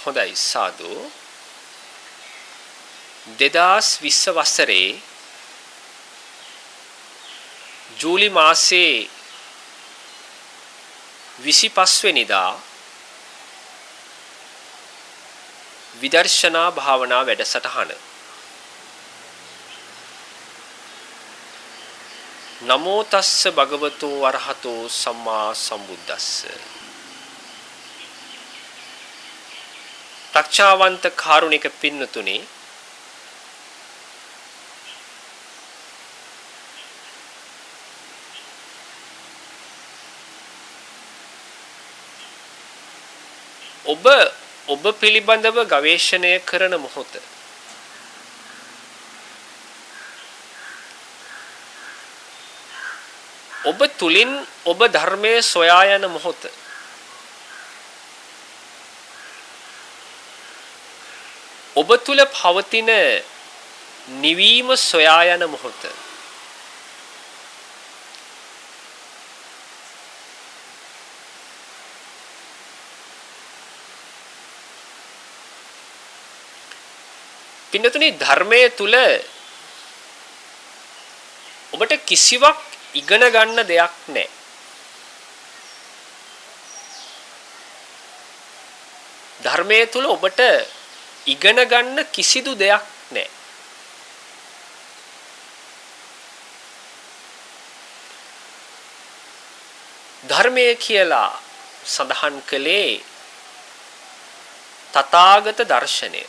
හොඳයි සාදු 2020 වසරේ ජූලි මාසයේ 25 වෙනිදා විදර්ශනා භාවනා වැඩසටහන නමෝ තස්ස භගවතු වරහතෝ සම්මා සම්බුද්දස්ස ප්‍රඥාවන්ත කාරුණික පින්නතුනි ඔබ පිළිබඳව ගවේෂණය කරන මොහොත ඔබ තුලින් ඔබ ධර්මයේ සොයා යන මොහොත ඔබ තුල පවතින නිවීම සොයා යන මොහොත පින්නතුනි ධර්මයේ තුල ඔබට කිසිවක් ඉගෙන ගන්න දෙයක් නැහැ. ධර්මයේ තුල ඔබට ඉගෙන ගන්න කිසිදු දෙයක් නැහැ. ධර්මයේ කියලා සඳහන් කළේ තථාගත දර්ශනය.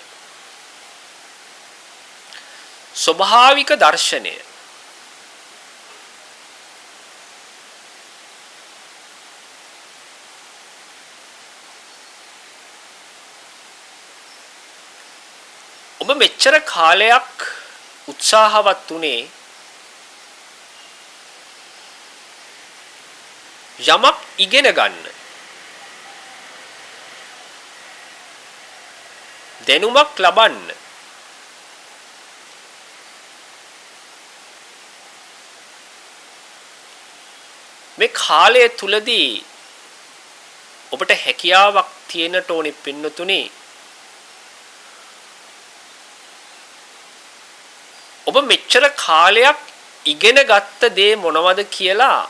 ස්වභාවික දර්ශනය. ඔබ මෙච්චර කාලයක් උත්සාහවත් උනේ යමක් ඉගෙන ගන්න. දැනුමක් ලබන්න. මේ කාලය තුලදී ඔබට හැකියාවක් තියෙනට ඕනේ පින්නතුනි ඔබ මෙච්චර කාලයක් ඉගෙන ගත්ත දේ මොනවද කියලා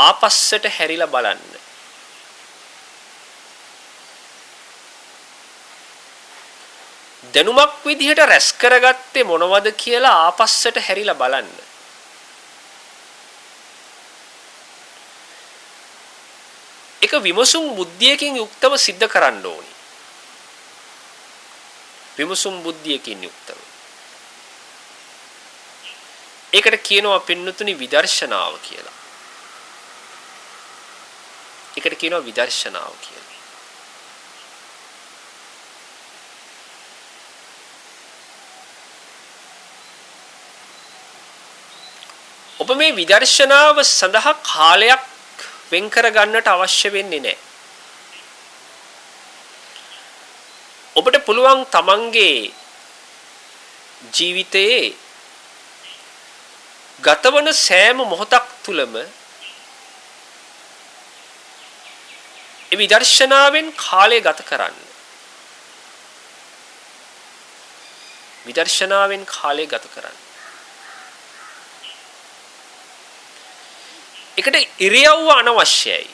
ආපස්සට හැරිලා බලන්න. දැනුමක් විදිහට රැස් කරගත්තේ මොනවද කියලා ආපස්සට හැරිලා බලන්න. එක විමසුම් බුද්ධියකින් යුක්තව සිද්ධ කරන්න ඕනි. විමසුම් බුද්ධියකින් යුක්තව. ඒකට කියනවා පින්නතුනි විදර්ශනාව කියලා. ඒකට කියනවා විදර්ශනාව කියලා. ඔබ මේ විදර්ශනාව සඳහා කාලයක් වෙන් කර ගන්නට අවශ්‍ය වෙන්නේ නැහැ. ඔබට පුළුවන් තමන්ගේ ජීවිතයේ ගතවන සෑම මොහොතක් තුලම ඒ විදර්ශනාවෙන් කාලය ගත කරන්න. විදර්ශනාවෙන් කාලය ගත කරන්න. එකට ඉරියව්ව අනවශ්‍යයි.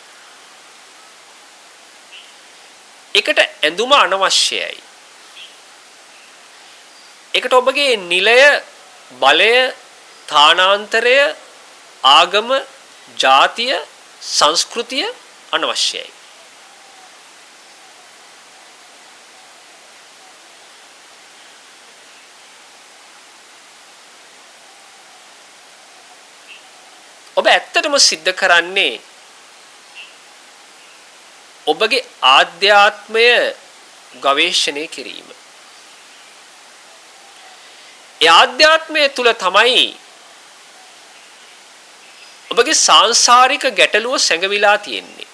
එකට ඇඳුම අනවශ්‍යයි. එකට ඔබගේ නිලය, බලය, තානාන්තරය, ආගම, ජාතිය, සංස්කෘතිය අනවශ්‍යයි. ඔබ ඇත්තටම සිද්ධ කරන්නේ ඔබගේ ආධ්‍යාත්මය ගවේෂණය කිරීම. ඒ ආධ්‍යාත්මය තුල තමයි ඔබගේ සාංශාරික ගැටලුව සැඟවිලා තියෙන්නේ.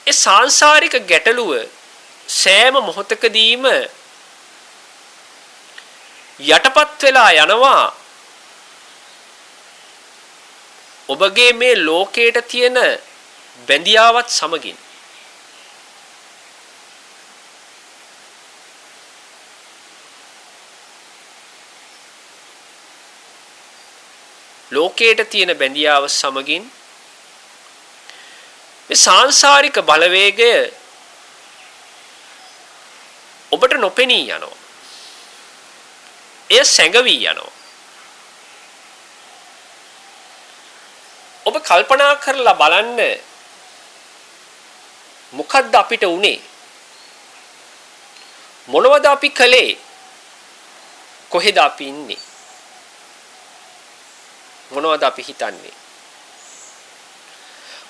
ඒ සාංශාරික ගැටලුව සෑම මොහොතකදීම යටපත් වෙලා යනවා ඔබගේ මේ ලෝකයට තියෙන බැඳියාවත් සමගින් ලෝකයට තියෙන බැඳියාව සමගින් මේ සාංශාරික බලවේගය ඔබට නොපෙනී යනවා. එය සැඟවී යනවා. ඔබ කල්පනා කරලා බලන්න මොකද්ද අපිට උනේ? මොනවද අපි කළේ? කොහෙද අපි ඉන්නේ? මොනවද අපි හිතන්නේ?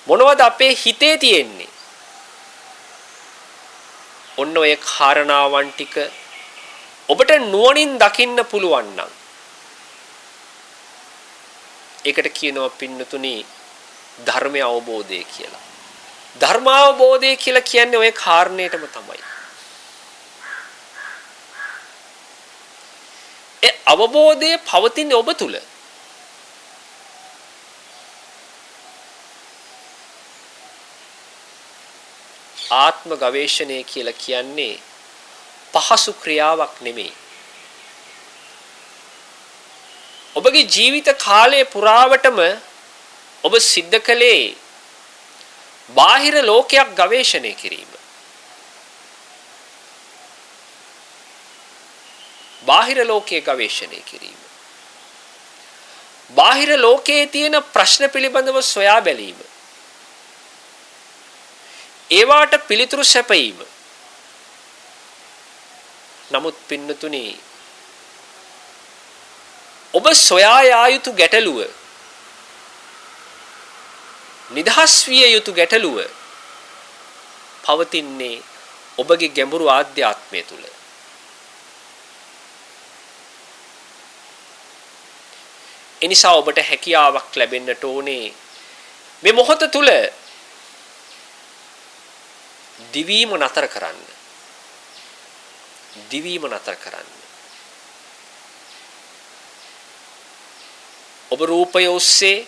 මොනවද අපේ හිතේ තියෙන්නේ? ඔන්න ඔය කාරණාවන් ටික ඔබට නුවණින් දකින්න පුළුවන් නම් ඒකට කියනවා පින්නතුනි ධර්මය අවබෝධය කියලා. ධර්මාවබෝධය කියලා කියන්නේ ඔය කාරණේටම තමයි. ඒ අවබෝධය පවතින්නේ ඔබ තුල. ආත්ම ගවේෂණය කියලා කියන්නේ පහසු ක්‍රියාවක් නෙමෙයි. ඔබගේ ජීවිත කාලය පුරාවටම ඔබ සිද්ධ කළේ බාහිර ලෝකයක් ගවේෂණය කිරීම. බාහිර ලෝකයේ ගවේෂණය කිරීම. බාහිර ලෝකයේ තියෙන ප්‍රශ්න පිළිබඳව සොයා බැලීම. ඒවාට පිළිතුරු සැපයීම. නමුත් පින්නතුනි ඔබ සොයා යා යුතු ගැටලුව නිදහස් විය යුතු ගැටලුව පවතින්නේ ඔබගේ ගැඹුරු ආධ්‍යාත්මය තුල. එනිසා ඔබට හැකියාවක් ලැබෙන්නට ඕනේ මේ මොහොත තුල දිවීම නතර කරන්න. දිවීම නතර කරන්න. ඔබ රූපය ඔස්සේ,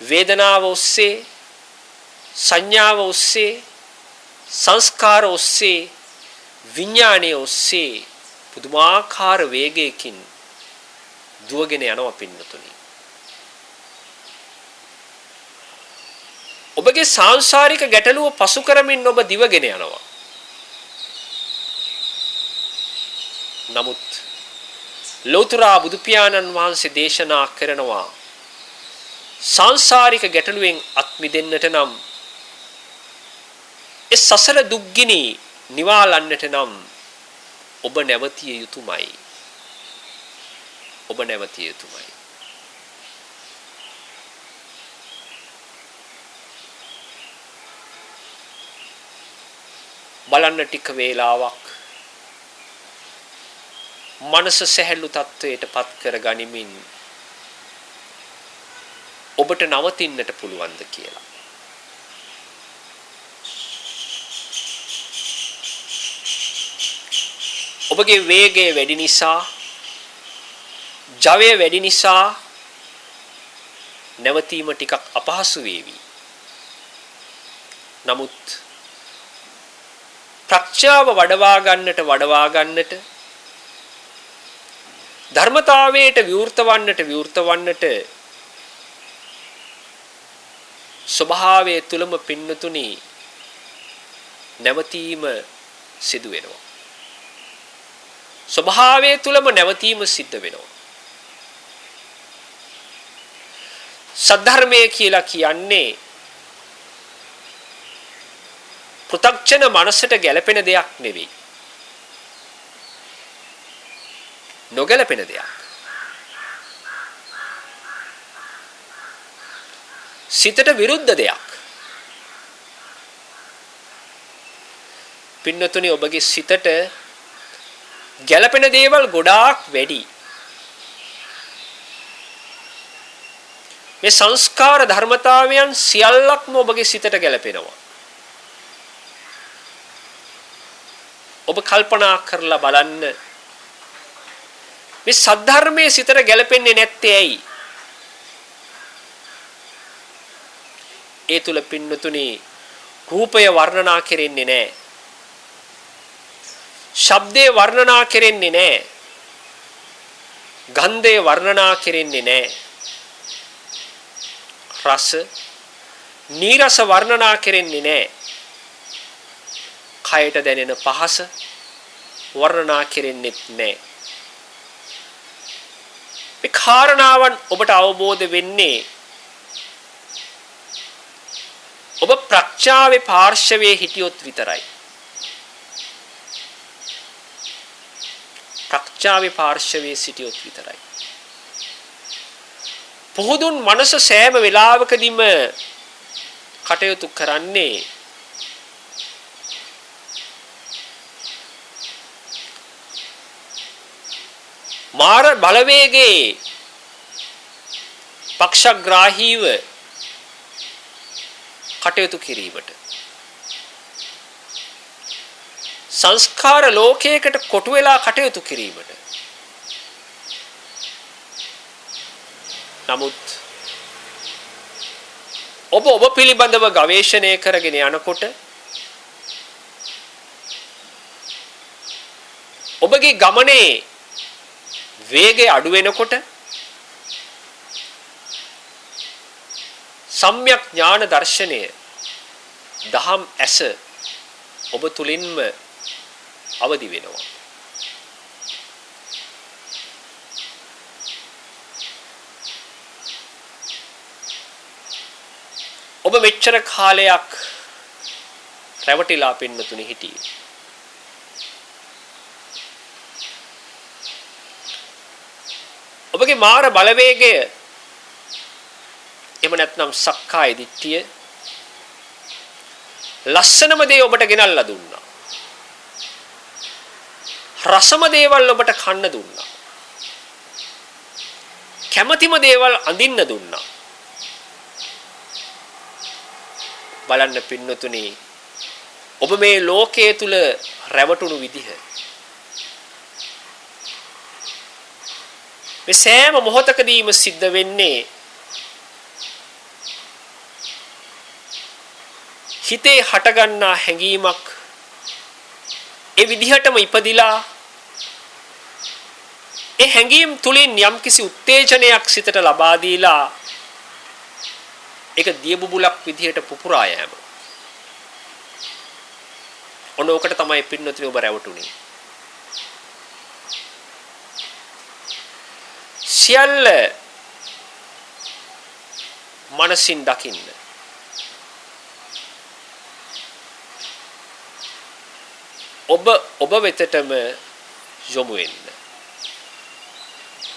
වේදනාව ඔස්සේ, සංඥාව ඔස්සේ, සංස්කාර ඔස්සේ, විඥානයේ ඔස්සේ පුදුමාකාර වේගයකින් දුවගෙන යනවා පින්නතුනි. ඔබගේ සාංශාරික ගැටලුව පසු කරමින් ඔබ දිවගෙන යනවා. නමුත් ලෞතර බුදු පියාණන් වහන්සේ දේශනා කරනවා සාංශාරික ගැටලුවෙන් අත් මිදෙන්නට නම් ඒ සසර දුක්ගිනි නිවාලන්නට නම් ඔබ නැවතිය යුතුමයි. ඔබ නැවතිය යුතුමයි. බලන්න ටික වේලාවක් මනස සැහැල්ලු තත්වයට පත් කර ගනිමින් ඔබට නවතින්නට පුළුවන්ද කියලා. ඔබගේ වේගය වැඩි නිසා, ජවය වැඩි නිසා නැවතීම ටිකක් අපහසු වේවි. නමුත් ප්‍රඥාව වඩවා ගන්නට ධර්මතාවයට විවෘත වන්නට ස්වභාවයේ තුලම පින්නතුනි නැවතීම සිදු වෙනවා. ස්වභාවයේ තුලම නැවතීම සිද්ධ වෙනවා. සද්ධර්මය කියලා කියන්නේ පෘථග්ජන මනසට ගැළපෙන දෙයක් නෙවෙයි. නොගැළපෙන දෙයක්. සිතට විරුද්ධ දෙයක්. පින්නතුනි ඔබගේ සිතට ගැළපෙන දේවල් ගොඩාක් වැඩි. මේ සංස්කාර ධර්මතාවයන් සියල්ලක්ම ඔබගේ සිතට ගැළපෙනවා. ඔබ කල්පනා කරලා බලන්න මේ සද්ධර්මයේ සිතට ගැලපෙන්නේ නැත්තේ ඇයි? ඒ තුල පින්නතුනි රූපය වර්ණනා කෙරෙන්නේ නැහැ. ශබ්දේ වර්ණනා කෙරෙන්නේ නැහැ. ගන්ධය වර්ණනා කෙරෙන්නේ නැහැ. රස නීරස වර්ණනා කෙරෙන්නේ නැහැ. කයට දැනෙන පහස වර්ණනා කෙරෙන්නේ නැහැ. මේ කාරණාවන් ඔබට අවබෝධ වෙන්නේ ඔබ ප්‍රඥාවේ පාර්ශවයේ හිටියොත් විතරයි. ප්‍රඥාවේ පාර්ශවයේ සිටියොත් විතරයි. පොහුදුන් මනස සෑම වෙලාවකදීම කටයුතු කරන්නේ මාර බලවේගයේ පක්ෂග්‍රාහීව කටයුතු කිරීමට සංස්කාර ලෝකයකට කොටු වෙලා කටයුතු කිරීමට. නමුත් ඔබ පිළිබඳව ගවේෂණය කරගෙන යනකොට ඔබගේ ගමනේ වේගය අඩු වෙනකොට සම්‍යක් ඥාන දර්ශනය දහම් ඇස ඔබ තුලින්ම අවදි වෙනවා. ඔබ මෙච්චර කාලයක් රැවටිලා පින්නතුනි හිටියේ. ඔබගේ මාර බලවේගය එහෙම නැත්නම් සක්කාය දිට්ඨිය ලස්සනම දේ ඔබට ගෙනල්ලා දුන්නා. රසම දේවල් ඔබට කන්න දුන්නා. කැමැතිම දේවල් අඳින්න දුන්නා. බලන්න පින්නතුනි ඔබ මේ ලෝකයේ තුල රැවටුණු විදිහ මේ සෑම මොහොතකදීම සිද්ධ වෙන්නේ හිතේ හටගන්නා හැඟීමක් ඒ විදිහටම ඉපදිලා ඒ හැඟීම් තුලින් යම්කිසි උත්තේජනයක් සිතට ලබා දීලා ඒක දිය බුබුලක් විදිහට පුපුරා යෑම. ඔනෝකට තමයි පින්නතුනි ඔබ රැවටුනේ. සියල්ල මනසින් දකින්න. ඔබ වෙතටම යොමු වෙන්න.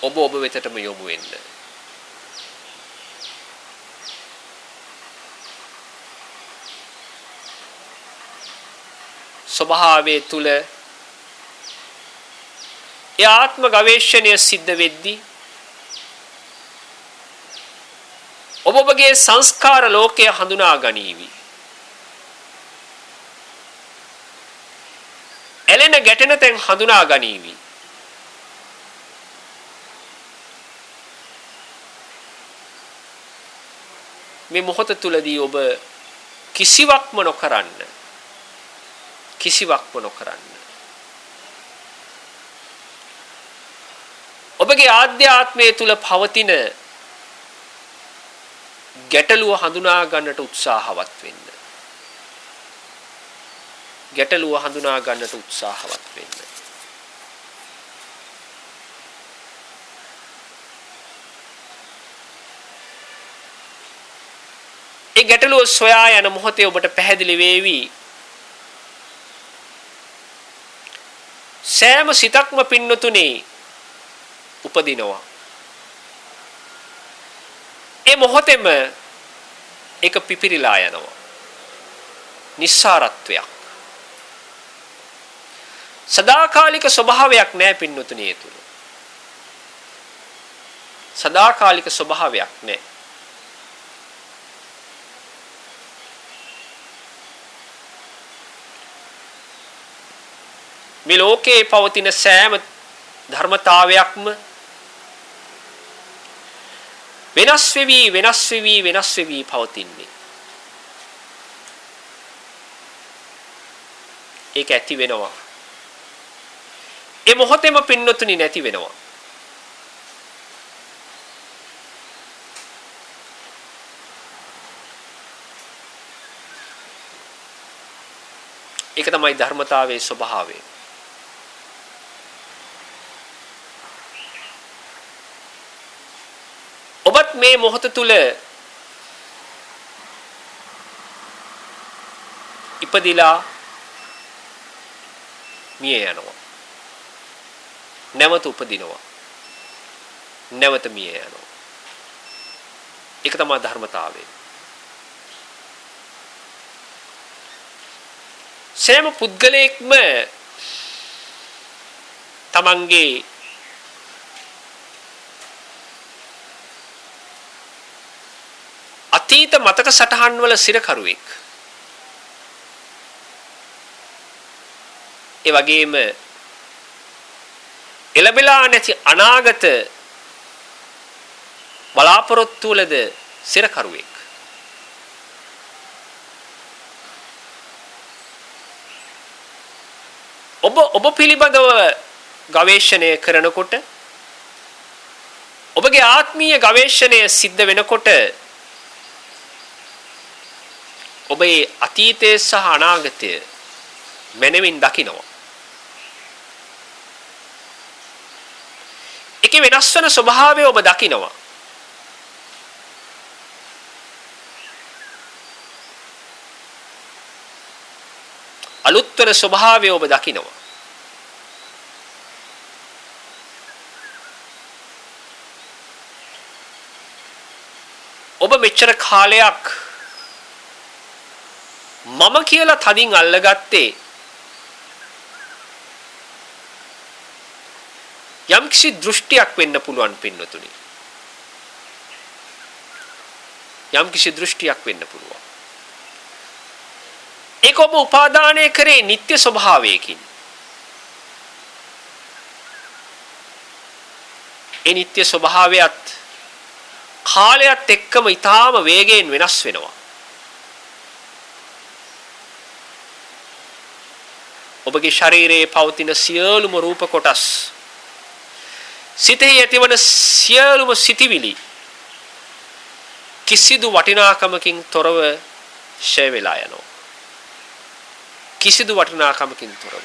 ඔබ වෙතටම යොමු වෙන්න. ස්වභාවයේ තුල ඒ ආත්ම ගවේෂණය සිද්ධ වෙද්දී ඔබගේ සංස්කාර ලෝකය හඳුනා ගනීවි. එලෙන ගැටෙන තැන් හඳුනා ගනීවි. මේ මොහොත තුලදී ඔබ කිසිවක්ම නොකරන්න. ඔබගේ ආධ්‍යාත්මයේ තුල පවතින ගැටලුව හඳුනා ගන්නට උත්සාහවත් වෙන්න. ඒ ගැටලුව සොයා යන මොහොතේ ඔබට පැහැදිලි වේවි සෑම සිතක්ම පින්නතුනේ උපදිනවා. ඒ මොහොතේම ඒක පිපිරිලා යනවා. නිස්සාරත්වයක්. සදාකාලික ස්වභාවයක් නැහැ පින්නතුනේ තුල. සදාකාලික ස්වභාවයක් නැහැ. මේ ලෝකේ පවතින සෑම ධර්මතාවයක්ම වෙනස් වෙවි පවතින්නේ. ඒක ඇති වෙනවා. ඒ මොහොතේම පින්නතුනි නැති වෙනවා. ඒක තමයි ධර්මතාවයේ ස්වභාවය. ඔබත් මේ මොහොත තුල ඉපදිලා මිය යනවා. නැවත උපදිනවා. නැවත මිය යනවා. ඒක තමයි ධර්මතාවය. සෑම පුද්ගලයෙක්ම තමන්ගේ අතීත මතක සටහන් වල සිරකරුවෙක්. ඒ වගේම එළබෙලා නැති අනාගත බලාපොරොත්තු වලද සිරකරුවෙක්. ඔබ පිළිබඳව ගවේෂණය කරනකොට ඔබගේ ආත්මීය ගවේෂණය සිද්ධ වෙනකොට ඔබේ අතීතය සහ අනාගතය මනමින් දකිනවා. ඒකේ වෙනස් වෙන ස්වභාවය ඔබ දකිනවා. අලුත් වෙන ස්වභාවය ඔබ දකිනවා. ඔබ මෙච්චර කාලයක් මම කියලා තදින් අල්ලගත්තේ යම්කිසි දෘෂ්ටියක් වෙන්න පුළුවන් පින්නතුනි. යම්කිසි දෘෂ්ටියක් වෙන්න පුළුවන්. ඒක ඔබ උපාදානය කරේ නিত্য ස්වභාවයකින්. ඒ නিত্য ස්වභාවයත් කාලයත් එක්කම ඊටාම වේගයෙන් වෙනස් වෙනවා. ඔබගේ ශරීරයේ පවතින සියලුම රූප කොටස් සිතෙහි ඇතිවන සියලුම සිතිවිලි කිසිදු වටිනාකමකින් තොරව ෂය වෙලා යනවා. කිසිදු වටිනාකමකින් තොරව.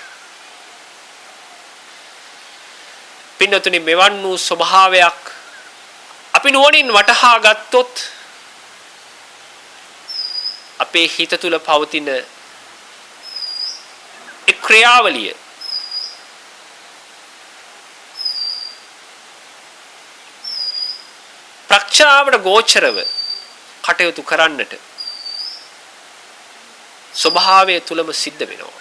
පින්නතුනි මෙවන් වූ ස්වභාවයක් අපි නුවණින් වටහා ගත්තොත් අපේ හිත තුල පවතින ඒ ක්‍රියාවලිය ප්‍රඥාවට ගෝචරව කටයුතු කරන්නට ස්වභාවය තුලම සිද්ධ වෙනවා.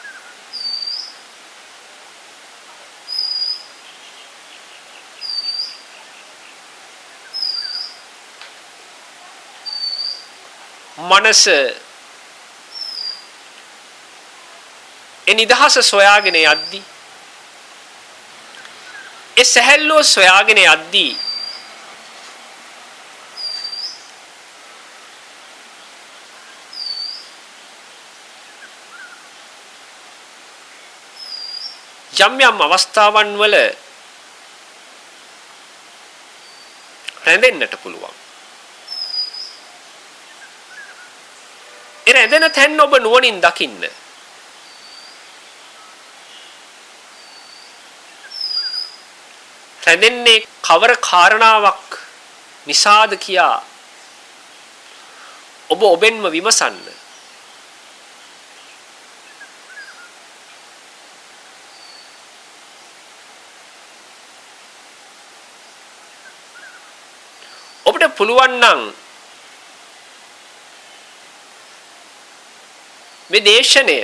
මනස නිදහස සොයාගෙන යද්දී ඒ සැහැල්ලුව සොයාගෙන යද්දී යම් යම් අවස්ථාවන් වල රැඳෙන්නට පුළුවන්. ඒ රැඳෙන තැන් ඔබ නුවණින් දකින්න. රැඳෙන්නේ කවර කාරණාවක් නිසාද කියා ඔබ ඔබෙන්ම විමසන්න. ඔබට පුළුවන් නම් මේ දේශනය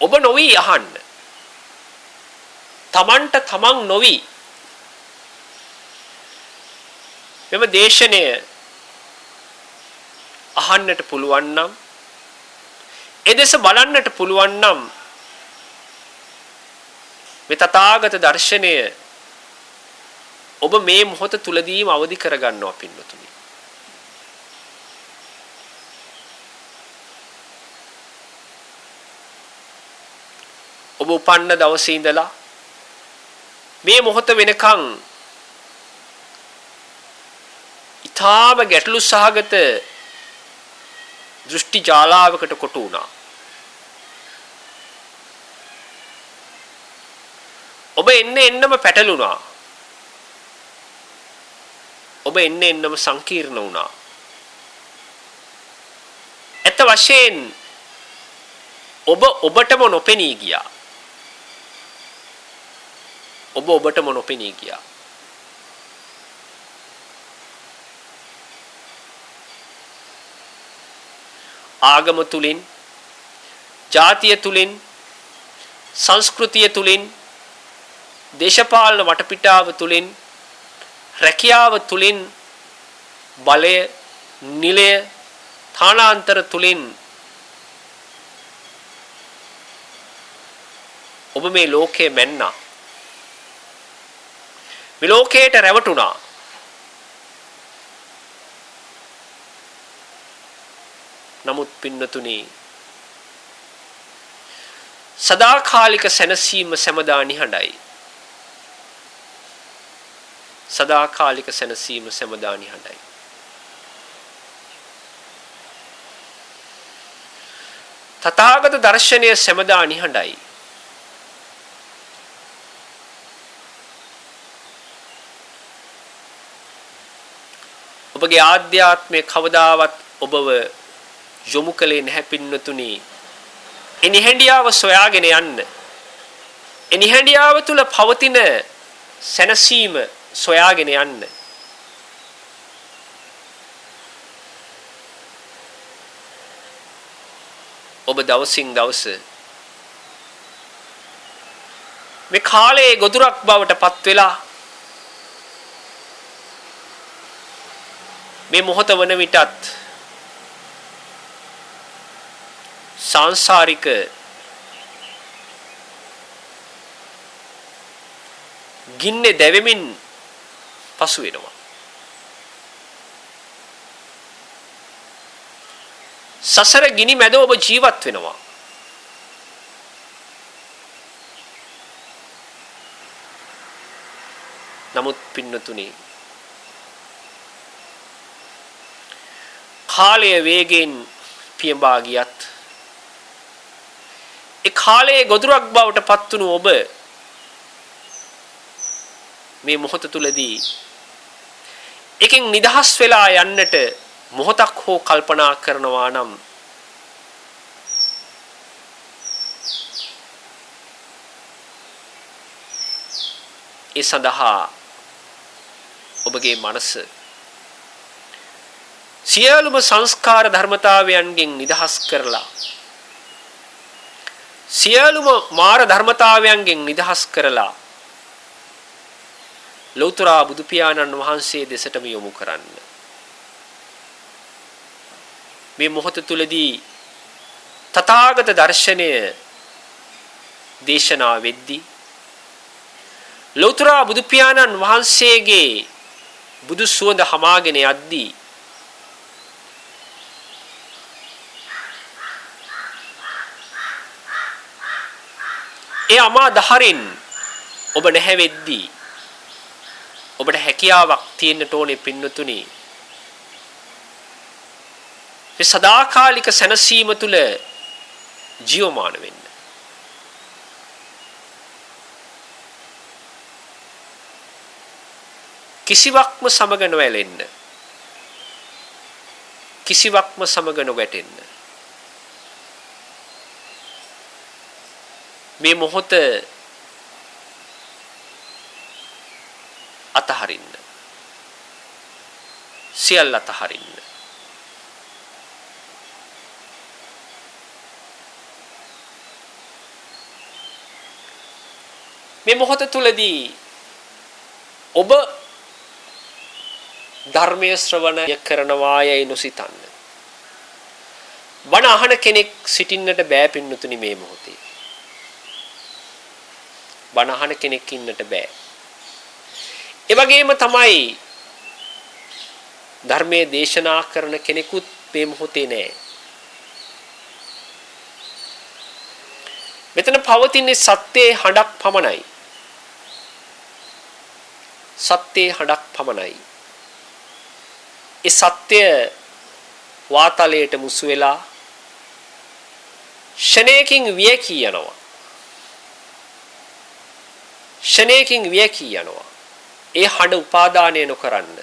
ඔබ නොවි අහන්න. තමන්ට තමන් නොවි මෙම දේශනය අහන්නට පුළුවන් නම් එදෙස බලන්නට පුළුවන් නම් මේ තථාගත දර්ශනය ඔබ මේ මොහොත තුලදීම අවදි කරගන්නවා පින්නතුනි. ඔබ උපන්න දවසේ ඉඳලා මේ මොහොත වෙනකන් ඊටාම ගැටලු සහගත දෘෂ්ටි ජාලාවකට කොටු වුණා. ඔබ එන්නම පැටලුණා. ඔබ එන්නම සංකීර්ණ වුණා. ඇත්ත වශයෙන් ඔබ ඔබටම නොපෙනී ගියා. ඔබ ඔබටම නොපෙනී ගියා. ආගම තුලින්, ජාතිය තුලින්, සංස්කෘතිය තුලින්, දේශපාලන වටපිටාව තුලින්, රැකියාව තුලින්, බලය, නිලය, ථානාන්තර තුලින් ඔබ මේ ලෝකයේ මැන්නා. මේ ලෝකයට රැවටුණා. නමුත් පින්නතුනි සදාකාලික සැනසීම සැමදා නිහඬයි. සදාකාලික සැනසීම සැමදා නිහඬයි. තථාගත දර්ශනය සැමදා නිහඬයි. ඔබගේ ආධ්‍යාත්මය කවදාවත් ඔබව යොමු කලේ නැහැ පින්නතුනි. එනිහැඬියාව සොයාගෙන යන්න. එනිහැඬියාව තුල පවතින සැනසීම සොයාගෙන යන්න. ඔබ දවසින් දවස මේ කාලයේ ගොදුරක් බවට පත් වෙලා මේ මොහොත වන විටත් සංසාරික ගින්නේ දැවෙමින් පසු වෙනවා. සසර ගිනි මැද ඔබ ජීවත් වෙනවා. නමුත් පින්නතුනි කාලය වේගෙන් පියඹා ගියත් ඒ කාලයේ ගොදුරක් බවට පත් වුණු ඔබ මේ මොහොත තුලදී එකෙන් නිදහස් වෙලා යන්නට මොහොතක් හෝ කල්පනා කරනවා නම් ඒ සඳහා ඔබගේ මනස සියලුම සංස්කාර ධර්මතාවයන්ගෙන් නිදහස් කරලා සියලුම මාර ධර්මතාවයන්ගෙන් නිදහස් කරලා ලෞතර බුදු පියාණන් වහන්සේ දෙසටම යොමු කරන්න. මේ මොහොත තුලදී තථාගත දර්ශනය දේශනා වෙද්දී ලෞතර බුදු පියාණන් වහන්සේගේ බුදු සුවඳ හමාගෙන යද්දී ඒ අමා දහරින් ඔබ නැහැවෙද්දී ඔබට හැකියාවක් තියෙන්නට ඕනේ පින්නතුනි. මේ සදාකාලික සැනසීම තුල ජීවමාන වෙන්න. කිසිවක්ම සමග නොඇලෙන්න. කිසිවක්ම සමග නොවැටෙන්න. මේ මොහොත අතහරින්න. සියල්ල අතහරින්න. මේ මොහොත තුලදී ඔබ ධර්මයේ ශ්‍රවණය කරනවා යයි නොසිතන්න. බණ අහන කෙනෙක් සිටින්නට බෑ පින්නතුනි මේ මොහොතේ. බණ අහන කෙනෙක් ඉන්නට බෑ. ඒ වගේම තමයි ධර්මයේ දේශනා කරන කෙනෙකුත් මේ මොහොතේ නැහැ. මෙතන පවතින්නේ සත්‍යයේ හඬක් පමණයි. සත්‍යයේ හඬක් පමණයි. ඒ සත්‍ය වාතලයට මුසු වෙලා ෂණයකින් වියකී යනවා. ෂණයකින් වියකී යනවා. ඒ හඬ උපාදානය නොකරන්න.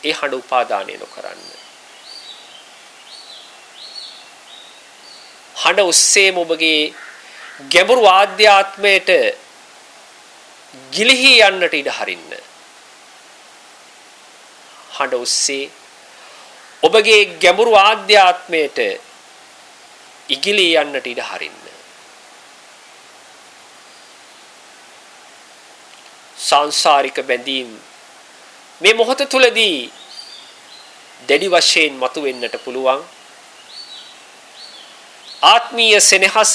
ඒ හඬ උපාදානය නොකරන්න. හඬ ඔස්සේම ඔබගේ ගැඹුරු ආධ්‍යාත්මයට ගිලිහි යන්නට ඉඩ හරින්න. හඬ ඔස්සේ ඔබගේ ගැඹුරු ආධ්‍යාත්මයට ඉගිලී යන්නට ඉඩ හරින්න. සංසාරික බැඳීම් මේ මොහොත තුලදී දැඩි වශයෙන් මතුවෙන්නට පුළුවන්. ආත්මීය සෙනෙහස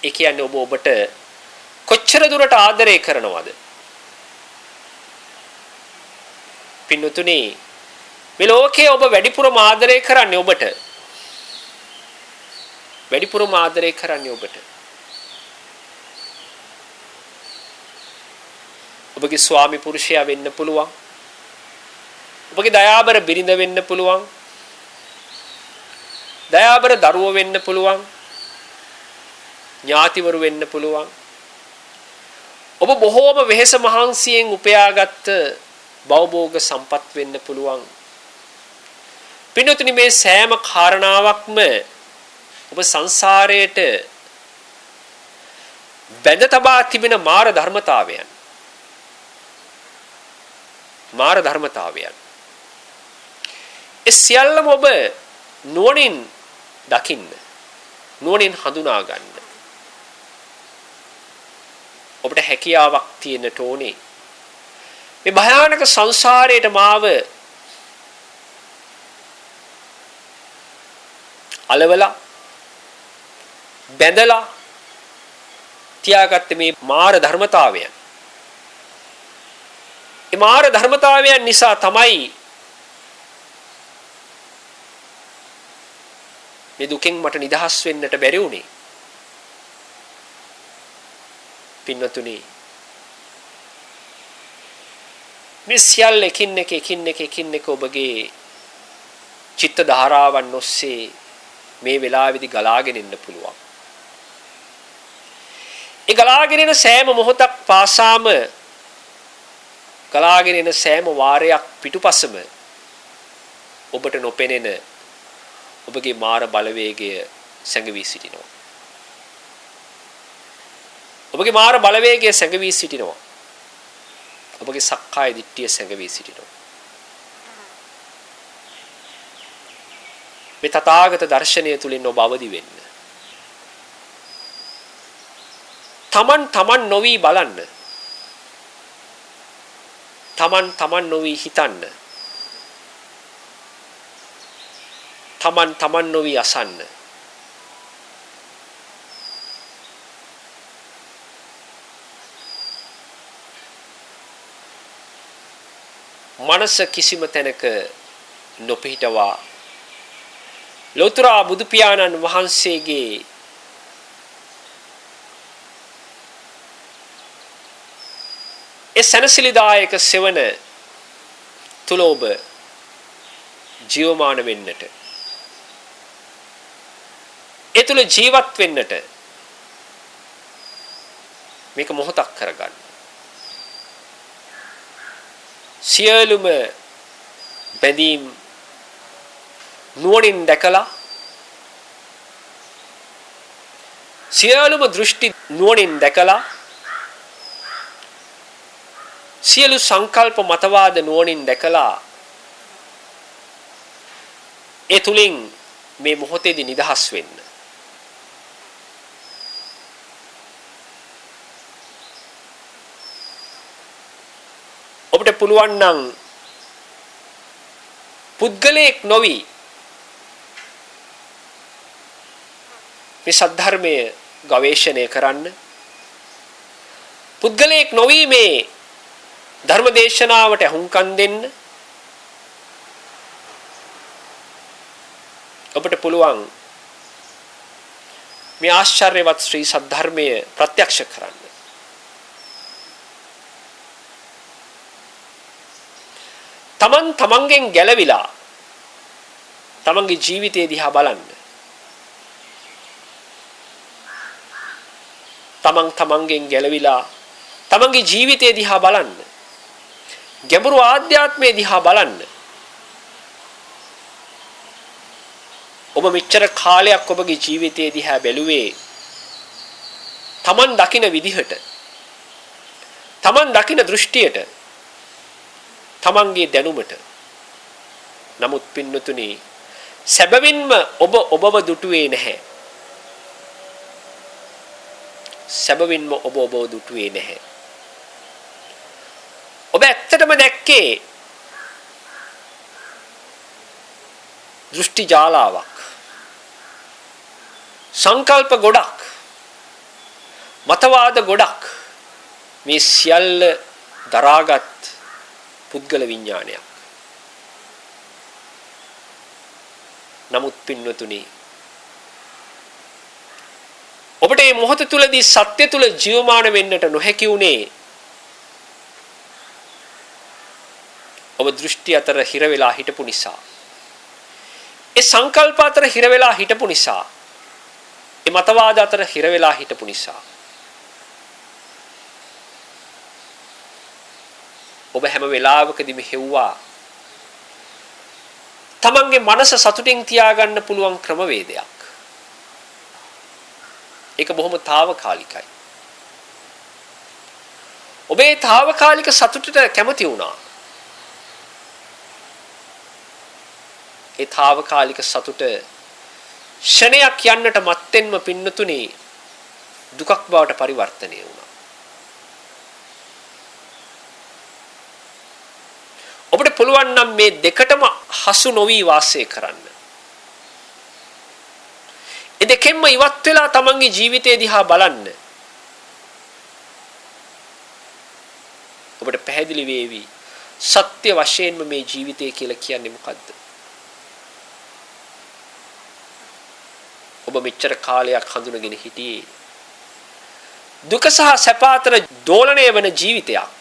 ඒ කියන්නේ ඔබට කොච්චර දුරට ආදරය කරනවද? පින්තුනි මේ ලෝකයේ ඔබ වැඩිපුරම ආදරය කරන්නේ ඔබට. වැඩිපුරම ආදරය කරන්නේ ඔබට. ඔබගේ ස්වාමි පුරුෂයා වෙන්න පුළුවන්. ඔබගේ දයාබර බිරිඳ වෙන්න පුළුවන්. දයාබර දරුවෝ වෙන්න පුළුවන්. ඥාතිවරු වෙන්න පුළුවන්. ඔබ බොහෝම වෙහෙස මහන්සියෙන් උපයාගත් භවභෝග සම්පත් වෙන්න පුළුවන්. පින්වතුනි මේ සෑම කාරණාවක්ම ඔබ සංසාරයට බැඳ තබා තිබෙන මාර ධර්මතාවයන්. මාර ධර්මතාවයන්. ඒ සියල්ලම ඔබ නුවණින් දකින්න. නුවණින් හඳුනා ගන්න. ඔබට හැකියාවක් තියෙන්නට ඕනේ. මේ භයානක සංසාරයට මාව අලවලා බැඳලා තියාගත්තේ මේ මාර ධර්මතාවයන්. මේ මාර ධර්මතාවයන් නිසා තමයි මේ දුකෙන් මට නිදහස් වෙන්නට බැරි වුණේ. පින්වතුනි මේ සියල්ල එකින් එක ඔබගේ චිත්ත ධාරාවන් ඔස්සේ මේ වෙලාවේදී ගලාගෙන එන්න පුළුවන්. ඒ ගලාගෙන එන සෑම මොහොතක් පාසාම ගලාගෙන එන සෑම වාරයක් පිටුපසම ඔබට නොපෙනෙන ඔබගේ මාර බලවේගය සැඟවී සිටිනවා. ඔබගේ මාර බලවේගය සැඟවී සිටිනවා. ඔබගේ සක්කාය දිට්ඨිය සැඟවී සිටිනවා. මේ තථාගත දර්ශනය තුලින් ඔබ අවදි වෙන්න. තමන් නොවි බලන්න. තමන් නොවි හිතන්න. තමන් නොවි අසන්න. මනස කිසිම තැනක නොපිහිටවා ලෝතර බුදු පියාණන් වහන්සේගේ ඒ සනසිලිදායක සෙවණ තුල ඔබ ජීවමාන වෙන්නට ඒ තුල ජීවත් වෙන්නට මේක මොහොතක් කරගන්න. සියලුම බැඳීම් නුවණින් දැකලා සියලුම දෘෂ්ටි නුවණින් දැකලා සියලු සංකල්ප මතවාද නුවණින් දැකලා ඒ තුලින් මේ මොහොතේදී නිදහස් වෙන්න. ඔබට පුළුවන් නම් පුද්ගලයෙක් නොවි මේ සද්ධර්මයේ ගවේෂණය කරන්න. පුද්ගලයෙක් නොවි මේ ධර්ම දේශනාවට අහුම්කම් දෙන්න ඔබට පුළුවන් මේ ආශ්චර්යවත් ශ්‍රී සද්ධර්මයේ ප්‍රත්‍යක්ෂ කරන්න. තමන්ගෙන් ගැලවිලා තමන්ගේ ජීවිතය දිහා බලන්න. තමන්ගෙන් ගැලවිලා තමන්ගේ ජීවිතය දිහා බලන්න. ගැඹුරු ආධ්‍යාත්මය දිහා බලන්න. ඔබ මෙච්චර කාලයක් ඔබගේ ජීවිතය දිහා බැලුවේ තමන් දකින විදිහට, තමන් දකින දෘෂ්ටියට, තමන්ගේ දැනුමට. නමුත් පින්නතුනි, සැබවින්ම ඔබව දුටුවේ නැහැ. සැබවින්ම ඔබව දුටුවේ නැහැ. ඔබ ඇත්තටම දැක්කේ දෘෂ්ටි ජාලාවක්, සංකල්ප ගොඩක්, මතවාද ගොඩක්, මේ සියල්ල දරාගත් පුද්ගල විඥානයක්. නමුත් පින්වතුනි, ඔබට මේ මොහොත තුලදී සත්‍ය තුල ජීවමාන වෙන්නට නොහැකි වුණේ ඔබ දෘෂ්ටි අතර හිර වෙලා හිටපු නිසා. ඒ සංකල්ප අතර හිර වෙලා හිටපු නිසා. ඒ මතවාද අතර හිර වෙලා හිටපු නිසා. ඔබ හැම වෙලාවකදීම හෙව්වා තමන්ගේ මනස සතුටින් තියාගන්න පුළුවන් ක්‍රමවේදයක්. ඒක බොහොම తాවකාලිකයි. ඔබේ తాවකාලික සතුටට කැමති වුණා. ඒ తాවකාලික සතුට ෂණයක් යන්නට මත්තෙන්ම පින්නතුනි දුකක් බවට පරිවර්තනය වුණා. ඔබට පුළුවන් නම් මේ දෙකටම හසු නොවි වාසය කරන්න. ඒ දෙකෙන්ම ඉවත් වෙලා තමන්ගේ ජීවිතය දිහා බලන්න. ඔබට පැහැදිලි වේවි සත්‍ය වශයෙන්ම මේ ජීවිතය කියලා කියන්නේ මොකද්ද? ඔබ මෙච්චර කාලයක් හඳුනගෙන හිටියේ දුක සහ සැප අතර දෝලණය වෙන ජීවිතයක්.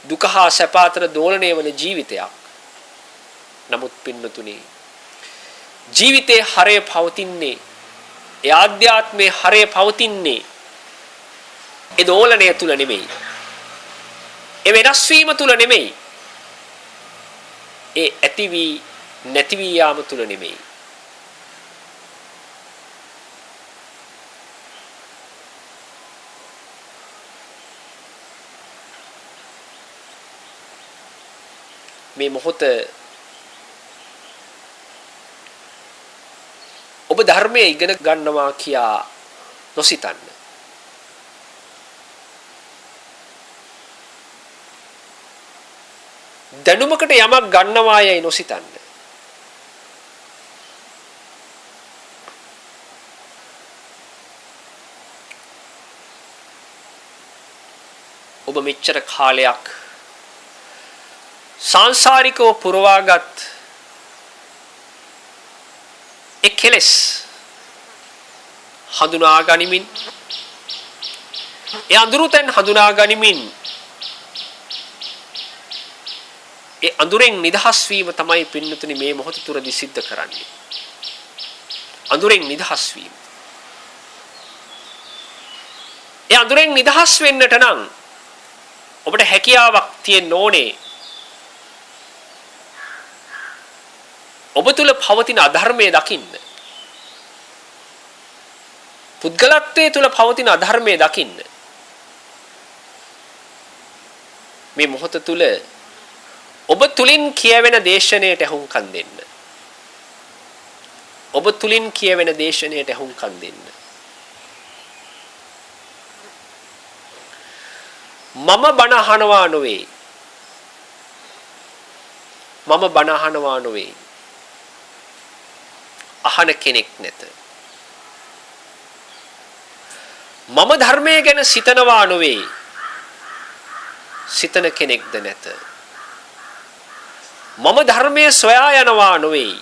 දුක හා සැප අතර දෝලණය වෙන ජීවිතයක්. නමුත් පින්නතුනි, ජීවිතේ හරය පවතින්නේ, ඒ ආධ්‍යාත්මයේ හරය පවතින්නේ ඒ දෝලණය තුල නෙමෙයි. ඒ වෙනස් වීම තුල නෙමෙයි. ඒ ඇති වී නැති වී යාම තුල නෙමෙයි. මේ මොහොත ඔබ ධර්මයේ ඉගෙන ගන්නවා කියා නොසිතන්න. දැනුමකට යමක් ගන්නවා යයි නොසිතන්න. ඔබ මෙච්චර කාලයක් සංසාරිකව පුරවාගත් කෙලෙස් හඳුනා ගනිමින්, ඒ අඳුරෙන් හඳුනා ගනිමින්, ඒ අඳුරෙන් නිදහස් වීම තමයි පින්නතුනි මේ මොහොත තුරදී සිද්ධ කරන්නේ. අඳුරෙන් නිදහස් වීම. ඒ අඳුරෙන් නිදහස් වෙන්නට නම් ඔබට හැකියාවක් තියෙන්න ඕනේ. ඔබ තුල පවතින අධර්මයේ දකින්න. පුද්ගලත්වයේ තුල පවතින අධර්මයේ දකින්න. මේ මොහොත තුල ඔබ තුලින් කියවෙන දේශනයට අහුම්කම් දෙන්න. ඔබ තුලින් කියවෙන දේශනයට අහුම්කම් දෙන්න. මම බණ අහනවා නොවේ. මම බණ අහනවා නොවේ. අහන කෙනෙක් නැත. මම ධර්මයේ ගැන සිතනවා නොවේ. සිතන කෙනෙක්ද නැත. මම ධර්මයේ සොයා යනවා නොවේ.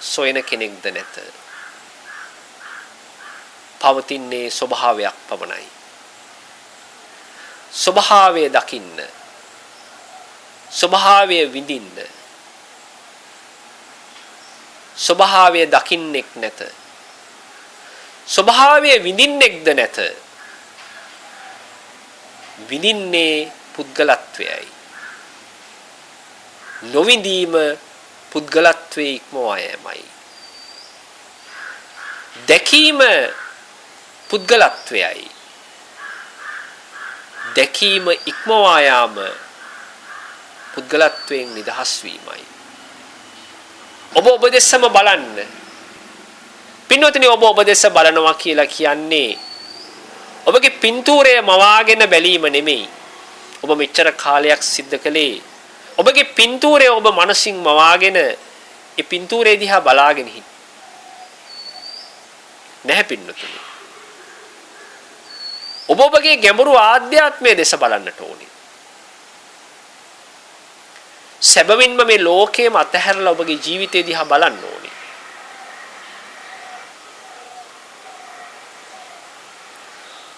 සොයන කෙනෙක්ද නැත. පවතින්නේ ස්වභාවයක් පමණයි. ස්වභාවය දකින්න. ස්වභාවය විඳින්න. ස්වභාවය දකින්නෙක් නැත. ස්වභාවය විඳින්නෙක්ද නැත. විඳින්නේ පුද්ගලත්වයයි. නොවිඳීම පුද්ගලත්වයේ ඉක්මවා යෑමයි. දැකීම පුද්ගලත්වයයි. දැකීම ඉක්මවා යාම පුද්ගලත්වයෙන් නිදහස් වීමයි. ඔබ දෙසම බලන්න. පින්වතුනි ඔබ දෙස බලනවා කියලා කියන්නේ ඔබගේ පින්තූරය මවාගෙන බැලීම නෙමෙයි. ඔබ මෙච්චර කාලයක් සිද්ධ කළේ ඔබගේ පින්තූරය ඔබ මනසින් මවාගෙන ඒ පින්තූරය දිහා බලාගෙන හිටියේ. නැහැ පින්වතුනි. ඔබගේ ගැඹුරු ආධ්‍යාත්මයේ දෙස බලන්නට ඕනේ. සැබවින්ම මේ ලෝකයේම අතහැරලා ඔබගේ ජීවිතය දිහා බලන්න ඕනේ.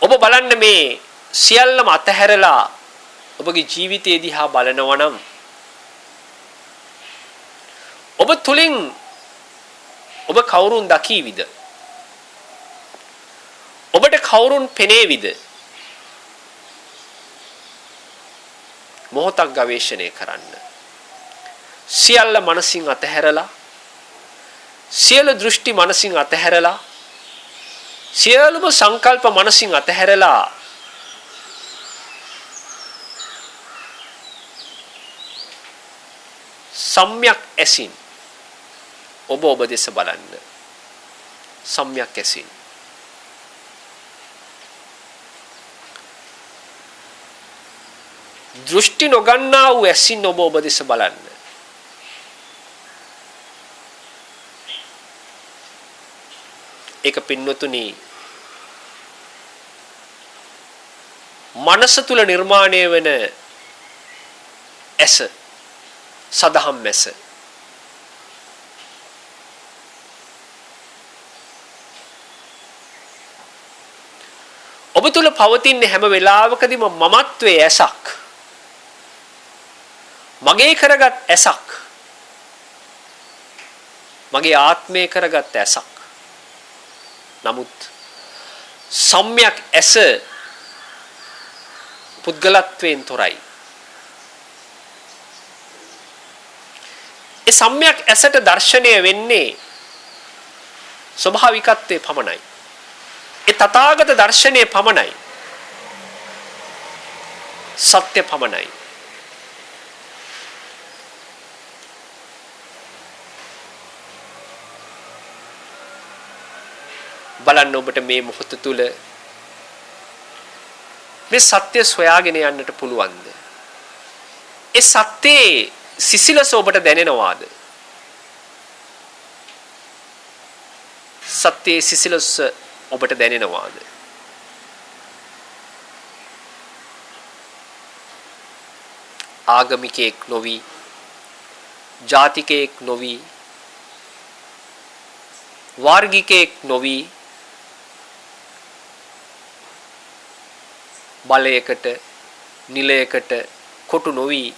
ඔබ බලන්න මේ සියල්ලම අතහැරලා ඔබගේ ජීවිතය දිහා බලනවා නම් ඔබ තුලින් ඔබ කවුරුන් දකීවිද? ඔබට කවුරුන් පෙනේවිද? මොහොතක් ගවේෂණය කරන්න. සියල්ල මනසින් අතහැරලා සියලු දෘෂ්ටි මනසින් අතහැරලා සියලුම සංකල්ප මනසින් අතහැරලා සම්‍යක් ඇසින් ඔබ දෙස බලන්න. සම්‍යක් ඇසින් දෘෂ්ටි නොගන්නා වූ ඇසින් ඔබ දෙස බලන්න. ඒක පින්වතුනි මනස තුල නිර්මාණය වෙන ඇස සදහම් ඇස. ඔබ තුල පවතින හැම වෙලාවකදීම මමත්වයේ ඇසක්. මගේ කරගත් ඇසක්. මගේ ආත්මය කරගත් ඇසක්. නමුත් සම්‍යක් ඇස පුද්ගලත්වයෙන් තොරයි. ඒ සම්‍යක් ඇසට දර්ශනය වෙන්නේ ස්වභාවිකත්වයේ පමණයි. ඒ තථාගත දර්ශනයේ පමණයි. සත්‍ය පමණයි. බලන්න ඔබට මේ මොහොත තුල මේ සත්‍ය සොයාගෙන යන්නට පුළුවන්ද? ඒ සත්‍යයේ සිසිලස ඔබට දැනෙනවාද? සත්‍යයේ සිසිලස ඔබට දැනෙනවාද? ආගමිකයෙක් නොවි, ජාතිකයෙක් නොවි, වාර්ගිකයෙක් නොවි, බලයකට නිලයකට කොටු නොවි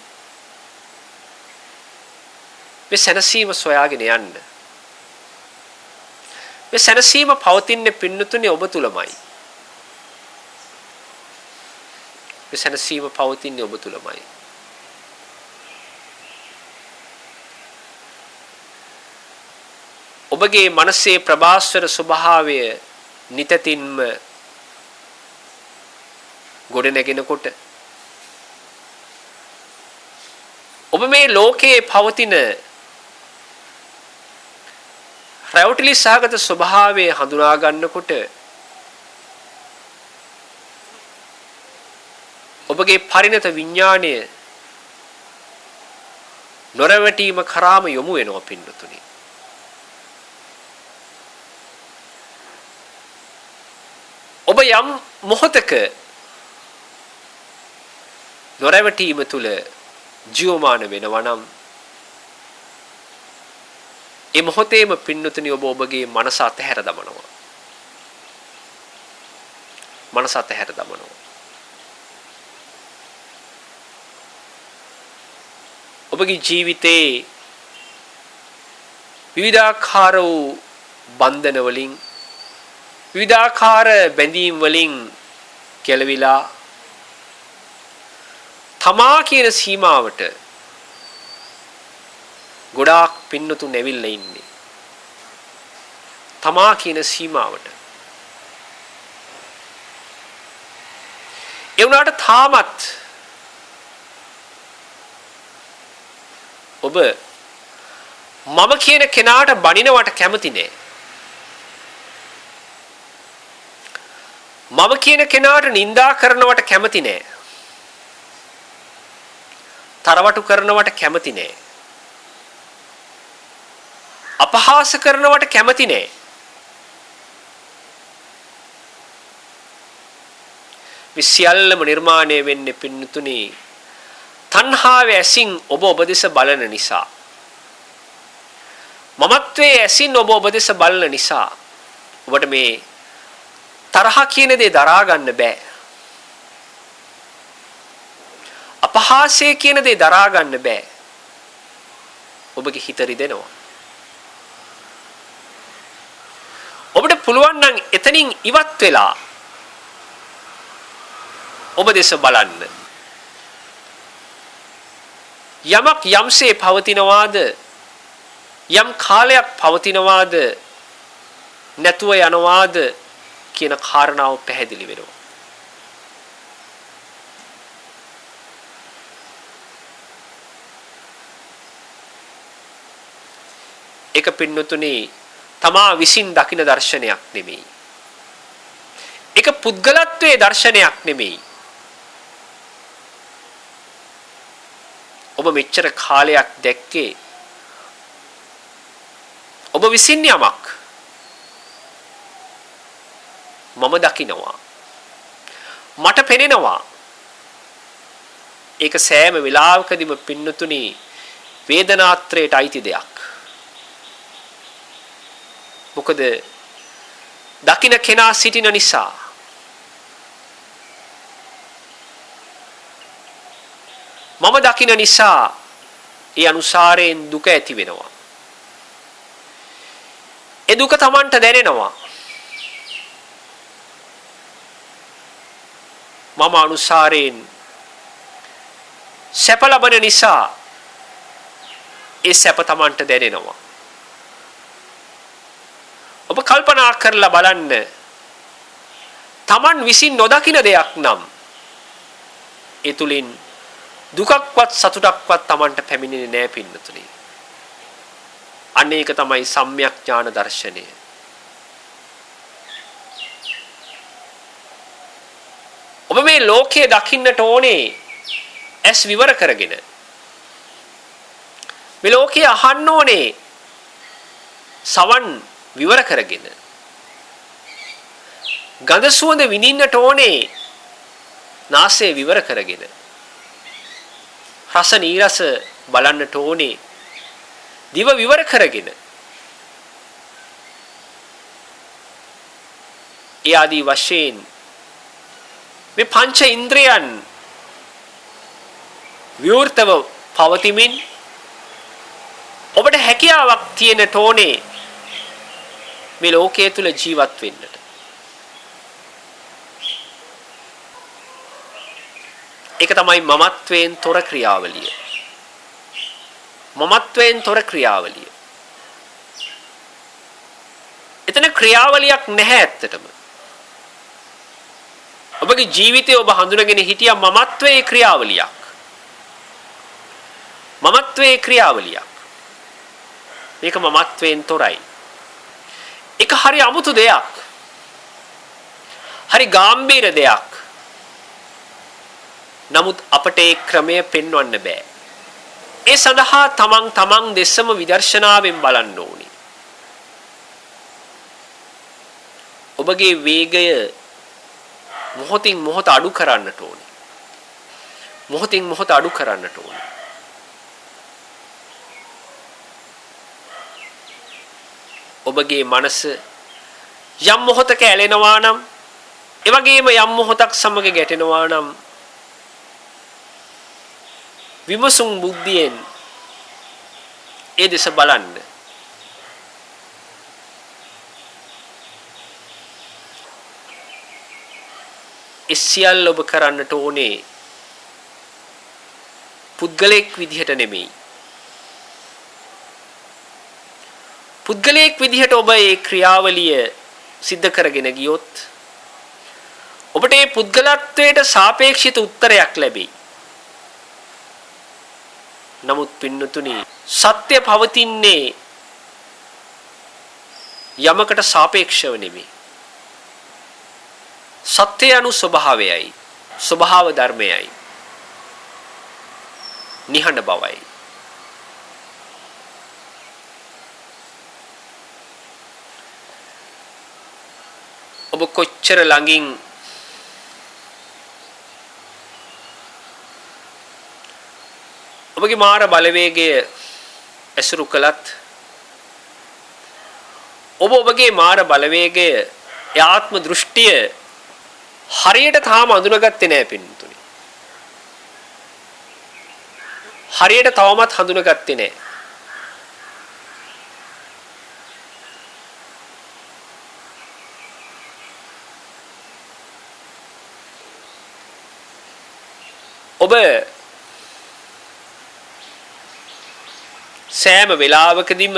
මේ සැනසීම සොයාගෙන යන්න. මේ සැනසීම පවතින්නේ පින්නතුනේ ඔබ තුලමයි. මේ සැනසීම පවතින්නේ ඔබ තුලමයි. ඔබගේ මනසේ ප්‍රභාස්වර ස්වභාවය නිතතින්ම ගොඩ නැගෙනකොට ඔබ මේ ලෝකයේ පවතින රැවටිලි සහගත ස්වභාවය හඳුනා ගන්නකොට ඔබගේ පරිණත විඥාණය නොරවැටීම කරාම යොමු වෙනවා පින්නතුනි. ඔබ යම් මොහතක නොරැවටීම තුල ජීවමාන වෙනවා නම් ඒ මොහොතේම පින්නතුනි ඔබ ඔබගේ මනස අතහැර දමනවා. මනස අතහැර දමනවා. ඔබගේ ජීවිතේ විවිධාකාර වූ බන්ධන වලින් විවිධාකාර බැඳීම් වලින් කෙලවිලා තමා කියන සීමාවට ගොඩාක් පින්නතුන් ඇවිල්ලා ඉන්නේ. තමා කියන සීමාවට. ඒ වුණාට තාමත් ඔබ මම කියන කෙනාට බනිනවට කැමති නෑ. මම කියන කෙනාට නිඳා කරනවට කැමති නෑ. තරවටු කරනවට කැමති නෑ. අපහාස කරනවට කැමති නෑ. මේ සියල්ලම නිර්මාණය වෙන්නේ පින්නතුනි තණ්හාවේ ඇසින් ඔබ ඔබ දෙස බලන නිසා. මමත්වයේ ඇසින් ඔබ ඔබ දෙස බලන නිසා ඔබට මේ තරහ කියන දේ දරා ගන්න බෑ. අපහාසය කියන දේ දරා ගන්න බෑ. ඔබගේ හිත රිදෙනවා. ඔබට පුළුවන් නම් එතනින් ඉවත් වෙලා ඔබ දෙස බලන්න. යමක් යම්සේ පවතිනවාද යම් කාලයක් පවතිනවාද නැතුව යනවාද කියන කාරණාව පැහැදිලි වෙනවා. එක පින්නතුනි තමා විසින් දකින දර්ශනයක් නෙමෙයි. එක පුද්ගලත්වයේ දර්ශනයක් නෙමෙයි. ඔබ මෙච්චර කාලයක් දැක්කේ ඔබ විසින් යමක් මම දකිනවා. මට පෙනෙනවා. ඒක සෑම වෙලාවකදීම පින්නතුනි වේදනාත්‍රයට අයිති දෙයක්. මොකද දකින්න කෙනා සිටින නිසා. මම දකින්න නිසා ඒ අනුසාරයෙන් දුක ඇති වෙනවා. ඒ දුක Tamanට දැනෙනවා. මම අනුසාරයෙන් සැප ලබන නිසා ඒ සැප Tamanට දැනෙනවා. ඔබ කල්පනා කරලා බලන්න Taman විසින් නොදකින දෙයක් නම් ඒ තුලින් දුකක්වත් සතුටක්වත් Tamanට පැමිණෙන්නේ නැහැ පින්නතුනි. අන්න ඒක තමයි සම්‍යක් ඥාන දර්ශනය. ඔබ මේ ලෝකයේ දකින්නට ඕනේ ඇස් විවර කරගෙන. මේ ලෝකයේ අහන්න ඕනේ සවන් විවර කරගෙන. ගඳ සුවඳ විඳින්නට ඕනේ නාසය විවර කරගෙන. රස නීරස බලන්නට ඕනේ දිව විවර කරගෙන. ඒ ආදී වශයෙන් මේ පංච ඉන්ද්‍රයන් විවෘතව පවතිමින් ඔබට හැකියාවක් තියෙනට ඕනේ මේ ලෝකයේ තුල ජීවත් වෙන්නට. ඒක තමයි මමත්වයෙන් තොර ක්‍රියාවලිය. මමත්වයෙන් තොර ක්‍රියාවලිය. එතන ක්‍රියාවලියක් නැහැ ඇත්තටම. ඔබගේ ජීවිතය ඔබ හඳුනගෙන හිටියා මමත්වයේ ක්‍රියාවලියක්. මමත්වයේ ක්‍රියාවලියක්. මේක මමත්වයෙන් තොරයි. ඒක හරි අමුතු දෙයක්. හරි ගැඹීර දෙයක්. නමුත් අපට ඒ ක්‍රමය පෙන්වන්න බෑ. ඒ සඳහා තමන් දෙසම විදර්ශනාවෙන් බලන්න ඕනි. ඔබගේ වේගය මොහොතින් මොහොත අඩු කරන්නට ඕනි. මොහොතින් මොහොත අඩු කරන්නට ඕනේ. ඔබගේ මනස යම් මොහොතක ඇලෙනවා නම්, ඒ වගේම යම් මොහොතක් සමග ගැටෙනවා නම් විමසුම් බුද්ධියෙන් ඒ දෙස බලන්න. ඒ සියල්ල ඔබ කරන්නට ඕනේ පුද්ගලයෙක් විදිහට නෙමෙයි. පුද්ගලයෙක් විදිහට ඔබ ඒ ක්‍රියාවලිය සිද්ධ කරගෙන ගියොත් ඔබට ඒ පුද්ගලත්වයට සාපේක්ෂිත උත්තරයක් ලැබෙයි. නමුත් පින්නතුනි, සත්‍ය පවතින්නේ යමකට සාපේක්ෂව නෙමෙයි. සත්‍ය anu ස්වභාවයයි, ස්වභාව ධර්මයයි, නිහඬ බවයි. ඔබ කොච්චර ළඟින් ඔබගේ මාර බලවේගය ඇසුරු කළත් ඔබගේ මාර බලවේගය ඒ ආත්ම දෘෂ්ටිය හරියට තාම අඳුනගත්තේ නැහැ පින්තුනි. හරියට තවමත් හඳුනගත්තේ නැහැ. ඔබ සෑම වෙලාවකදීම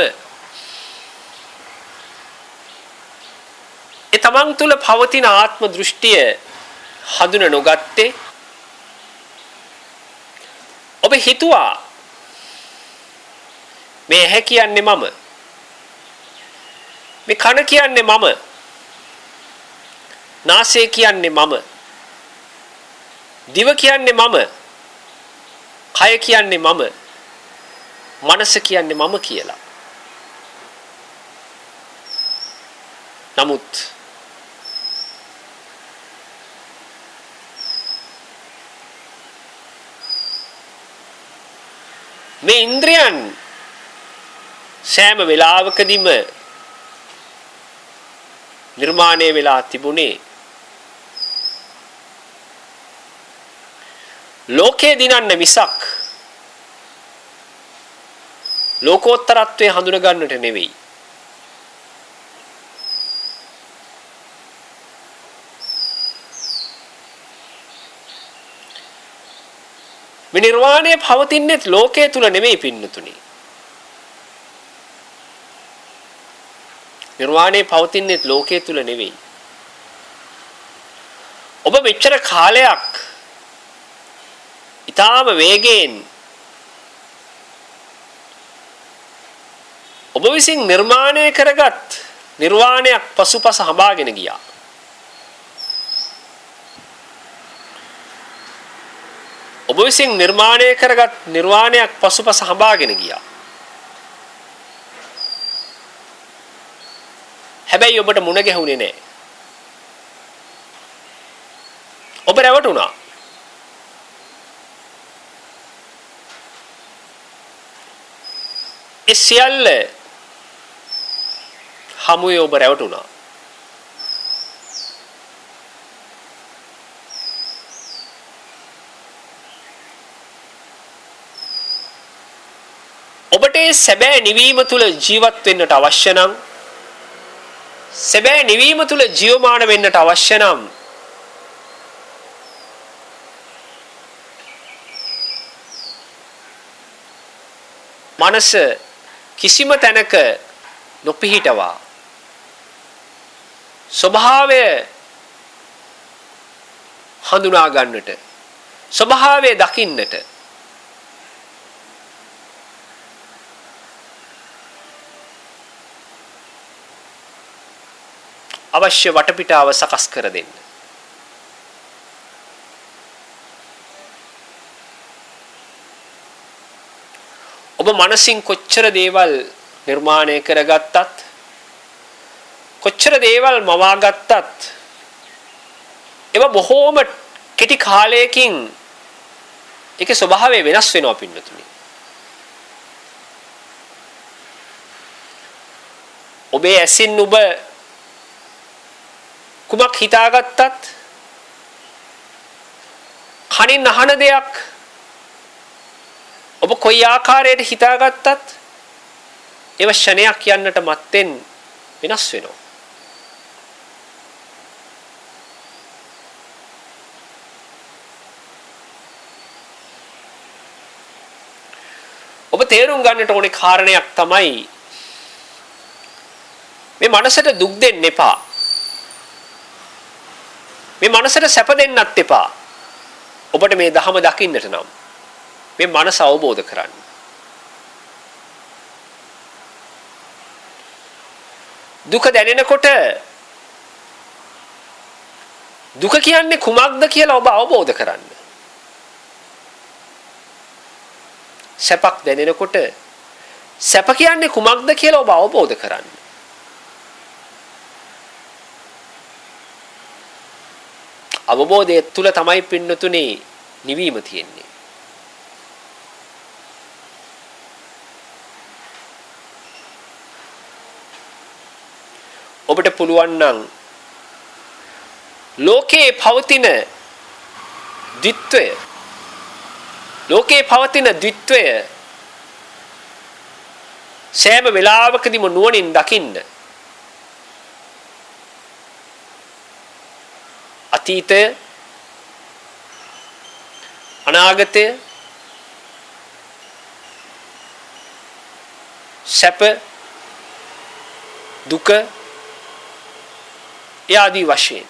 ඒ තමන් තුළ පවතින ආත්ම දෘෂ්ටිය හඳුන නොගත්තේ ඔබ හිතුවා මේ ඇහැ කියන්නේ මම, මේ කන කියන්නේ මම, නාසය කියන්නේ මම, දිව කියන්නේ මම, කය කියන්නේ මම, මනස කියන්නේ මම කියලා. නමුත් මේ ඉන්ද්‍රයන් සෑම වෙලාවකදීම නිර්මාණය වෙලා තිබුණේ ලෝකේ දිනන්න මිසක් ලෝකෝත්තරත්වයේ හඳුන ගන්නට නෙවෙයි. මේ නිර්වාණය පවතින්නේ ලෝකයේ තුල නෙමෙයි පින්නතුනි. නිර්වාණය පවතින්නේ ලෝකයේ තුල නෙවෙයි. ඔබ මෙච්චර කාලයක් ඊටාම වේගයෙන් ඔබ විසින් නිර්මාණය කරගත් නිර්වාණයක් පසුපස හඹාගෙන ගියා. ඔබ විසින් නිර්මාණය කරගත් නිර්වාණයක් පසුපස හඹාගෙන ගියා. හැබැයි ඔබට මුණ ගැහුනේ නැහැ. ඔබ රැවටුණා. ඒ සියල්ල හමුවේ ඔබ රැවටුණා. ඔබට සැබෑ නිවීම තුල ජීවත් වෙන්නට අවශ්‍ය නම්, සැබෑ නිවීම තුල ජීවමාන වෙන්නට අවශ්‍ය නම් මනස කිසිම තැනක නොපිහිටවා ස්වභාවය හඳුනා ගන්නට, ස්වභාවය දකින්නට අවශ්‍ය වටපිටාව සකස් කර දෙන්න. ඔබ මනසින් කොච්චර දේවල් නිර්මාණය කරගත්තත්, කොච්චර දේවල් මවා ගත්තත්, ඒවා බොහෝම කෙටි කාලයකින් ඒකේ ස්වභාවය වෙනස් වෙනවා පින්නතුනි. ඔබේ ඇසින් ඔබ කුමක් හිතාගත්තත් කනින් අහන දෙයක් ඔබ කොයි ආකාරයට හිතාගත්තත් ඒව ෂණයක් යන්නට මත්තෙන් වෙනස් වෙනවා. ඔබ තේරුම් ගන්නට ඕනේ කාරණයක් තමයි මේ මනසට දුක් දෙන්න එපා. මේ මනසට සැප දෙන්නත් එපා. ඔබට මේ ධහම දකින්නට නම් මේ මනස අවබෝධ කරගන්න. දුක දැනෙනකොට දුක කියන්නේ කුමක්ද කියලා ඔබ අවබෝධ කරගන්න. සැපක් දැනෙනකොට සැප කියන්නේ කුමක්ද කියලා ඔබ අවබෝධ කරගන්න. අවබෝධය තුල තමයි පින්නතුනේ නිවීම තියෙන්නේ. ඔබට පුළුවන් නම් ලෝකේ පවතින ද්විත්වය සෑම වෙලාවකදීම නුවණින් දකින්න. අතීතය, අනාගතය, සැප, දුක ආදී වශයෙන්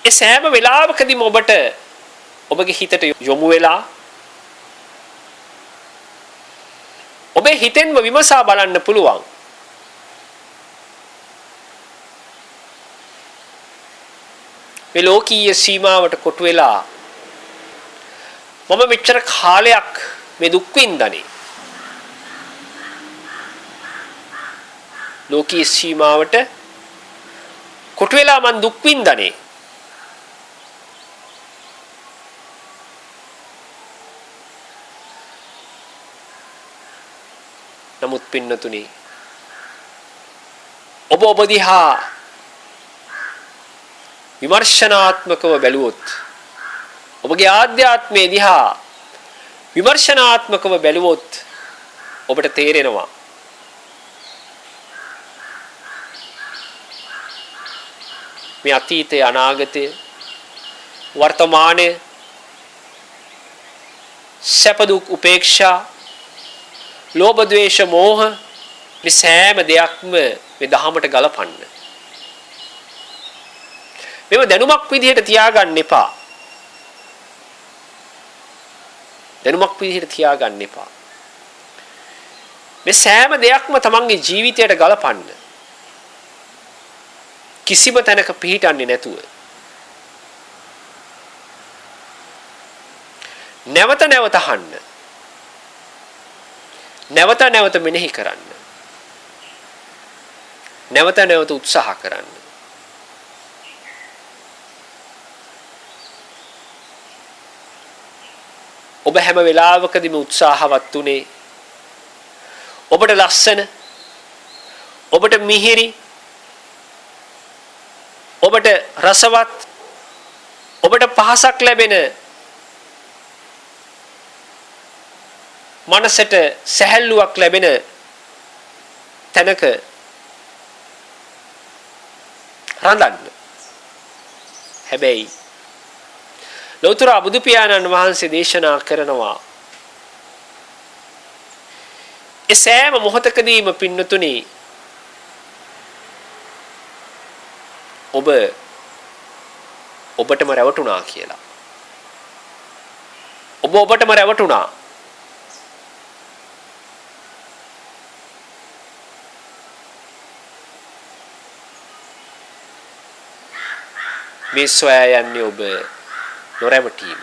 ඒ සෑම වෙලාවකදීම ඔබට ඔබගේ හිතට යොමු වෙලා ඔබේ හිතෙන්ම විමසා බලන්න පුළුවන්. මේ ලෝකීය සීමාවට කොටු වෙලා මම මෙච්චර කාලයක් මේ දුක් විඳන්නේ. ලෝකීය සීමාවට කොටු වෙලා මං දුක් විඳන්නේ. නමුත් පින්නතුනි ඔබ දිහා විමර්ශනාත්මකව බැලුවොත් ඔබගේ ආධ්‍යාත්මය දිහා විමර්ශනාත්මකව බැලුවොත් ඔබට තේරෙනවා මේ අතීතය, අනාගතය, වර්තමානය, සැප දුක් උපේක්ෂා, ලෝභ ද්වේෂ මෝහ මේ සෑම දෙයක්ම මේ දහමට ගලපන්න. මේව දැනුමක් විදිහට තියාගන්න එපා. මේ සෑම දෙයක්ම තමන්ගේ ජීවිතයට ගලපන්න. කිසිම තැනක පිහිටන්නේ නැතුව. නැවත නැවත අහන්න. නැවත නැවත මෙනෙහි කරන්න. නැවත නැවත උත්සාහ කරන්න. ඔබ හැම වෙලාවකදීම උත්සාහවත් උනේ ඔබට ලස්සන, ඔබට මිහිරි, ඔබට රසවත්, ඔබට පහසක් ලැබෙන, මනසට සැහැල්ලුවක් ලැබෙන තැනක රඳන්න. හැබැයි ලෞතර බුදු පියාණන් වහන්සේ දේශනා කරනවා ඒ සෑම මොහොතකදීම පින්නතුනි ඔබටම රැවටුණා කියලා. ඔබටම රැවටුණා. මේ සොයා යන්නේ ඔබ නොරැවටීම.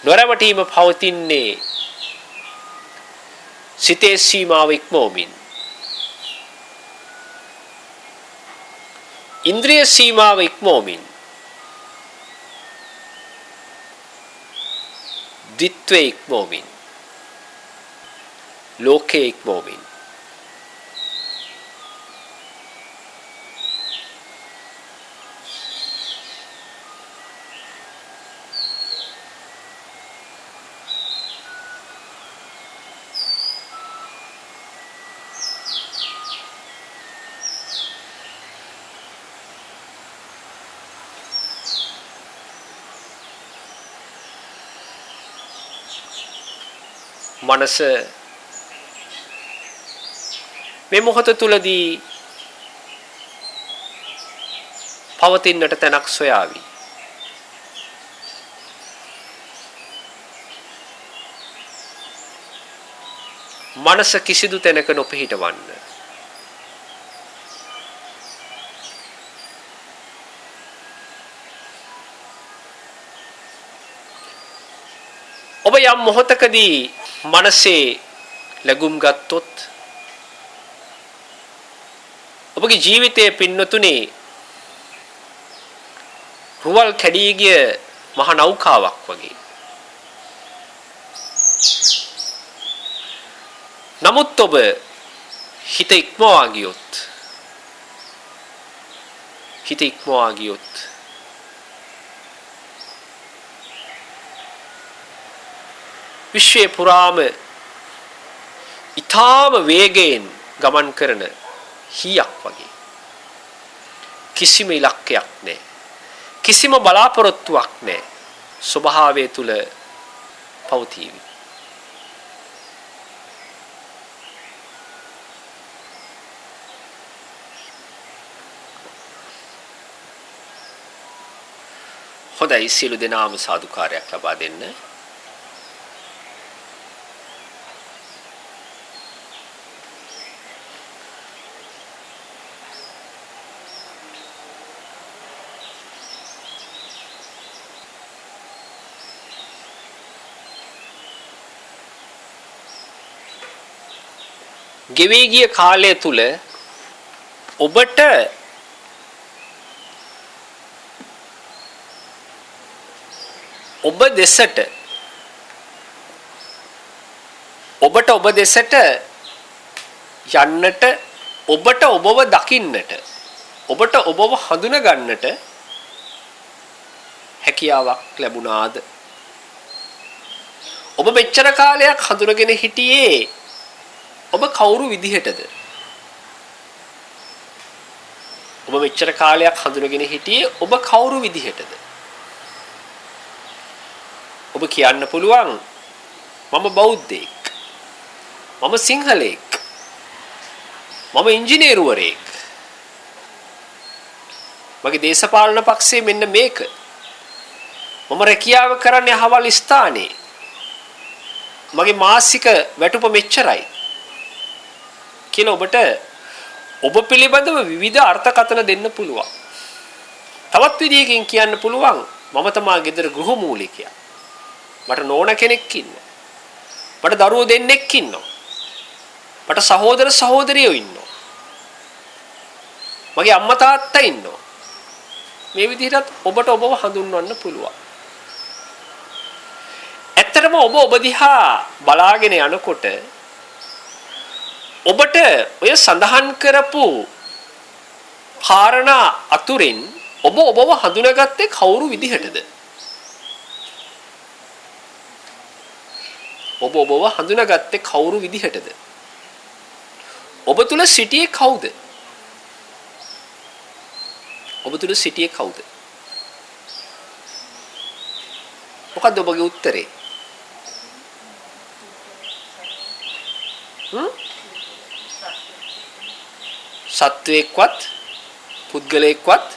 නොරැවටීම පවතින්නේ සිතේ සීමාව ඉක්මවමින් ඉන්ද්‍රිය සීමාව ඉක්මවමින් ditve ඉක්මවමින් ලෝකේ ඉක්මවමින් මනස මේ මොහොත තුලදී පවතින්නට තැනක් සොයාවි. මනස කිසිදු තැනක නොපිහිටවන්න. ඔබ යම් මොහොතකදී මනසේ ලැබුම් ගත්තොත් ඔබගේ ජීවිතයේ පින්නතුනේ රුවල් කැඩී ගිය මහ නෞකාවක් වගේ. නමුත් ඔබ හිත ඉක්මවා ගියොත් විශ්වයේ පුරාම ඊටාම වේගයෙන් ගමන් කරන හියක් වගේ. කිසිම ඉලක්කයක් නැහැ. කිසිම බලාපොරොත්තුවක් නැහැ. ස්වභාවය තුල පවතීවි. හොඳයි, සියලු දෙනාම සාදුකාරයක් ලබා දෙන්න. ගෙවී ගිය කාලය තුල ඔබට ඔබ දෙසට යන්නට, ඔබට ඔබව දකින්නට, ඔබට ඔබව හඳුන ගන්නට හැකියාවක් ලැබුණාද? ඔබ මෙච්චර කාලයක් හඳුනගෙන හිටියේ ඔබ කවුරු විදිහටද? ඔබ මෙච්චර කාලයක් හඳුනගෙන හිටියේ ඔබ කවුරු විදිහටද? ඔබ කියන්න පුළුවන් මම බෞද්ධයෙක්, මම සිංහලෙක්, මම ඉංජිනේරුවරයෙක්, මගේ දේශපාලන පක්ෂයේ මෙන්න මේක, මම රැකියාව කරන්නේ අහවල් ස්ථානයේ, මගේ මාසික වැටුප මෙච්චරයි කියලා ඔබට ඔබ පිළිබඳව විවිධ අර්ථකථන දෙන්න පුළුවන්. තවත් විදිහකින් කියන්න පුළුවන් මම තමා ගෙදර ගෘහමූලිකයා. මට නෝන කෙනෙක් ඉන්නවා. මට දරුවෝ දෙන්නෙක් ඉන්නවා. මට සහෝදර සහෝදරියෝ ඉන්නවා. මගේ අම්මා තාත්තා ඉන්නවා. මේ විදිහට ඔබට ඔබව හඳුන්වන්න පුළුවන්. ඇත්තටම ඔබ දිහා බලාගෙන යනකොට ඔබට ඔය සඳහන් කරපු කාරණා අතුරින් ඔබව හඳුනාගත්තේ කවුරු විදිහටද? ඔබව හඳුනාගත්තේ කවුරු විදිහටද? ඔබ තුල සිටියේ කවුද? ඔබ තුල සිටියේ කවුද? මොකද්ද ඔබගේ උත්තරේ? සත්වයක්වත් පුද්ගලයෙක්වත්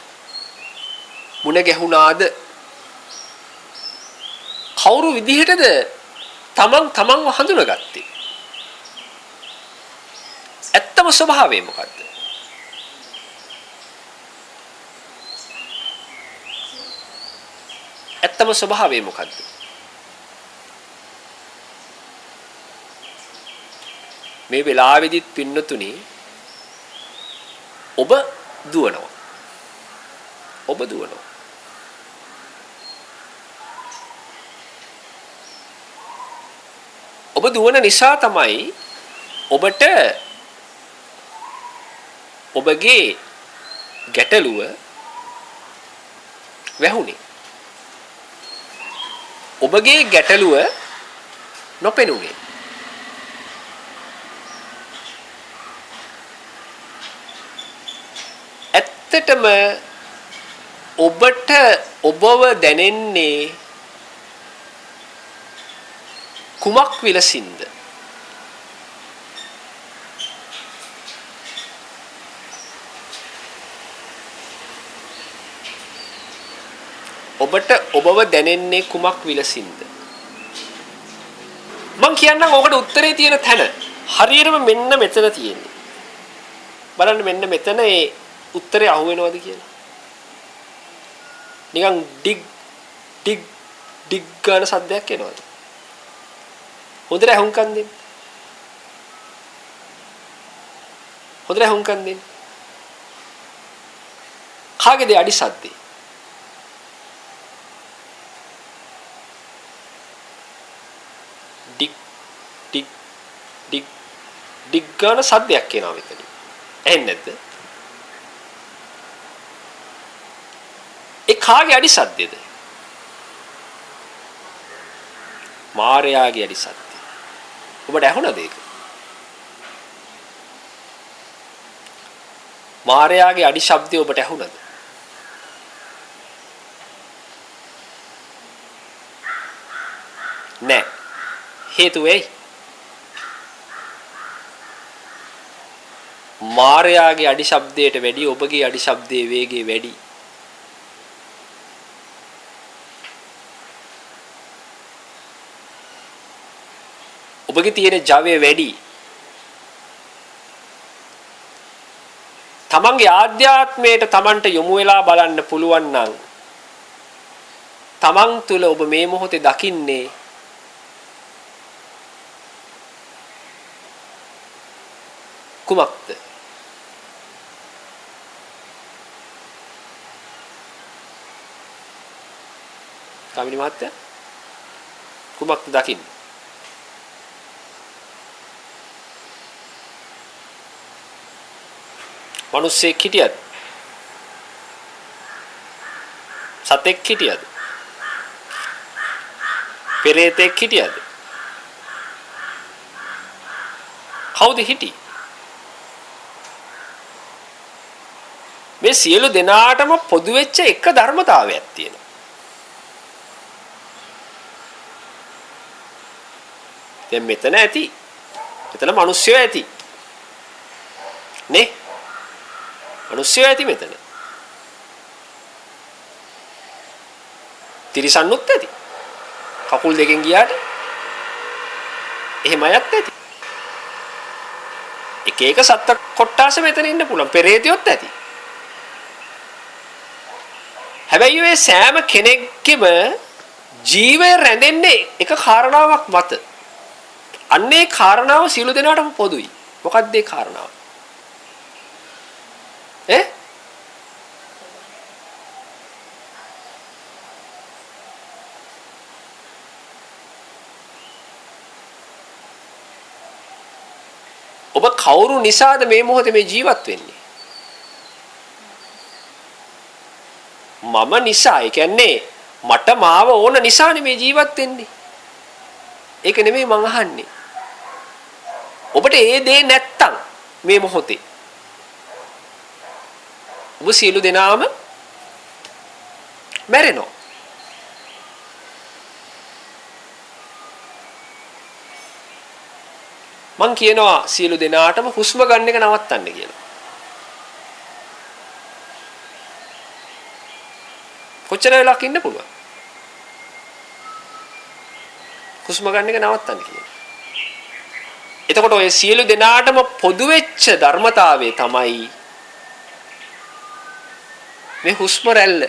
මුණ ගැහුණාද? කවුරු විදිහටද තමන්ව හඳුනාගත්තේ? ඇත්තම ස්වභාවය මොකද්ද? ඇත්තම ස්වභාවය මොකද්ද? මේ වෙලාවේදීත් පින්නතුනි ඔබ දුවනවා. ඔබ දුවනවා. ඔබ දුවන නිසා තමයි ඔබට ඔබගේ ගැටලුව වැහුනේ. ඔබගේ ගැටලුව නොපෙනුනේ. ඇත්තටම ඔබට ඔබව දැනෙන්නේ කුමක් විලසින්ද? ඔබට ඔබව දැනෙන්නේ කුමක් විලසින්ද? මං කියන්නම් ඔකට උත්තරේ තියෙන තැන. හරියටම මෙන්න මෙතන තියෙන්නේ. බලන්න මෙන්න මෙතන ඒ උත්තරේ අහු වෙනවද කියලා. නිකන් ඩිග් ඩිග් ඩිග් ගන්න සද්දයක් එනවද? හොඳට අහුම්කම් දෙන්න. හොඳට අහුම්කම් දෙන්න. කාගේද අඩි සද්දේ? ඩිග් ඩිග් ඩිග් ඩිග් ගන්න සද්දයක් එනවා මෙතන. ඇහෙන්නේ නැද්ද? ඒ කාගේ අඩි සද්දේද? මාර්යාගේ අඩි සද්දේ. ඔබට ඇහුණද ඒක? මාර්යාගේ අඩි ශබ්දය ඔබට ඇහුණද? නෑ. හේතුව ඇයි? මාර්යාගේ අඩි ශබ්දයට වැඩි ඔබගේ අඩි ශබ්දයේ වේගය වැඩි. ඔබගේ තියෙන ජවය වැඩි. තමන්ගේ ආධ්‍යාත්මයට තමන්ට යොමු වෙලා බලන්න පුළුවන් නම් තමන් තුළ ඔබ මේ මොහොතේ දකින්නේ කුමක්ද? කාමිනී මහත්තයා කුමක්ද දකින්නේ? මිනිස්සෙක් හිටියද? සතෙක් හිටියද? පෙරේතෙක් හිටියද? කවුද හිටියේ? මේ සියලු දෙනාටම පොදු වෙච්ච එක ධර්මතාවයක් තියෙනවා. දැන් මෙතන ඇති. මෙතන මිනිස්සුયો ඇති. නේ? මිනිස්සුયો ඇති මෙතන. තිරිසන්නුත් ඇති. කකුල් දෙකෙන් ගියාට එහෙම අයත් ඇති. එක එක සත්ත්ව කොට්ටාස මෙතන ඉන්න පුළුවන්. පෙරේතයොත් ඇති. හැබැයි ඔය සෑම කෙනෙක්ගේම ජීවය රැඳෙන්නේ එක කාරණාවක් මත. අන්නේ කාරණාව සියලු දෙනාටම පොදුයි. මොකක්ද ඒ කාරණාව? ඔබ කවුරු නිසාද මේ මොහොතේ මේ ජීවත් වෙන්නේ? මම නිසා. ඒ කියන්නේ මට මාව ඕන නිසානේ මේ ජීවත් වෙන්නේ. ඒක නෙමෙයි මං අහන්නේ. ඔබට ඒ දේ නැත්තම් මේ මොහොතේ ඔබ සියලු දෙනාම මැරෙනවා. මං කියනවා සියලු දෙනාටම හුස්ම ගන්න එක නවත්තන්න කියලා. කොච්චර වෙලාවක් ඉන්න පුළුවන්? හුස්ම ගන්න එක නවත්තන්න කියලා. එතකොට ඔය සියලු දෙනාටම පොදු වෙච්ච ධර්මතාවය තමයි මේ හුස්ම රැල්ල.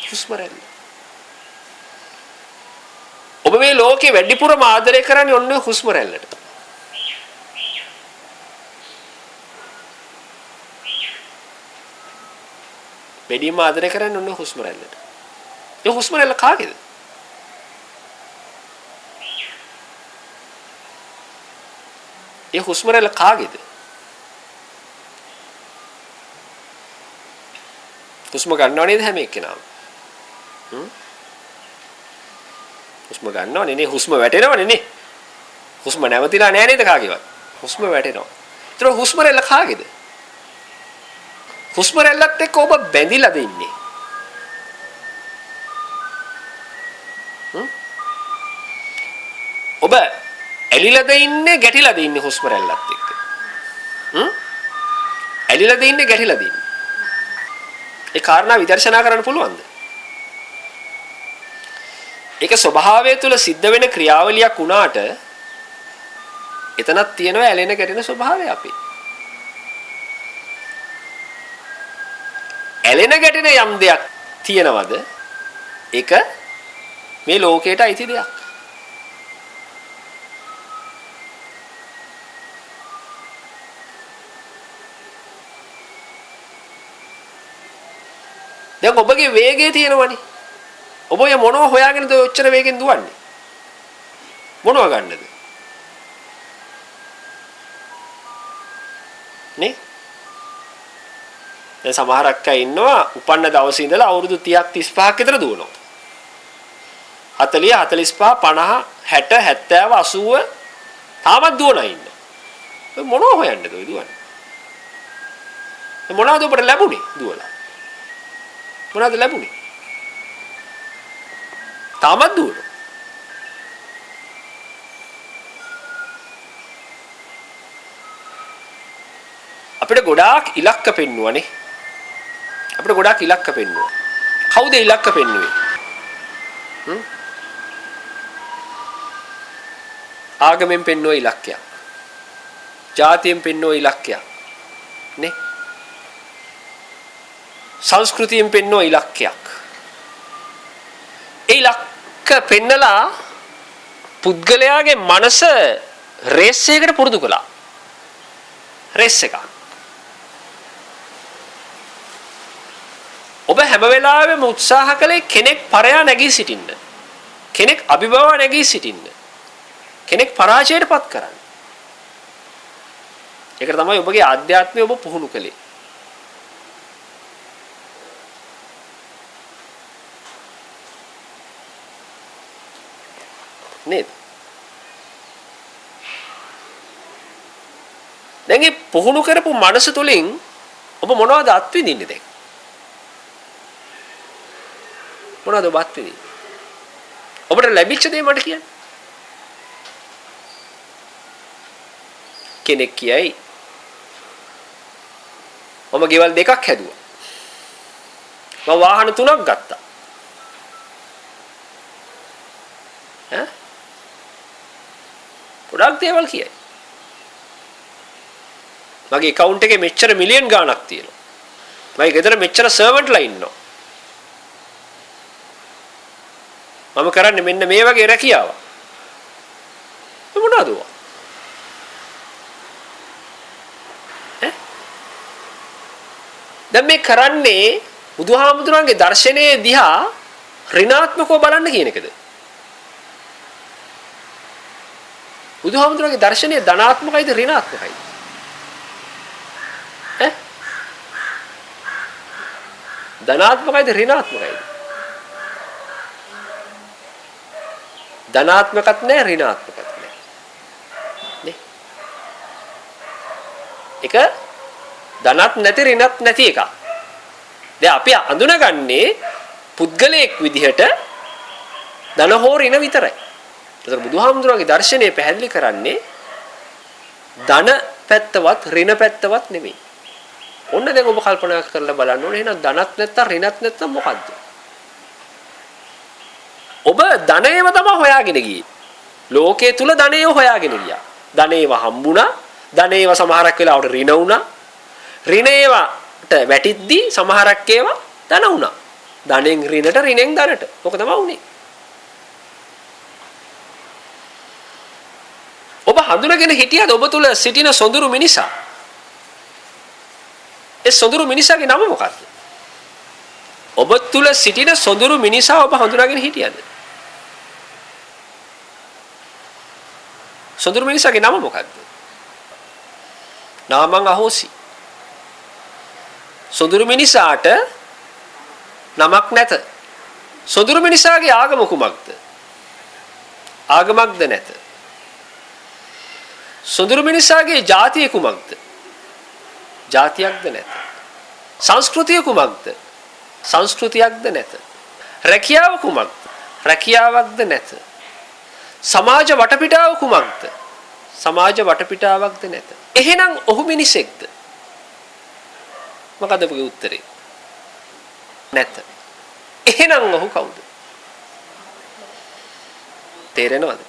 හුස්ම රැල්ල. ඔබ මේ ලෝකේ වැඩිපුරම ආදරය කරන්නේ ඔන්න හුස්ම රැල්ලට. වැඩිම ආදරය කරන්නේ ඔන්න හුස්ම රැල්ලට. ඒ හුස්ම රැල්ල කාගේද? ඒ හුස්ම රැල්ල කාගේද? හුස්ම ගන්නව නේද හැම එක්කෙනාම? හුස්ම ගන්නවනේ නේ, හුස්ම වැටෙනවනේ නේ. හුස්ම නැවතිලා නෑ නේද කාගේවත්? හුස්ම වැටෙනවා. ඒතර හුස්ම රැල්ල කාගේද? හුස්ම රැල්ලත් එක්ක ඔබ බැඳිලාද ඉන්නේ? ඔබ ඇලිලාද ඉන්නේ ගැටිලාද ඉන්නේ හුස්ම රැල්ලත් එක්ක? ඇලිලාද ඉන්නේ ගැටිලාද ඉන්නේ? ඒ කාරණා විදර්ශනා කරන්න පුළුවන්ද? ඒක ස්වභාවය තුළ සිද්ධ වෙන ක්‍රියාවලියක් වුණාට එතනක් තියෙනවා ඇලෙන ගැටෙන ස්වභාවය අපේ. ඇලෙන ගැටෙන යම් දෙයක් තියෙනවද? ඒක මේ ලෝකයට අයිති දෙයක්. දැන් ඔබගේ වේගය තියෙනවනේ. ඔබ ඔය මොනව හොයාගෙනද ඔච්චර වේගෙන් දුවන්නේ? මොනව ගන්නද? නේ? දැන් සමහරක් අය ඉන්නවා උපන්න දවසේ ඉඳලා අවුරුදු 30ක් 35ක් විතර දුවනවා. 40 45 50 60 70 80 තාමත් දුවනා ඉන්නවා. ඔය මොනව හොයන්නද ඔය දුවන්නේ? මොනවද ඔබට ලැබුණේ දුවලා? මොනවද ලැබුණේ? තාමත් දුවනවා. අපිට ගොඩාක් ඉලක්ක පෙන්නුවානේ. අපිට ගොඩාක් ඉලක්ක පෙන්නුවා. කවුද ඉලක්ක පෙන්නුවේ? ආගමෙන් පෙන්නුව ඉලක්කයක්. ජාතියෙන් පෙන්නුව ඉලක්කයක්. නේ? සංස්කෘතියෙන් පෙන්නුව ඉලක්කයක්. ඒ ඉලක්ක පෙන්නලා පුද්ගලයාගේ මනස රේස් එකකට පුරුදු කළා. රේස් එක. ඔබ හැම වෙලාවෙම උත්සාහ කළේ කෙනෙක් පරයා නැගී සිටින්න. කෙනෙක් අභිභව නැගී සිටින්න. කෙනෙක් පරාජයටපත් කරන්න. ඒකට තමයි ඔබගේ ආධ්‍යාත්මය ඔබ පුහුණු කළේ. නේද? දැන් මේ පුහුණු කරපු මනස තුලින් ඔබ මොනවද අත්විඳින්නේ දැන්? මොනවද ඔබ අත්විඳින්නේ? ඔබට ලැබිච්ච දේ මට කියන්න. කෙනෙක් කියයි මම ගෙවල් දෙකක් හැදුවා. මම වාහන 3ක් ගත්තා. ඈ? ගොඩක් දේවල් කියයි. මගේ account එකේ මෙච්චර මිලියන් ගාණක් තියෙනවා. මගේ ගෙදර මෙච්චර සර්වන්ට්ලා ඉන්නවා. මම කරන්නේ මෙන්න මේ වගේ රැකියාවක්. මොනවද ඔය? දැන් මේ කරන්නේ බුදුහාමුදුරන්ගේ දර්ශනයේ දිහා ඍණාත්මකව බලන්න කියන එකද? බුදුහාමුදුරන්ගේ දර්ශනය ධනාත්මකයිද ඍණාත්මකයිද? ධනාත්මකයිද ඍණාත්මකයිද? ධනාත්මකත් නැහැ ඍණාත්මකත් නැහැ. නේ? ඒක ධනත් නැති ඍණත් නැති එකක්. දැන් අපි අඳුනගන්නේ පුද්ගලයෙක් විදිහට ධන හෝ ඍණ විතරයි. ඒතර බුදුහාමුදුරන්ගේ දර්ශනය පැහැදිලි කරන්නේ ධන පැත්තවත් ඍණ පැත්තවත් නෙමෙයි. ඔන්න දැන් ඔබ කල්පනා කරලා බලන්න ඕනේ එහෙනම් ධනත් නැත්තම් ඍණත් නැත්තම් මොකද්ද? ඔබ ධනයම තමයි හොයාගෙන ගියේ. ලෝකයේ තුල ධනය හොයාගෙන ගියා. ධනේව හම්බුණා. ධනේව සමහරක් වෙලාවට ඍණ වුණා. ඍණේවට වැටිද්දී සමහරක් ඒවා ධන වුණා. ධනෙන් ඍණට ඍණෙන් ධනට. ඔක තමයි උනේ. ඔබ හඳුනගෙන හිටියද ඔබ තුල සිටින සොඳුරු මිනිසා? ඒ සොඳුරු මිනිසාගේ නම මොකක්ද? ඔබ තුල සිටින සොඳුරු මිනිසා ඔබ හඳුනාගෙන හිටියද? සොඳුරු මිනිසාගේ නම මොකක්ද? නාමං අහෝසි. සොඳුරු මිනිසාට නමක් නැත. සොඳුරු මිනිසාගේ ආගම කුමක්ද? ආගමක්ද නැත. සොඳුරු මිනිසාගේ ජාතිය කුමක්ද? ජාතියක්ද නැත. සංස්කෘතිය කුමක්ද? සංස්කෘතියක්ද නැත. රැකියාව කුමක්ද? රැකියාවක්ද නැත. සමාජ වටපිටාව කුමක්ද? සමාජ වටපිටාවක්ද නැත. එහෙනම් ඔහු මිනිසෙක්ද? මොකද ඔබගේ උත්තරේ? නැත. එහෙනම් ඔහු කවුද? තේරෙනවද?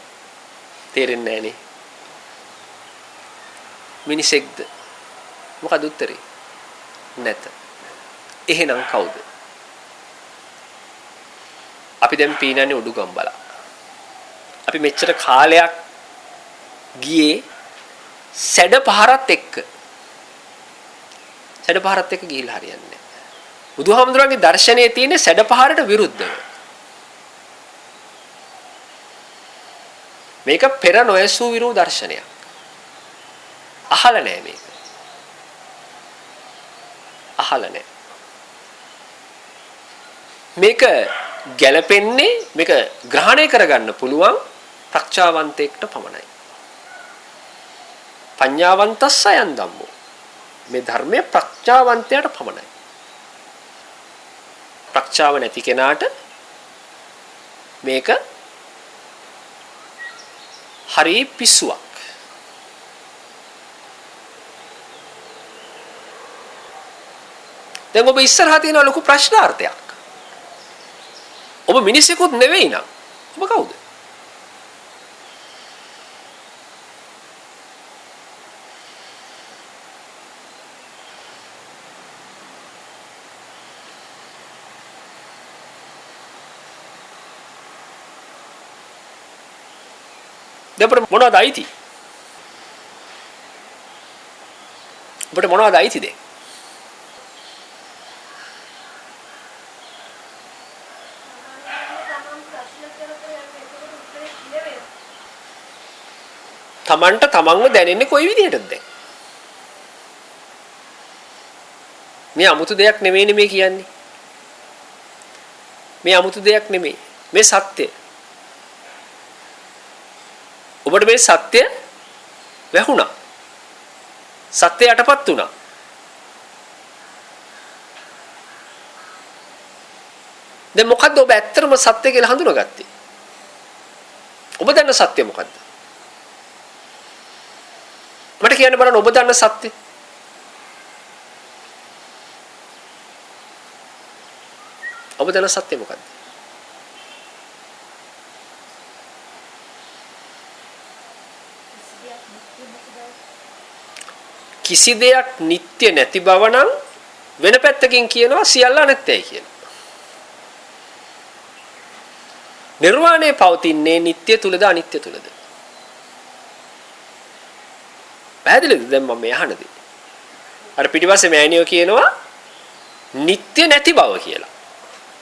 තේරෙන්නේ නැහනේ. මිනිසෙක්ද? මොකද උත්තරේ? නැත. එහෙනම් කවුද? අපි දැන් පීනන්නේ උඩුගම්බලා. අපි මෙච්චර කාලයක් ගියේ සැඩ පහරත් එක්ක. සැඩ පහරත් එක්ක ගිහිල්ලා හරියන්නේ නැහැ. බුදුහාමුදුරන්ගේ දර්ශනයේ තියෙන සැඩ පහරට විරුද්ධව. මේක පෙර නොයසූ විරූ දර්ශනයක්. අහලා නැහැ මේක. අහලා නැහැ. මේක ගැළපෙන්නේ මේක ග්‍රහණය කරගන්න පුළුවන් ප්‍රඥාවන්තයෙක්ට පමණයි. පඤ්ඤාවන්තස්ස යන් ධම්මෝ. මේ ධර්මයේ ප්‍රඥාවන්තයාට පමණයි. ප්‍රඥාව නැති කෙනාට මේක හරි පිස්සුවක්. දැන් ඔබ ඉස්සරහා තියෙන ලොකු ප්‍රශ්නාර්ථයක්. ඔබ මිනිසෙකුත් නෙවෙයි නං. ඔබ කවුද? දැන් මොනවද අයිති? ඔබට මොනවද අයිති දෙන්නේ? තමන්ට තමන්ව දැනෙන්නේ කොයි විදිහටද දැන්? මේ 아무තු දෙයක් නෙමෙයිනේ මේ කියන්නේ. මේ 아무තු දෙයක් නෙමෙයි. මේ සත්‍ය. ඔබට මේ සත්‍ය වැහුණා. සත්‍ය යටපත් වුණා. දැන් මොකද්ද ඔබ ඇත්තටම සත්‍ය කියලා හඳුනාගත්තේ? ඔබ දන්න සත්‍ය මොකද්ද? මට කියන්න බලන්න ඔබ දන්න සත්‍ය. ඔබ දන්න සත්‍ය මොකද්ද? කිසි දෙයක් නිට්ටය නැති බව නම් වෙන පැත්තකින් කියනවා සියල්ල අනිත්‍යයි කියලා. නිර්වාණය පවතින්නේ නිට්ටය තුලද අනිත්‍ය තුලද? පැහැදිලිද දැන් මම මේ අහන දේ? අර පිටිපස්සේ මෑණියෝ කියනවා නිට්ටය නැති බව කියලා.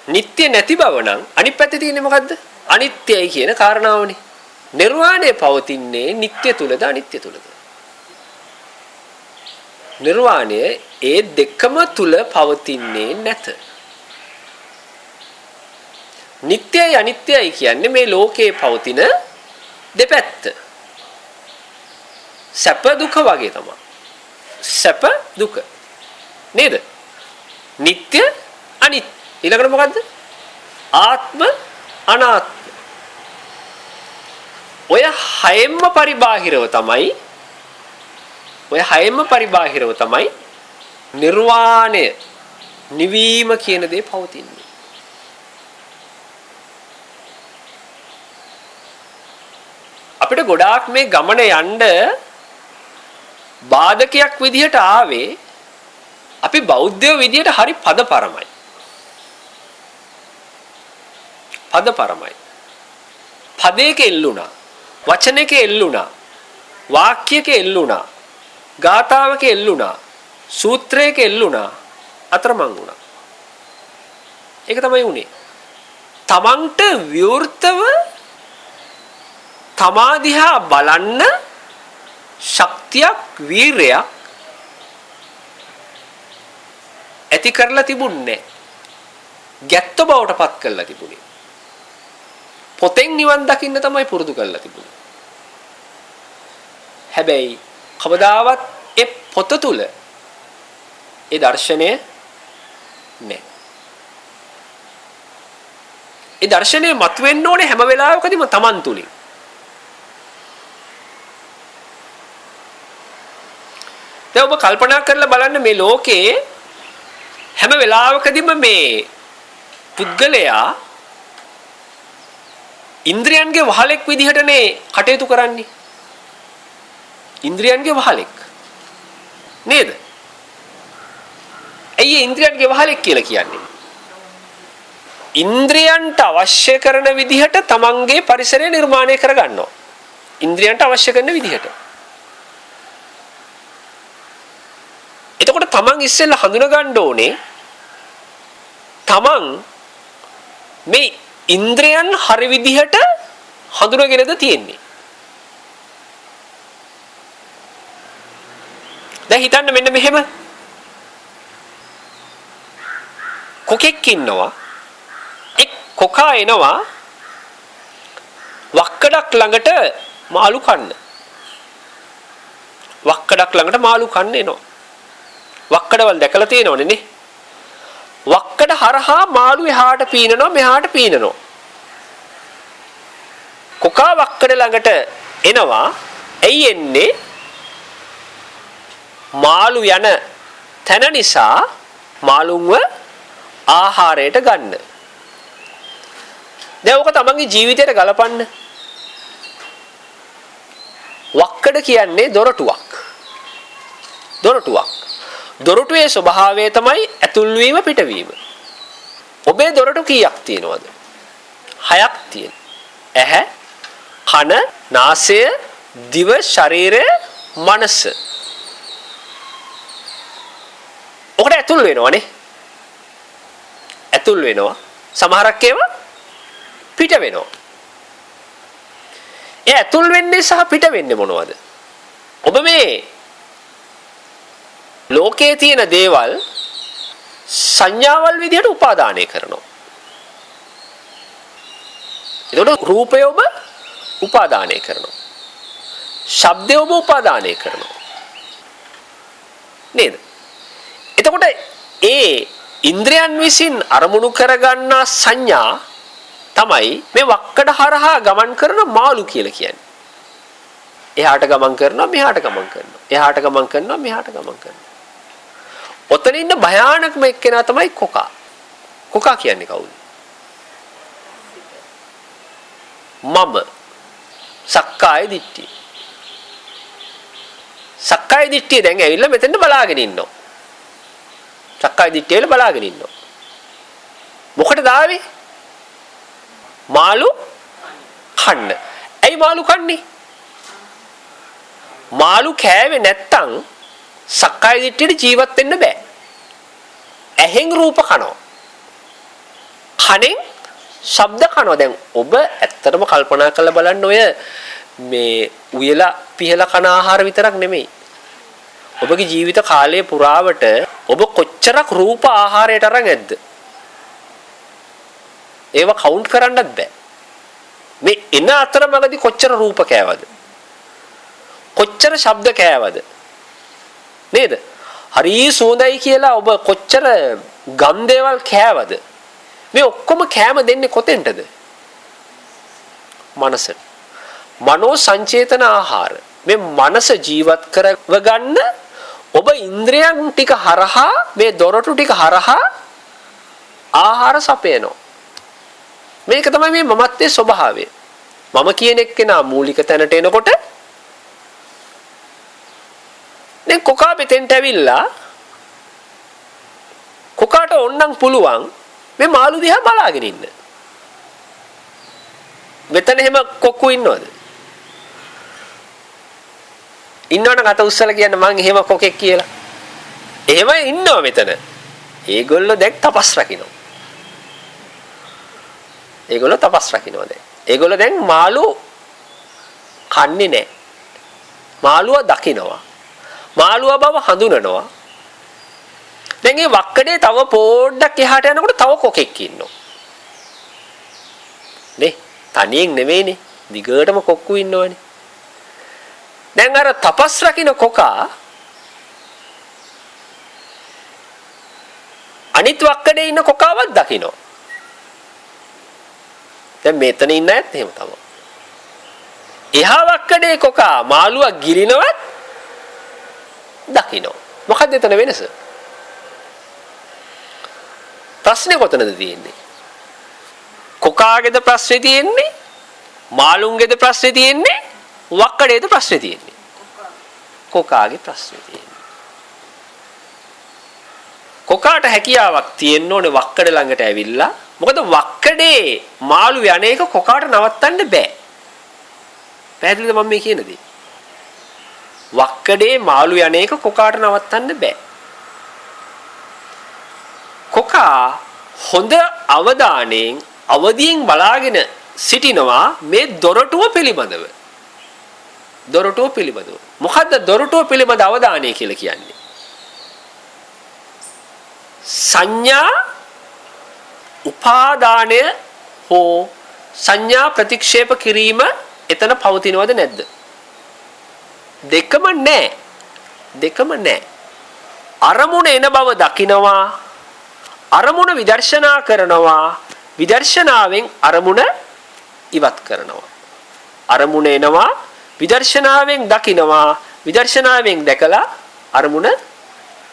නිට්ටය නැති බව නම් අනිත් පැත්තේ තියෙන්නේ මොකද්ද? අනිත්‍යයි කියන කාරණාවනේ. නිර්වාණය පවතින්නේ නිට්ටය තුලද අනිත්‍ය තුලද? නිර්වාණය ඒ දෙකම තුල පවතින්නේ නැත. නිට්ටයයි අනිත්‍යයි කියන්නේ මේ ලෝකේ පවතින දෙපැත්ත. සැප දුක වගේ තමයි. සැප දුක නේද? නිට්ටය අනිත්‍ය. ඊළඟට මොකද්ද? ආත්ම අනාත්ම. ඔය හයෙන්ම පරිබාහිරව තමයි නිර්වාණය නිවීම කියන දේ පවතින්නේ. අපිට ගොඩාක් මේ ගමන යන්න බාධකයක් විදිහට ආවේ අපි බෞද්ධයෝ විදිහට හරි පදපරමයි. පදපරමයි. පදයක එල්ලුණා. වචනයක එල්ලුණා. වාක්‍යයක එල්ලුණා. ගාථාවක එල්ලුණා. සූත්‍රයක එල්ලුණා. අතරමං වුණා. ඒක තමයි උනේ. තමන්ට විවෘතව තමා දිහා බලන්න ශක්තියක් වීරයක් ඇති කරලා තිබුණේ. ගැත්ත බවට පත් කරලා තිබුණේ. පොතෙන් නිවන් දකින්න තමයි පුරුදු කරලා තිබුණේ. හැබැයි කවදාවත් ඒ පොත තුල ඒ දර්ශනය නැහැ. ඒ දර්ශනය මතුවෙන්න ඕනේ හැම වෙලාවකදීම Taman තුලින්. දැන් ඔබ කල්පනා කරලා බලන්න මේ ලෝකේ හැම වෙලාවකදීම මේ පුද්ගලයා ඉන්ද්‍රියන්ගේ වහලෙක් විදිහටනේ කටයුතු කරන්නේ. ඉන්ද්‍රියන්ගේ වහලෙක් නේද? ඇයි ඉන්ද්‍රියන්ගේ වහලෙක් කියලා කියන්නේ? ඉන්ද්‍රියන්ට අවශ්‍ය කරන විදිහට තමන්ගේ පරිසරය නිර්මාණය කරගන්නවා. ඉන්ද්‍රියන්ට අවශ්‍ය කරන විදිහට. එතකොට තමන් ඉස්සෙල්ලා හඳුනා ගන්න ඕනේ තමන් මේ ඉන්ද්‍රියන් හරි විදිහට හඳුනාගෙනද තියෙන්නේ. දැන් හිතන්න මෙන්න මෙහෙම කොකෙක් ඉන්නවා. එක් කොකා එනවා වක්කඩක් ළඟට මාළු කන්න. වක්කඩක් ළඟට මාළු කන්න එනවා. වක්කඩවල් දැකලා තියෙනවනේ නේ. වක්කඩ හරහා මාළු එහාට පීනනවා මෙහාට පීනනවා. කොකා වක්කඩ ළඟට එනවා. ඇයි එන්නේ? මාළු යන තැන නිසා මාළුන්ව ආහාරයට ගන්න. දැන් ඔක තමන්ගේ ජීවිතයට ගලපන්න. වක්කඩ කියන්නේ දොරටුවක්. දොරටුවක්. දොරටුවේ ස්වභාවය තමයි ඇතුල් වීම පිටවීම. ඔබේ දොරටු කීයක් තියෙනවද? 6ක් තියෙන. ඇහැ, කන, නාසය, දිව, ශරීරය, මනස. ඔකට ඇතුල් වෙනවනේ. ඇතුල් වෙනවා. සමහරක් ඒවා පිට වෙනවා. ඒ ඇතුල් වෙන්නේ සහ පිට වෙන්නේ මොනවද? ඔබ මේ ලෝකයේ තියෙන දේවල් සංඥාවල් විදිහට උපාදානය කරනවා. එතකොට රූපය ඔබ උපාදානය කරනවා. ශබ්දය ඔබ උපාදානය කරනවා. නේද? එතකොට ඒ ඉන්ද්‍රයන් විසින් අරමුණු කරගන්නා සංඥා තමයි මේ වක්කඩ හරහා ගමන් කරන මාළු කියලා කියන්නේ. එහාට ගමන් කරනවා මෙහාට ගමන් කරනවා. එහාට ගමන් කරනවා මෙහාට ගමන් කරනවා. ඔතන ඉන්න භයානකම එක්කෙනා තමයි කොකා. කොකා කියන්නේ කවුද? මම. සක්කාය දිට්ඨිය. සක්කාය දිට්ඨිය දැන් ඇවිල්ලා මෙතෙන්ට බලාගෙන ඉන්නවා. සක්කාය දිට්ඨිය වල බලාගෙන ඉන්නවා. මොකටද ආවේ? මාළු කන්න. ඇයි මාළු කන්නේ? මාළු කෑවේ නැත්තම් සක්කාය දිට්ඨියට ජීවත් වෙන්න බෑ. ඇහෙන් රූප කනවා. කනෙන් ශබ්ද කනවා. දැන් ඔබ ඇත්තටම කල්පනා කරලා බලන්න ඔය මේ උයලා පිහලා කන ආහාර විතරක් නෙමෙයි. ඔබගේ ජීවිත කාලය පුරාවට ඔබ කොච්චරක් රූප ආහාරයට අරන් ඇද්ද? ඒව කවුන්ට් කරන්නත් බෑ. මේ එන අතරමඟදී කොච්චර රූප කෑවද? කොච්චර ශබ්ද කෑවද? නේද? හරි සුවඳයි කියලා ඔබ කොච්චර ගන්ධේවල් කෑවද? මේ ඔක්කොම කෑම දෙන්නේ කොතෙන්ටද? මනසට. මනෝ සංචේතන ආහාර. මේ මනස ජීවත් කරව ගන්න ඔබ ඉන්ද්‍රයන් ටික හරහා මේ දොරටු ටික හරහා ආහාර සපයනවා. මේක තමයි මේ මමත්වයේ ස්වභාවය. මම කියන එක්කෙනා මූලික තැනට එනකොට දැන් කොකා මෙතෙන්ට ඇවිල්ලා කොකාට ඕන්නම් පුළුවන් මේ මාළු දිහා බලාගෙන ඉන්න. මෙතන එහෙම කොක්කු ඉන්නවද? ඉන්නවනම් අත උස්සලා කියන්න මං එහෙම කොකෙක් කියලා. එහෙම ඉන්නවා මෙතන. ඒගොල්ලෝ දැන් තපස් රකින්න. ඒගොල්ලෝ තපස් රකින්නවා දැන්. ඒගොල්ලෝ දැන් මාළු කන්නේ නැහැ. මාළුවා දකින්නවා. මාළුවා බව හඳුනනවා. දැන් මේ වක්කඩේ තව පොඩ්ඩක් එහාට යනකොට තව කොකෙක් ඉන්නවා. නේ? තනියෙන් නෙවෙයිනේ. දිගටම කොක්කු ඉන්නවනේ. දැන් අර තපස් රකින්න කොකා අනිත් වක්කඩේ ඉන්න කොකාවත් දකින්නවා. දැන් මෙතන ඉන්න ඇත් එහෙම තමයි. එහා වක්කඩේ කොකා මාළුවා ගිලිනවත් දකින්නවා. මොකක්ද එතන වෙනස? ප්‍රශ්නේ කොතනද තියෙන්නේ? කොකාගේද ප්‍රශ්නේ තියෙන්නේ? මාළුන්ගේද ප්‍රශ්නේ තියෙන්නේ? වක්කඩේද ප්‍රශ්නේ තියෙන්නේ? කොකාගේ ප්‍රශ්නේ තියෙන්නේ. කොකාට හැකියාවක් තියෙන්න ඕනේ වක්කඩ ළඟට ඇවිල්ලා. මොකද වක්කඩේ මාළු යන්නේක කොකාට නවත්තන්න බෑ. පැහැදිලිද මම මේ කියන දේ? වක්කඩේ මාළු යන්නේක කොකාට නවත්තන්න බෑ. කොකා හොඳ අවධානයෙන් අවදියෙන් බලාගෙන සිටිනවා මේ දොරටුව පිළිබඳව. දොරටුව පිළිබඳව. මොකද්ද දොරටුව පිළිබඳ අවධානය කියලා කියන්නේ? සංඥා උපාදානය හෝ සංඥා ප්‍රතික්ෂේප කිරීම එතන පවතිනවද නැද්ද? දෙකම නැහැ. දෙකම නැහැ. අරමුණ එන බව දකිනවා. අරමුණ විදර්ශනා කරනවා. විදර්ශනාවෙන් අරමුණ ඉවත් කරනවා. අරමුණ එනවා විදර්ශනාවෙන් දකිනවා. විදර්ශනාවෙන් දැකලා අරමුණ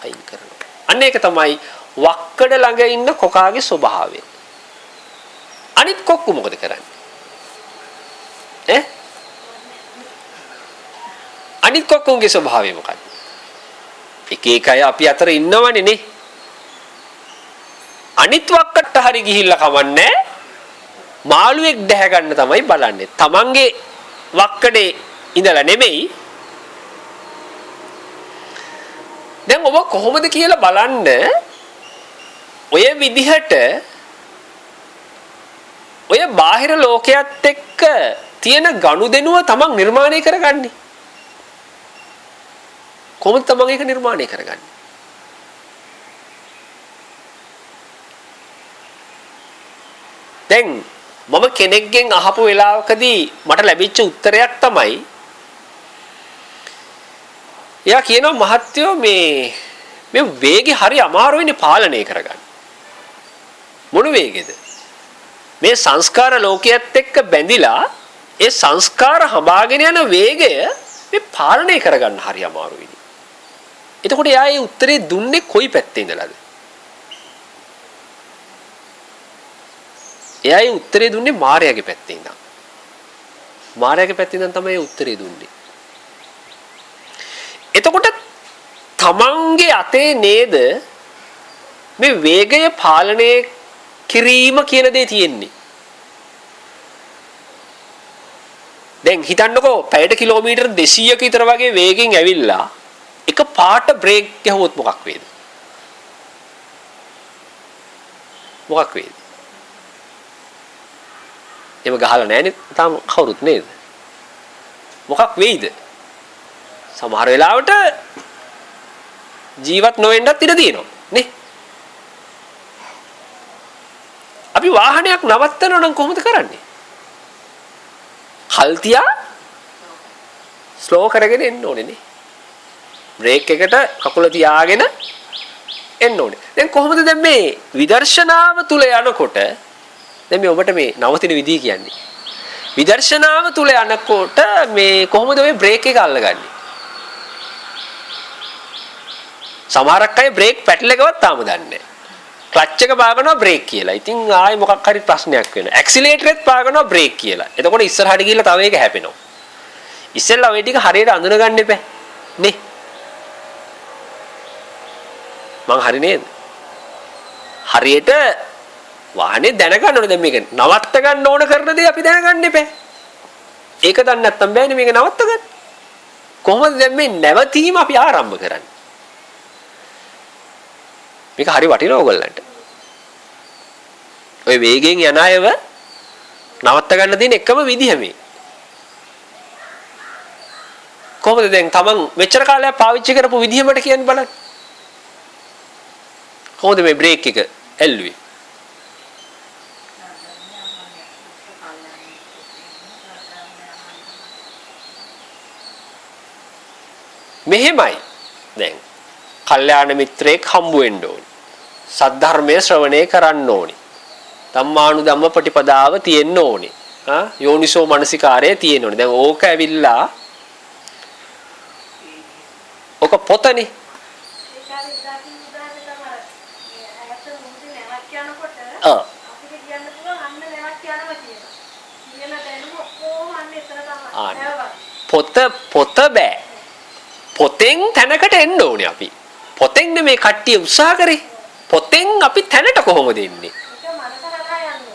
අයින් කරනවා. අන්න ඒක තමයි වක්කඩ ළඟ ඉන්න කොකාගේ ස්වභාවය. අනිත් කොක්කු මොකද කරන්නේ? අනිත් කොක්කුන්ගේ ස්වභාවය මොකක්ද? එක එක අය අපි අතර ඉන්නවනේ නේ. අනිත් වක්කට හරි ගිහිල්ලා කවන්නේ මාළුවෙක් දැහැ ගන්න තමයි බලන්නේ. තමන්ගේ වක්කඩේ ඉඳලා නෙමෙයි. දැන් ඔබ කොහොමද කියලා බලන්න ඔය විදිහට ඔය බාහිර ලෝකයක් එක්ක තියෙන ගනුදෙනුව තමන් නිර්මාණය කරගන්නේ. කොහොමද තමන් ඒක නිර්මාණය කරගන්නේ? දැන් මම කෙනෙක්ගෙන් අහපු වෙලාවකදී මට ලැබිච්ච උත්තරයක් තමයි එයා කියනවා මහත්තයෝ මේ වේගය හරි අමාරුයිනේ පාලනය කරගන්න. මොන වේගෙද? මේ සංස්කාර ලෝකයේත් එක්ක බැඳිලා ඒ සංස්කාර හඹාගෙන යන වේගය මේ පාලනය කරගන්න හරි අමාරුයිනේ. එතකොට එයා ඒ උත්තරේ දුන්නේ කොයි පැත්තේ ඉඳලාද? එයා ඒ උත්තරේ දුන්නේ මායාවේ පැත්තේ ඉඳන්. මායාවේ පැත්තේ ඉඳන් තමයි ඒ උත්තරේ දුන්නේ. එතකොට තමන්ගේ අතේ නේද මේ වේගය පාලනය කිරීම කියන දේ තියෙන්නේ. දැන් හිතන්නකෝ පැයට කිලෝමීටර් 200ක විතර වගේ වේගෙන් ඇවිල්ලා එක පාට බ්‍රේක් ගැහුවොත් මොකක් වේද? මොකක් වේද? එහෙම ගහලා නැහැනේ තාම කවුරුත් නේද? මොකක් වෙයිද? සමහර වෙලාවට ජීවත් නොවෙන්නත් ඉඩ තියෙනවා නේ. අපි වාහනයක් නවත්තනවා නම් කොහොමද කරන්නේ? හල්තියා ස්ලෝ කරගෙන එන්න ඕනේ නේ. බ්‍රේක් එකට කකුල තියාගෙන එන්න ඕනේ. දැන් කොහොමද දැන් මේ විදර්ශනාව තුල යනකොට දැන් මේ ඔබට මේ නවතින විදිය කියන්නේ. විදර්ශනාව තුල යනකොට මේ කොහොමද ඔය බ්‍රේක් එක අල්ලගන්නේ? සමහරක් අය බ්‍රේක් පැඩල් එකවත් තාම දන්නේ නැහැ. ක්ලච් එක පාගනවා බ්‍රේක් කියලා. ඉතින් ආයේ මොකක් හරි ප්‍රශ්නයක් වෙනවා. ඇක්සිලරේටරෙත් පාගනවා බ්‍රේක් කියලා. එතකොට ඉස්සරහට ගිහිල්ලා තව එක හැපෙනවා. ඉස්සෙල්ලා ඔය ටික හරියට අඳුන ගන්න එපා. නේ? මං හරි නේද? හරියට වාහනේ දැනගන්න ඕනේ දැන් මේක නවත්ත ගන්න ඕන කරන දේ අපි දැනගන්න එපා. ඒක දන්නේ නැත්තම් බෑනේ මේක නවත්ත ගන්න. කොහොමද දැන් මේ නැවතීම අපි ආරම්භ කරන්නේ? මේක හරි වටිනවා ඔයගොල්ලන්ට. ඔය වේගයෙන් යන අයව නවත්ත ගන්න තියෙන එකම විදිහ මේ. කොහොමද දැන් Taman මෙච්චර කාලයක් පාවිච්චි කරපු විදිහ මට කියන්න බලන්න. කොහොමද මේ බ්‍රේක් එක ඇල්ලුවේ? මෙහෙමයි. දැන් කල්යාණ මිත්‍රයෙක් හම්බ වෙන්න ඕනේ. සද්ධර්මයේ ශ්‍රවණය කරන්න ඕනේ. ධම්මානුධම්ම ප්‍රතිපදාව තියෙන්න ඕනේ. යෝනිසෝ මනසිකාරය තියෙන්න ඕනේ. දැන් ඕක ඇවිල්ලා ඕක පොතනේ. පොත බෑ. පොතෙන් තැනකට එන්න ඕනේ අපි. පොතෙන් නෙමේ කට්ටිය උත්සාහ කරේ. පොතෙන් අපි තැනට කොහොමද එන්නේ?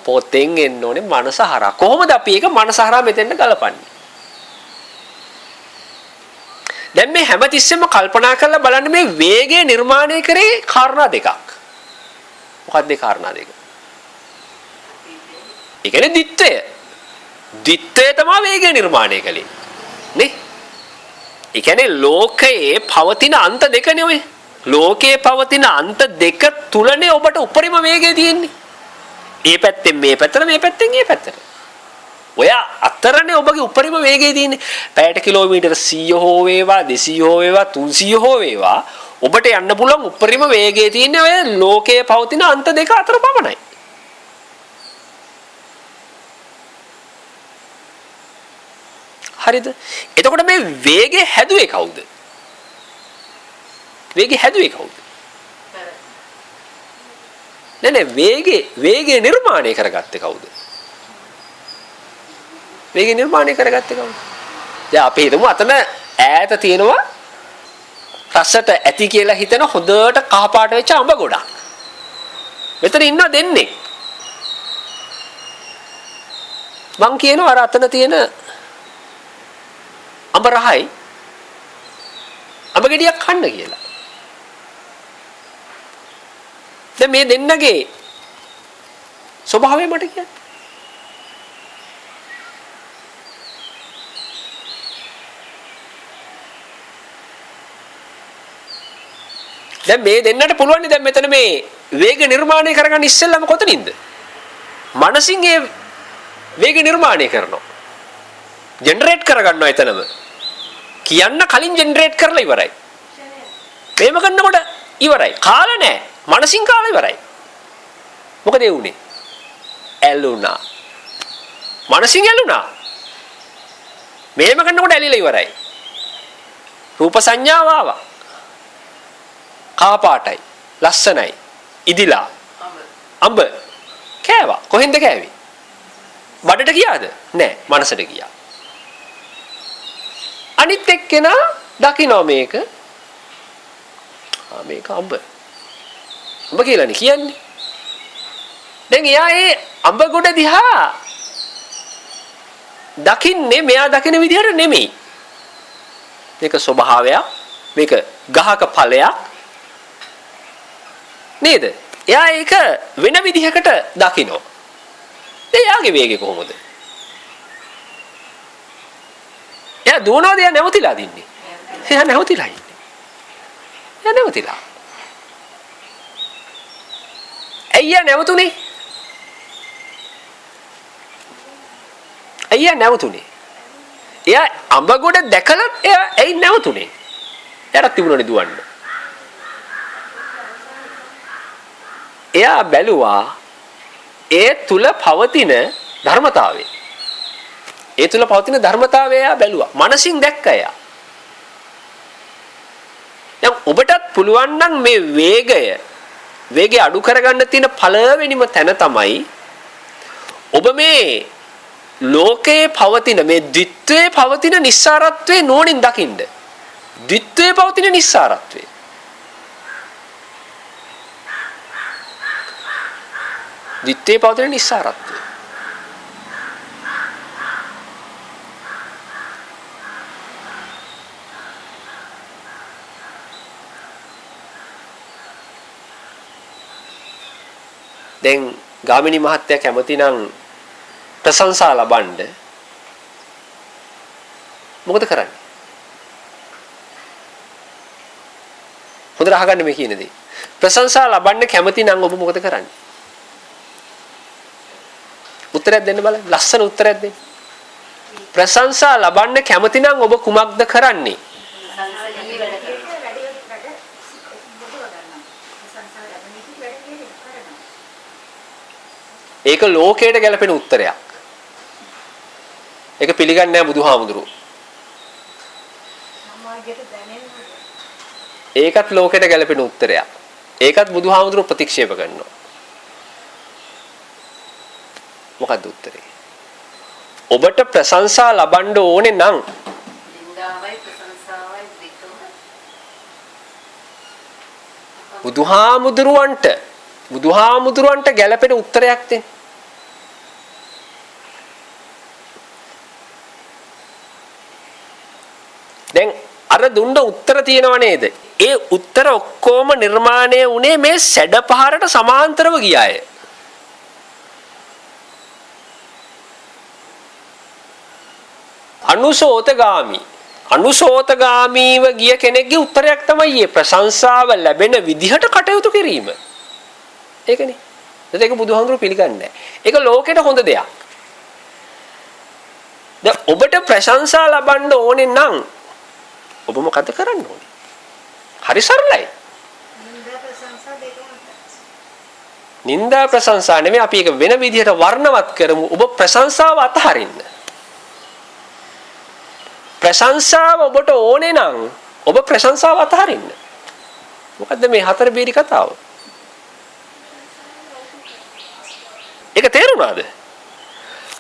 පොතෙන් එන්න ඕනේ මනස හරහා. කොහොමද අපි ඒක මනස හරහා මෙතෙන්ට ගලපන්නේ? දැන් මේ හැමතිස්සෙම කල්පනා කරලා බලන්න මේ වේගය නිර්මාණය කරේ කාරණා දෙකක්. මොකක්ද ඒ කාරණා දෙක? ඒ කියන්නේ දිත්තය. දිත්තය තමයි වේගය නිර්මාණය කළේ. නේ? ඒ කියන්නේ ලෝකයේ පවතින අන්ත දෙකනේ ඔය. ලෝකයේ පවතින අන්ත දෙක තුලනේ ඔබට උපරිම වේගය තියෙන්නේ. ඒ පැත්තෙන් මේ පැත්තට මේ පැත්තෙන් මේ පැත්තට. ඔය අතරනේ ඔබගේ උපරිම වේගය තියෙන්නේ. පැයට කිලෝමීටර් 100 හෝ වේවා 200 හෝ වේවා 300 හෝ වේවා ඔබට යන්න පුළුවන් උපරිම වේගය තියෙන්නේ ඔය ලෝකයේ පවතින අන්ත දෙක අතර පමණයි. හරිද? එතකොට මේ වේගය හැදුවේ කවුද? වේගය හැදුවේ කවුද? නෑ වේගය නිර්මාණය කරගත්තේ කවුද? වේගය නිර්මාණය කරගත්තේ කවුද? දැන් අපි හිතමු අතන ඈත තියෙනවා රසට ඇති කියලා හිතන හොඳට කහපාට වෙච්ච අඹ ගොඩක්. මෙතන ඉන්නවා දෙන්නේ. මං කියනවා අර අතන තියෙන අඹ රහයි අඹ ගෙඩියක් කන්න කියලා. දැන් මේ දෙන්නගේ ස්වභාවය මට කියන්න. දැන් මේ දෙන්නට පුළුවන් දැන් මෙතන මේ වේග නිර්මාණය කරගන්න ඉස්සෙල්ලාම කොතනින්ද? මනසින් ඒ වේග නිර්මාණය කරනවා. ජෙනරේට් කරගන්නවා එතනම. කියන්න කලින් ජෙනරේට් කරලා ඉවරයි. මේව කරනකොට ඉවරයි. කාලා නැහැ. මනසින් කාලා ඉවරයි. මොකද ඒ උනේ? ඇලුනා. මනසින් ඇලුනා. මේව කරනකොට ඇලිලා ඉවරයි. රූප සංඥාව ආවා. කහ පාටයි. ලස්සනයි. ඉදිලා. අඹ. කෑවා. කොහෙන්ද කෑවේ? බඩට ගියාද? නෑ. මනසට ගියා. අනිත් එක්කෙනා දකින්න මේක. මේක අඹ. අඹ කියලානේ කියන්නේ. දැන් එයා ඒ අඹ ගොඩ දිහා දකින්නේ මෙයා දකින විදිහට නෙමෙයි. මේක ස්වභාවයක්. මේක ගහක ඵලයක්. නේද? එයා ඒක වෙන විදිහකට දකිනවා. එයාගේ වේගය කොහොමද? එයා දුවනවාද එයා නැවතිලා දින්නේ? එයා නැවතිලා ඉන්නේ. එයා නැවතිලා. එයා නැවතුනේ. එයා නැවතුනේ. එයා අඹ ගොඩ දැකලා එයා ඇයි නැවතුනේ? එයාට තිබුණනේ දුවන්න. එයා බැලුවා ඒ තුල පවතින ධර්මතාවය. ඒ තුල පවතින ධර්මතාවය එයා බැලුවා. මනසින් දැක්ක එයා. දැන් ඔබටත් පුළුවන් නම් මේ වේගය අඩු කරගන්න තියෙන පළවෙනිම තැන තමයි ඔබ මේ ලෝකයේ පවතින මේ ද්විත්වයේ පවතින නිස්සාරත්වයේ නෝනින් දකින්න. ද්විත්වයේ පවතින නිස්සාරත්වය. ද්විත්වයේ පවතින නිස්සාරත්වය. දැන් ගාමිණී මහත්තයා කැමති නම් ප්‍රශංසා ලබන්න මොකද කරන්නේ? හොඳට අහගන්න මේ කියන දේ. ප්‍රශංසා ලබන්න කැමති නම් ඔබ මොකද කරන්නේ? උත්තරයක් දෙන්න බලන්න. ලස්සන උත්තරයක් දෙන්න. ප්‍රශංසා ලබන්න කැමති නම් ඔබ කුමක්ද කරන්නේ? ඒක ලෝකයට ගැලපෙන උත්තරයක්. ඒක පිළිගන්නේ නැහැ බුදුහාමුදුරුවෝ. ඒකත් ලෝකයට ගැලපෙන උත්තරයක්. ඒකත් බුදුහාමුදුරුවෝ ප්‍රතික්ෂේප කරනවා. මොකක්ද උත්තරේ? ඔබට ප්‍රශංසා ලබන්න ඕනේ නම් නින්දාවයි ප්‍රශංසාවයි දෙකම බුදුහාමුදුරුවන්ට ගැලපෙන උත්තරයක් දෙන්න. දැන් අර දුන්න උත්තර තියෙනව නේද? ඒ උත්තර ඔක්කොම නිර්මාණය වුණේ මේ සැඩපහරට සමාන්තරව ගියාය. අනුසෝතගාමීව ගිය කෙනෙක්ගේ උත්තරයක් තමයි මේ ප්‍රශංසාව ලැබෙන විදිහට කටයුතු කිරීම. ඒකනේ. ඒක බුදුහාමුදුරුවෝ පිළිගන්නේ නැහැ. ඒක ලෝකෙට හොඳ දෙයක්. දැන් ඔබට ප්‍රශංසා ලබන්න ඕනේ නම් ඔබ මොකද කරන්න ඕනේ? හරි සරලයි. නින්දා ප්‍රශංසා නෙමෙයි අපි ඒක වෙන විදිහට වර්ණවත් කරමු. ඔබ ප්‍රශංසාව අතහරින්න. ප්‍රශංසාව ඔබට ඕනේ නම් ඔබ ප්‍රශංසාව අතහරින්න. මොකද්ද මේ හතර බේරි කතාව? ඒක තේරුණාද?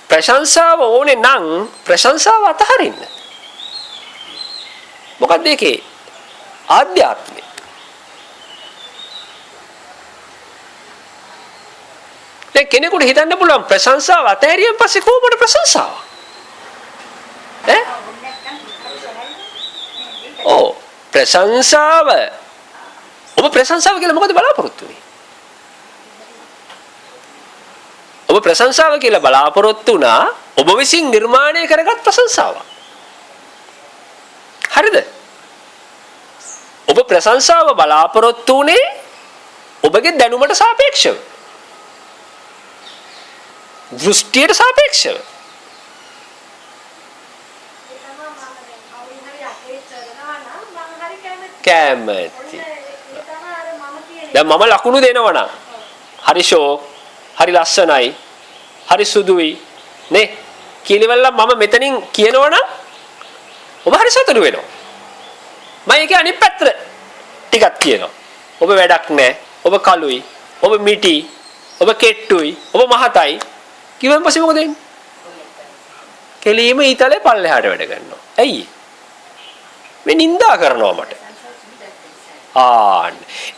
ප්‍රශංසාව ඕනේ නම් ප්‍රශංසාව අතහරින්න. මොකද්ද ඒකේ ආධ්‍යාත්මය? දැන් කෙනෙකුට හිතන්න පුළුවන් ප්‍රශංසාව අතහැරියෙන් පස්සේ කොහොමද ප්‍රශංසාව? ප්‍රශංසාව ඔබ ප්‍රශංසාව කියලා මොකද බලාපොරොත්තු වෙන්නේ? ඔබ ප්‍රශංසාව කියලා බලාපොරොත්තු වුණා ඔබ විසින් නිර්මාණය කරගත් ප්‍රශංසාව. හරිද? ඔබ ප්‍රශංසාව බලාපොරොත්තු උනේ ඔබගේ දැනුමට සාපේක්ෂව. දෘෂ්ටියට සාපේක්ෂව. කැමැති. දැන් මම ලකුණු දෙනවා නම් හරි ෂෝක්, හරි ලස්සනයි, හරි සුදුයි නේ කියලා මම මෙතනින් කියනවා නම් ඔබ හරි සතුටු වෙනවා. මම ඒකේ අනිත් පැත්තට ටිකක් කියනවා. ඔබ වැඩක් නැහැ. ඔබ කළුයි. ඔබ මිටි. ඔබ කෙට්ටුයි. ඔබ මහතයි. කිව්වන් පස්සේ මොකද වෙන්නේ? කෙලීම ඊතලේ පල්ලෙහාට වැඩ කරනවා. ඇයි? මේ නිඳා කරනවා මට.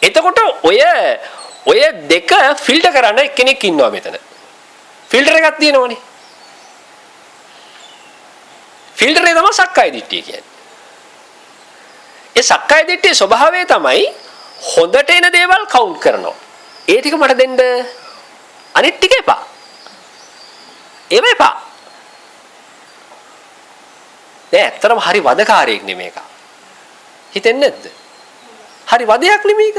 එතකොට ඔය දෙක ෆිල්ටර් කරන්න කෙනෙක් ඉන්නවා මෙතන. ෆිල්ටර් එකක් තියෙනවනේ. ෆිල්ටර් එක තමයි සක්කාය දිට්ඨිය කියන්නේ. ඒ සක්කාය දිට්ඨියේ ස්වභාවය තමයි හොඳට එන දේවල් කවුන්ට් කරනවා. ඒ ටික මට දෙන්න. අනිත් ටික එපා. ඒව එපා. දැන් ඇත්තටම හරි වදකාරයෙක් නෙමෙයි එක. හිතෙන්නේ නැද්ද? හරි වදයක් නෙමෙයික.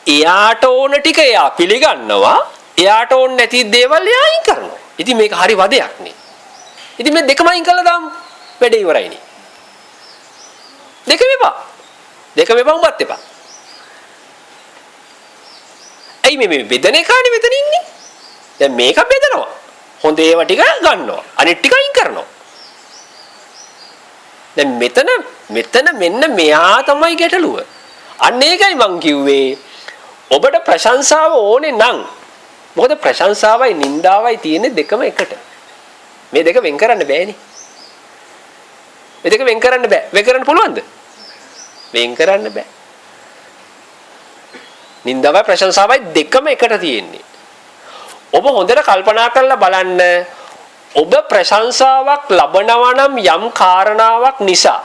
එයාට ඕන ටික එයා පිළිගන්නවා. එයාට ඕන නැති දේවල් එයා අයින් කරනවා. ඉතින් මේක හරි වදයක් නේ. ඉතින් මේ දෙකම අයින් කළා දාමු. වැඩ ඉවරයිනේ. දෙකම එපා. දෙකම එපා උඹත් එපා. ඇයි මේ බෙදන එකානේ මෙතන ඉන්නේ? දැන් මේක බෙදනවා. හොඳ ඒවා ටික ගන්නවා. අනිත් ටික අයින් කරනවා. දැන් මෙතන මෙන්න මෙයා තමයි ගැටලුව. අන්න ඒකයි මං කිව්වේ ඔබට ප්‍රශංසාව ඕනේ නම් මොකද ප්‍රශංසාවයි නින්දාවයි තියෙන්නේ දෙකම එකට. මේ දෙක වෙන් කරන්න බෑනේ. මේ දෙක වෙන් කරන්න බෑ. වෙන් කරන්න පුළුවන්ද? වෙන් කරන්න බෑ. නින්දාවයි ප්‍රශංසාවයි දෙකම එකට තියෙන්නේ. ඔබ හොඳට කල්පනා කරලා බලන්න ඔබ ප්‍රශංසාවක් ලබනවා නම් යම් කාරණාවක් නිසා.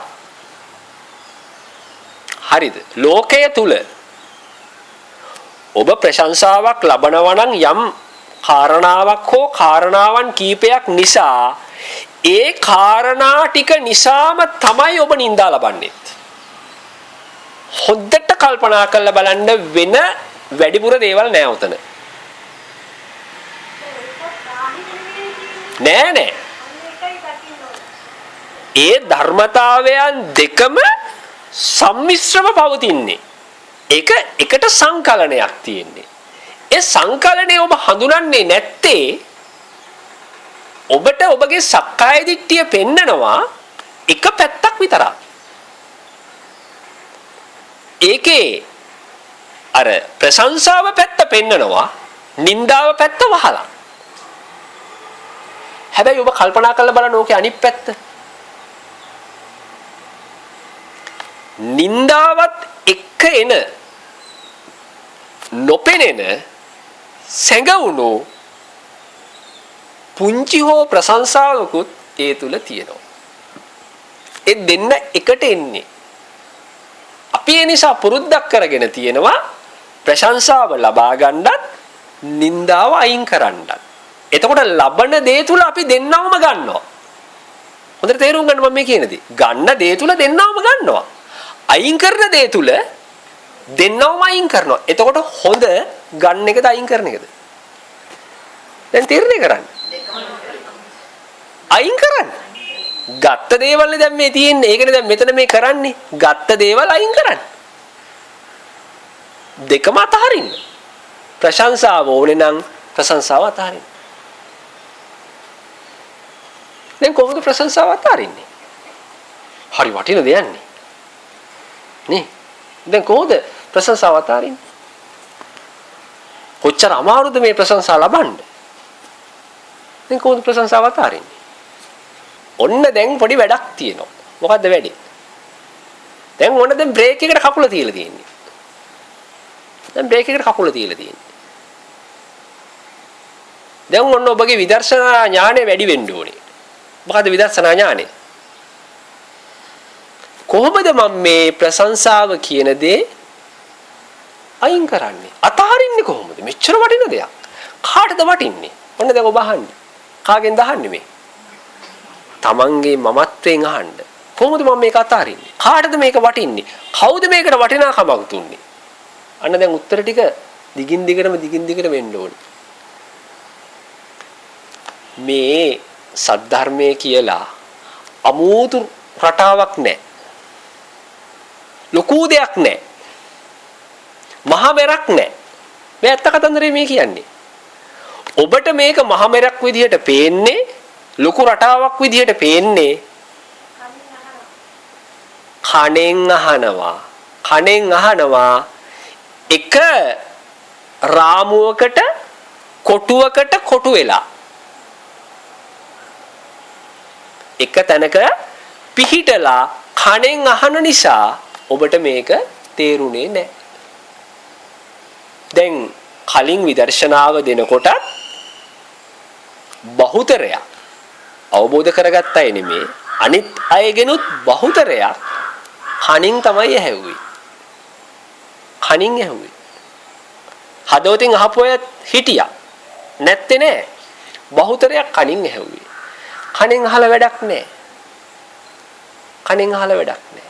හරිද? ලෝකය තුල ඔබ ප්‍රශංසාවක් ලබනවා නම් යම් කාරණාවක් හෝ කාරණාවන් කීපයක් නිසා ඒ කාරණා ටික නිසාම තමයි ඔබ නිඳා ලබන්නේ. හොද්දට කල්පනා කරලා බලන්න වෙන වැඩිපුර දේවල් නෑ උතන. නෑ. ඒ ධර්මතාවයන් දෙකම සම්මිශ්‍රව පවතින්නේ. ඒක එකට සංකලනයක් තියෙන්නේ. ඒ සංකලනය ඔබ හඳුනන්නේ නැත්තේ ඔබට ඔබගේ සක්කාය දිට්ඨිය පෙන්නනවා එක පැත්තක් විතරක්. ඒකේ අර ප්‍රශංසාව පැත්ත පෙන්නනවා නින්දාව පැත්ත වහලා. හැබැයි ඔබ කල්පනා කරලා බලන්න ඕකේ අනිත් පැත්ත. නින්දාවත් එක්ක එන නොපෙනෙන සැඟවුණු පුංචි හෝ ප්‍රශංසාවකුත් ඒ තුල තියෙනවා. ඒ දෙන්න එකට එන්නේ. අපි ඒ නිසා පුරුද්දක් කරගෙන තියෙනවා ප්‍රශංසාව ලබා ගන්නත් නින්දාව අයින් කරන්නත්. එතකොට ලබන දේ තුල අපි දෙන්නවම ගන්නවා. හොඳට තේරුම් ගන්න මම මේ කියන දේ. ගන්න දේ තුල දෙන්නවම ගන්නවා. අයින් කරන දේ තුල දෙන්නවම අයින් කරනවා. එතකොට හොඳ ගන්න එකද අයින් කරන එකද? දැන් තීරණය කරන්න. අයින් කරන්න. ගත්ත දේවල්නේ දැන් මේ තියෙන්නේ. ඒකනේ දැන් මෙතන මේ කරන්නේ. ගත්ත දේවල් අයින් කරන්න. දෙකම අතහරින්න. ප්‍රශංසාව ඕනේ නම් ප්‍රශංසාව අතහරින්න. දැන් කොහොමද ප්‍රශංසාව අතහරින්නේ? හරි වටින දෙයක් නේ. නේ? දැන් කොහොමද ප්‍රශංසාව අතහරින්නේ? කොච්චර අමාරුද මේ ප්‍රශංසාව ලබන්න? දැන් කොහොමද ප්‍රශංසාව අතහරින්නේ? ඔන්න දැන් පොඩි වැඩක් තියෙනවා. මොකද්ද වැඩේ? දැන් ඔන්න දැන් බ්‍රේක් එකට කකුල තියලා තියෙන්නේ. දැන් බ්‍රේක් එකට කකුල තියලා තියෙන්නේ. දැන් ඔන්න ඔබගේ විදර්ශනා ඥාණය වැඩි වෙන්න ඕනේ. මොකද්ද විදර්ශනා ඥාණය? කොහොමද මම මේ ප්‍රශංසාව කියන දේ අයින් කරන්නේ? අතහරින්නේ කොහොමද? මෙච්චර වටින දෙයක්. කාටද වටින්නේ? ඔන්න දැන් ඔබ අහන්නේ. කාගෙන්ද අහන්නේ මේ? තමන්ගේ මමත්වයෙන් අහන්න. කොහොමද මම මේක අතහරින්නේ? කාටද මේක වටින්නේ? කවුද මේකට වටිනාකමක් දුන්නේ? අන්න දැන් උත්තර ටික දිගින් දිගටම වෙන්න ඕනේ. මේ සද්ධර්මයේ කියලා අමෝතු රටාවක් නැහැ. ලොකු දෙයක් නැහැ. මහා මෙරක් නැහැ. මේ ඇත්ත කතන්දරේ මේ කියන්නේ. ඔබට මේක මහා මෙරක් විදිහට පේන්නේ ලොකු රටාවක් විදිහට පේන්නේ කණෙන් අහනවා එක රාමුවකට කොටුවකට කොටු වෙලා එක තැනක පිහිටලා කණෙන් අහන නිසා ඔබට මේක තේරුනේ නැහැ. දැන් කලින් විදර්ශනාව දෙනකොට බහුතරයක් අවබෝධ කරගත්ත අය නෙමේ අනිත් අයගෙනුත් බහුතරයක් කණින් තමයි ඇහුවේ. කණින් ඇහුවේ. හදවතින් අහපු අය හිටියා. නැත්තේ නෑ. බහුතරයක් කණින් ඇහුවේ. කණෙන් අහලා වැඩක් නෑ. කණෙන් අහලා වැඩක් නෑ.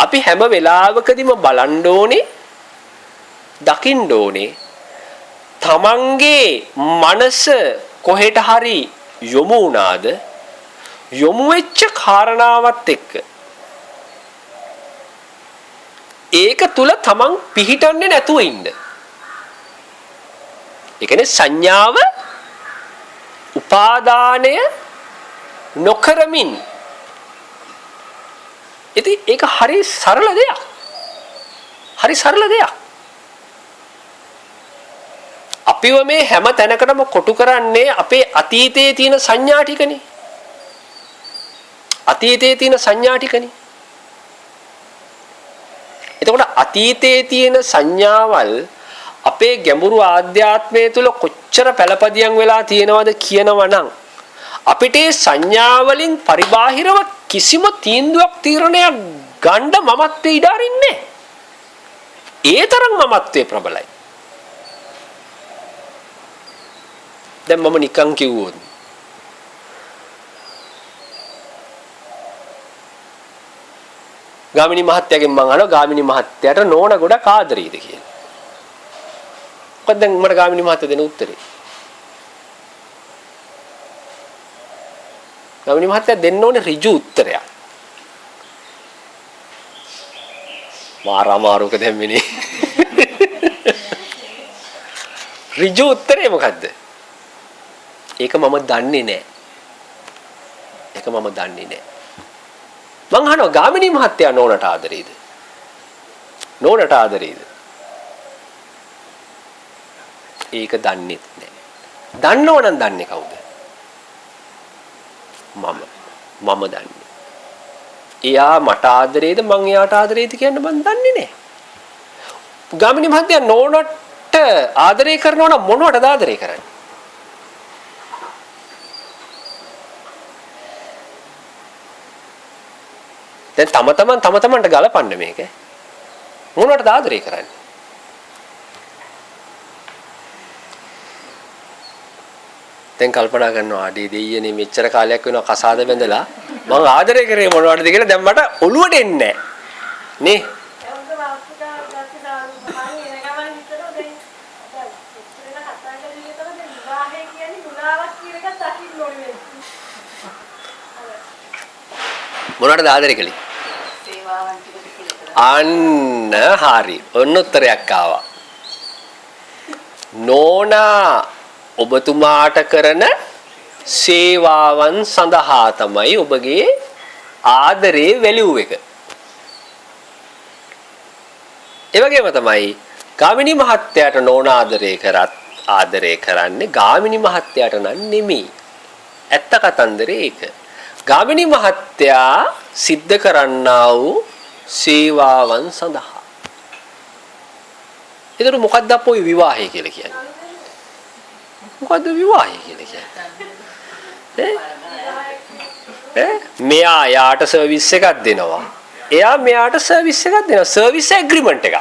අපි හැම වෙලාවකදීම බලන්න ඕනේ දකින්න ඕනේ තමන්ගේ මනස කොහෙට හරි යොමු වුණාද යොමු වෙච්ච කාරණාවත් එක්ක ඒක තුල තමන් පිහිටන්නේ නැතුව ඉන්න. ඒ කියන්නේ සංඥාව උපාදානය නොකරමින්. ඉතින් ඒක හරි සරල දෙයක්. හරි සරල දෙයක්. අපිව මේ හැම තැනකටම කොටු කරන්නේ අපේ අතීතයේ තියෙන සංඥා ටිකනේ. අතීතයේ තියෙන සංඥා ටිකනේ. එතකොට අතීතයේ තියෙන සංඥාවල් අපේ ගැඹුරු ආධ්‍යාත්මය තුල කොච්චර පළපදියම් වෙලා තියෙනවද කියනවනම් අපිට සංඥා වලින් පරිබාහිරව කිසිම තීන්දුවක් තීරණයක් ගණ්ඩ මමත්වයේ ඉඩ අරින්නේ. ඒ තරම් මමත්වයේ ප්‍රබලයි. දැන් මම නිකන් කිව්වොත් ගාමිණී මහත්තයාගෙන් මං අහනවා ගාමිණී මහත්තයාට නෝන ගොඩක් ආදරෙයිද කියලා. මොකද දැන් මට ගාමිණී මහත්තයා දෙන උත්තරේ. ගාමිණී මහත්තයා දෙන්න ඕනේ ඍජු උත්තරයක්. මාරාමාරුක දැම්මිනේ. ඍජු උත්තරේ මොකද්ද? ඒක මම දන්නේ නැහැ. ඒක මම දන්නේ නැහැ. මං අහනවා ගාමිණී මහත්තයා නෝනට ආදරෙයිද? නෝනට ආදරෙයිද? ඒක දන්නේ නැහැ. දන්නවනම් දන්නේ කවුද? මම දන්නේ. එයා මට ආදරෙයිද මං එයාට ආදරෙයිද කියන්න මං දන්නේ නැහැ. ගාමිණී මහත්තයා නෝනට ආදරය කරනවා නම් මොනවටද ආදරය කරන්නේ? දැන් තම තමන්ට ගලපන්න මේක. මොනවටද ආදරය කරන්නේ? දැන් කල්පනා කරනවා අඩේ දෙයියනේ මෙච්චර කාලයක් වෙනවා කසාද බැඳලා මම ආදරය කරේ මොනවටද කියලා දැන් මට ඔළුවට එන්නේ නැහැ නේ. මොනවටද ආදරය කළේ? අන්න හරි. ඔන්න උත්තරයක් ආවා. නෝනා ඔබතුමාට කරන සේවාවන් සඳහා තමයි ඔබගේ ආදරේ වැලියු එක. ඒ වගේම තමයි ගාමිණී මහත්තයාට නෝනා ආදරේ කරන්නේ ගාමිණී මහත්තයාට නම් නෙමෙයි. ඇත්ත කතන්දරේ ඒක. ගාමිණී මහත්තයා සිද්ධ කරන්නා වූ සේවාවන් සඳහා. ඒතර මොකක්ද අපෝ විවාහය කියලා කියන්නේ? මොකද්ද විවාහය කියලා කියන්නේ? මෙයා යාට සර්විස් එකක් දෙනවා. එයා මෙයාට සර්විස් එකක් දෙනවා. සර්විස් ඇග්‍රීමන්ට් එකක්.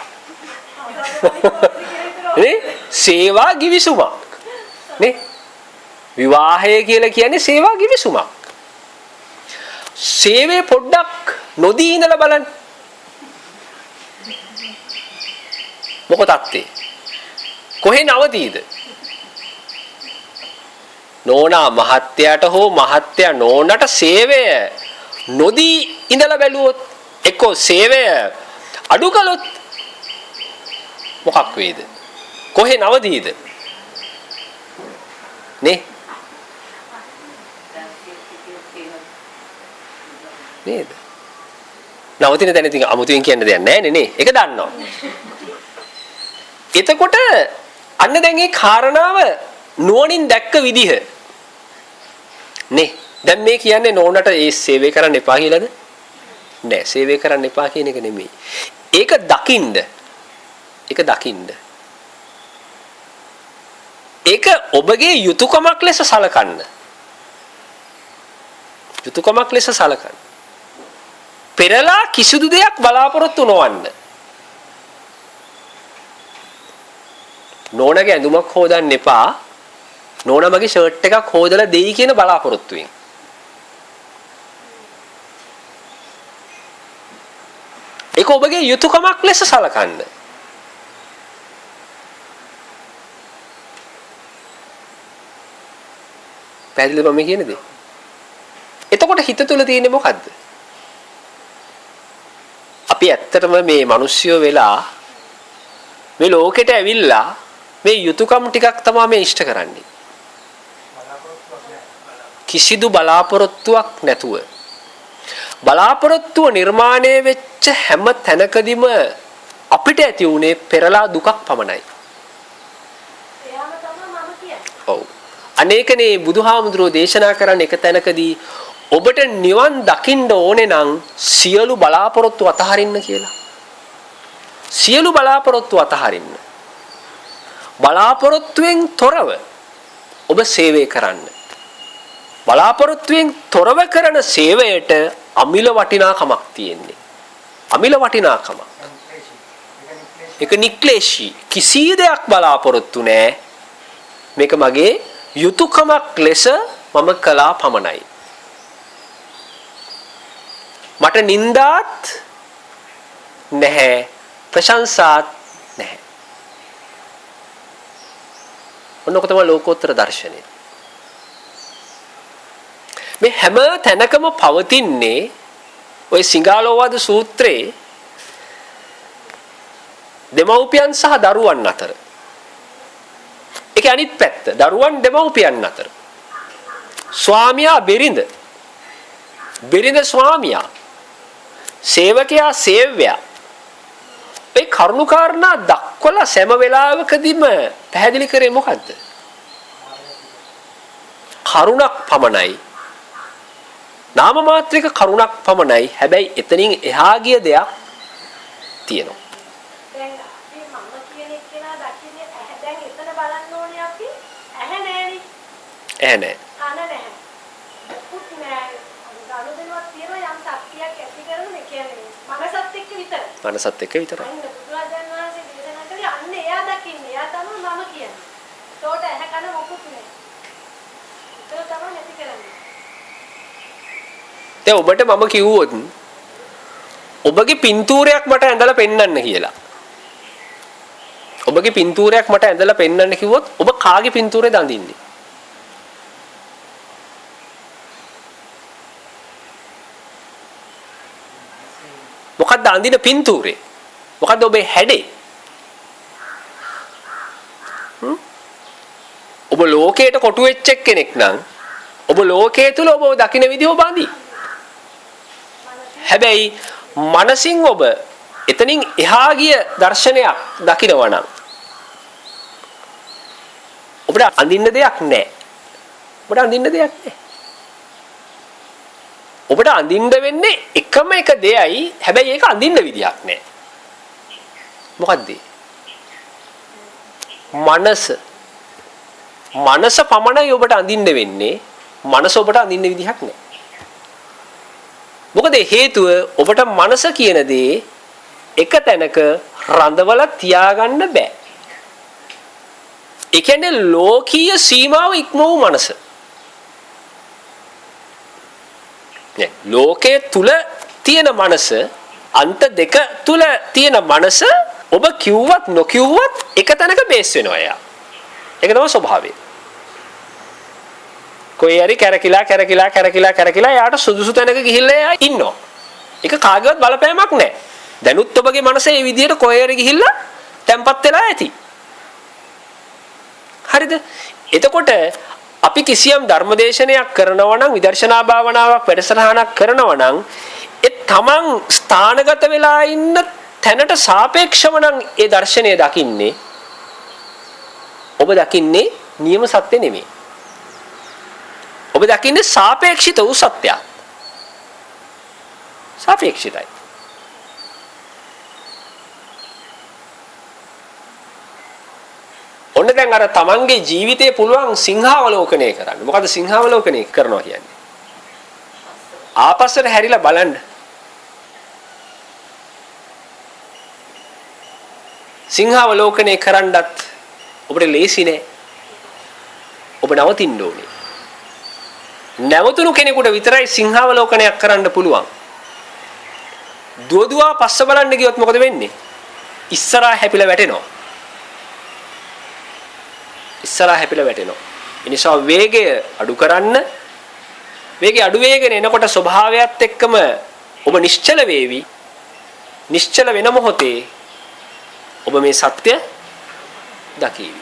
නේ? සේවා ගිවිසුමක්. නේ? විවාහය කියලා කියන්නේ සේවා ගිවිසුමක්. සේවය පොඩ්ඩක් නොදී ඉඳලා බලන්න. මොකටද? කොහේ නවතීද? නෝනා මහත්තයාට හෝ මහත්තයා නෝනට සේවය නොදී ඉඳලා බැලුවොත් එක්කෝ සේවය අඩු කළොත් මොකක් වේද? කොහේ නවතීද? නේ? නේද? නවතින තැන ඉතින් අමුතුවෙන් කියන්න දෙයක් නැහැ නේ. ඒක දන්නවා. එතකොට අන්න දැන් මේ කාරණාව නුවණින් දැක්ක විදිහ නේ. දැන් මේ කියන්නේ නෝනට ඒ සේවය කරන්න එපා කියලාද? නෑ, සේවය කරන්න එපා කියන එක නෙමෙයි. ඒක දකින්න. ඒක දකින්න. ඒක ඔබගේ යුතුයකමක් ලෙස සලකන්න. යුතුයකමක් ලෙස සලකන්න. පෙරලා කිසිදු දෙයක් බලාපොරොත්තු නොවන්න. නෝනගේ ඇඳුමක් හොදන්න එපා. නෝනා මගේ ෂර්ට් එකක් හොදලා දෙයි කියන බලාපොරොත්තුවෙන්. ඒක ඔබගේ යුතුයකමක් ලෙස සලකන්න. පැහැදිලිද මම කියන දේ? එතකොට හිත තුළ තියෙන්නේ මොකද්ද? අපි ඇත්තටම මේ මිනිස්සුયો වෙලා මේ ලෝකෙට ඇවිල්ලා මේ යුතුයකම් ටිකක් තමයි මේ ඉෂ්ට කරන්නේ. කිසිදු බලාපොරොත්තුවක් නැතුව. බලාපොරොත්තුව නිර්මාණය වෙච්ච හැම තැනකදීම අපිට ඇති උනේ පෙරලා දුකක් පමණයි. එයාම තමයි මම කියන්නේ. ඔව්. අනේකනේ බුදුහාමුදුරෝ දේශනා කරන එක තැනකදී ඔබට නිවන් දකින්න ඕනේ නම් සියලු බලාපොරොත්තු අතහරින්න කියලා. සියලු බලාපොරොත්තු අතහරින්න. බලාපොරොත්තුෙන් තොරව ඔබ සේවය කරන්න. බලාපොරොත්තුෙන් තොරව කරන සේවයට අමිල වටිනාකමක් තියෙන්නේ. අමිල වටිනාකම. ඒක නික්ලේශී. කිසි දෙයක් බලාපොරොත්තු නැහැ. මේක මගේ යුතුයකමක් ලෙස මම කළා පමණයි. මට නින්දාත් නැහැ ප්‍රශංසාත් නැහැ. ඔන්නක තමයි ලෝකෝත්තර දර්ශනය. මේ හැම තැනකම පවතින්නේ ඔය සිංහාලෝවාද සූත්‍රයේ දෙමව්පියන් සහ දරුවන් අතර. ඒක අනිත් පැත්ත. දරුවන් දෙමව්පියන් අතර. ස්වාමියා බිරිඳ. බිරිඳ ස්වාමියා. සේවකයා සේව්‍යයා. ඒ කරුණාකාරණා දක්වලා සෑම වෙලාවකදීම පැහැදිලි කරේ මොකද්ද? කරුණක් පමණයි. නාම මාත්‍රික කරුණක් පමණයි. හැබැයි එතනින් එහා ගිය දෙයක් තියෙනවා. දැන් අපි මම කියන එක්කෙනා දකින්නේ ඇහැ. දැන් එතන බලන්න ඕනේ අපි ඇහැ නෑනේ. ඇහැ නෑ. කන නැහැ. මුකුත් නෑ. අනුදෙනුවක් තියෙනවා යම් ශක්තියක් ඇති කරන මේ කියන්නේ මනසත් එක්ක විතරයි. මනසත් එක්ක විතරයි. අන්න බුදුරජාණන් වහන්සේ දේශනා කළේ අන්න එයා දකින්නේ. එයා තමයි මම කියන්නේ. ඒකට ඇහැ කන මොකුත් නෑ. ඒක තමයි නැති කරන්නේ. දැන් ඔබට මම කිව්වොත් ඔබගේ පින්තූරයක් මට ඇඳලා පෙන්වන්න කියලා. ඔබගේ පින්තූරයක් මට ඇඳලා පෙන්වන්න කිව්වොත් ඔබ කාගේ පින්තූරේද අඳින්නේ? මොකක්ද අඳින පින්තූරේ? මොකක්ද ඔබේ හැඩේ? ඔබ ලෝකයට කොටු වෙච්ච කෙනෙක් නම් ඔබ ලෝකයේ තුල ඔබ දකින්න විදිහ ඔබ අඳි. හැබැයි මනසින් ඔබ එතනින් එහා ගිය දර්ශනයක් දකිනවා නම් ඔබට අඳින්න දෙයක් නැහැ. ඔබට අඳින්න දෙයක් නැහැ. ඔබට අඳින්න වෙන්නේ එකම එක දෙයයි. හැබැයි ඒක අඳින්න විදියක් නැහැ. මොකද්ද? මනස පමණයි ඔබට අඳින්න වෙන්නේ. මනස ඔබට අඳින්න විදිහක් නැහැ. මොකද හේතුව ඔබට මනස කියන දේ එක තැනක රඳවලා තියාගන්න බෑ. ඒ කියන්නේ ලෝකීය සීමාව ඉක්ම වූ මනස. නේ ලෝකයේ තුල තියෙන මනස අන්ත දෙක තුල තියෙන මනස ඔබ කිව්වත් නොකිව්වත් එක තැනක බේස් වෙනවා එයා. ඒක තමයි ස්වභාවය. කොයි හරි කැරකිලා යාට සුදුසු තැනක ගිහිල්ලා එයා ඉන්නවා. ඒක කාගේවත් බලපෑමක් නැහැ. දැනුත් ඔබගේ මනස මේ විදිහට කොයි හරි ගිහිල්ලා තැම්පත් වෙලා ඇති. හරිද? එතකොට අපි කිසියම් ධර්මදේශනයක් කරනවා නම් විදර්ශනා භාවනාවක් වැඩසටහනක් කරනවා නම් ඒ තමන් ස්ථානගත වෙලා ඉන්න තැනට සාපේක්ෂව නම් ඒ දර්ශනය දකින්නේ. ඔබ දකින්නේ නියම සත්‍ය නෙමෙයි. ඔබ දකින්නේ සාපේක්ෂිත වූ සත්‍යයක්. සාපේක්ෂිතයි. ඔන්න දැන් අර තමන්ගේ ජීවිතේ පුළුවන් සිංහාවලෝකනය කරන්න. මොකද සිංහාවලෝකනය කරනවා කියන්නේ? ආපස්සට හැරිලා බලන්න. සිංහාවලෝකනය කරන්නත් ඔබට ලේසි නෑ. ඔබ නවතින්න ඕනේ. නැවතුණු කෙනෙකුට විතරයි සිංහාවලෝකනයක් කරන්න පුළුවන්. දුවදුවා පස්ස බලන්න ගියොත් මොකද වෙන්නේ? ඉස්සරහා හැපිලා වැටෙනවා. ඒ නිසා වේගය අඩු කරන්න. වේගය අඩු වේගෙන එනකොට ස්වභාවයත් එක්කම ඔබ නිශ්චල වේවි. නිශ්චල වෙන මොහොතේ ඔබ මේ සත්‍ය දකීවි.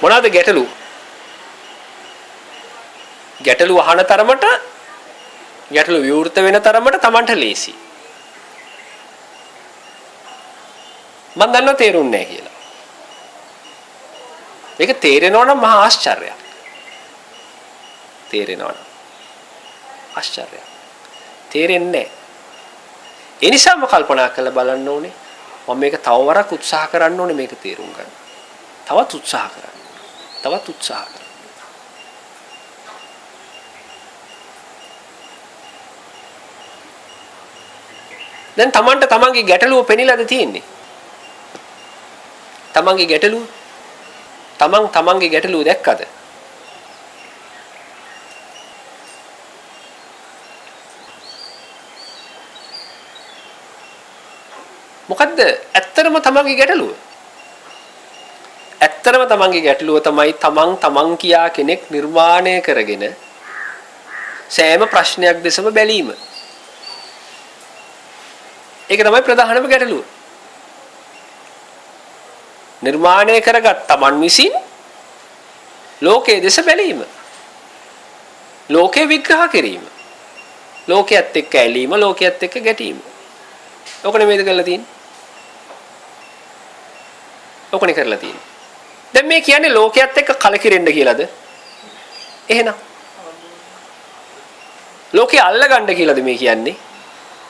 මොනවාද ගැටලු? ගැටලු අහන තරමට ගැටලු විවෘත වෙන තරමට Tamanට ලේසි. මම දන්නවා තේරුන්නේ නැහැ කියලා. ඒක තේරෙනවා නම් මහා ආශ්චර්යයක්. තේරෙනවා නම් ආශ්චර්යයක්. තේරෙන්නේ නැහැ. ඒ නිසාම කල්පනා කරලා බලන්න ඕනේ. මම මේක තව වරක් උත්සාහ කරන්න ඕනේ මේක තේරුම් ගන්න. තවත් උත්සාහ කරන්න. දැන් Tamanට තමන්ගේ ගැටලුව පෙනිලාද තියෙන්නේ? තමන්ගේ ගැටලුව තමන්ගේ ගැටලුව දැක්කද? මොකද්ද ඇත්තටම තමන්ගේ ගැටලුව? ඇත්තටම තමන්ගේ ගැටලුව තමයි තමන් කියා කෙනෙක් නිර්මාණය කරගෙන සෑම ප්‍රශ්නයක් දෙසම බැලීම. ඒක තමයි ප්‍රධානම ගැටලුව. නිර්මාණය කරගත් තමන් විසින් ලෝකයේ දෙස බැලීම. ලෝකේ විග්‍රහ කිරීම. ලෝකයේත් එක්ක ඇලීම, ලෝකයේත් එක්ක ගැටීම. ඔක නෙමෙයිද කරලා තියෙන්නේ? ඔකනේ කරලා තියෙන්නේ. දැන් මේ කියන්නේ ලෝකයේත් එක්ක කලකිරෙන්න කියලාද? එහෙනම් ලෝකේ අල්ලගන්න කියලාද මේ කියන්නේ?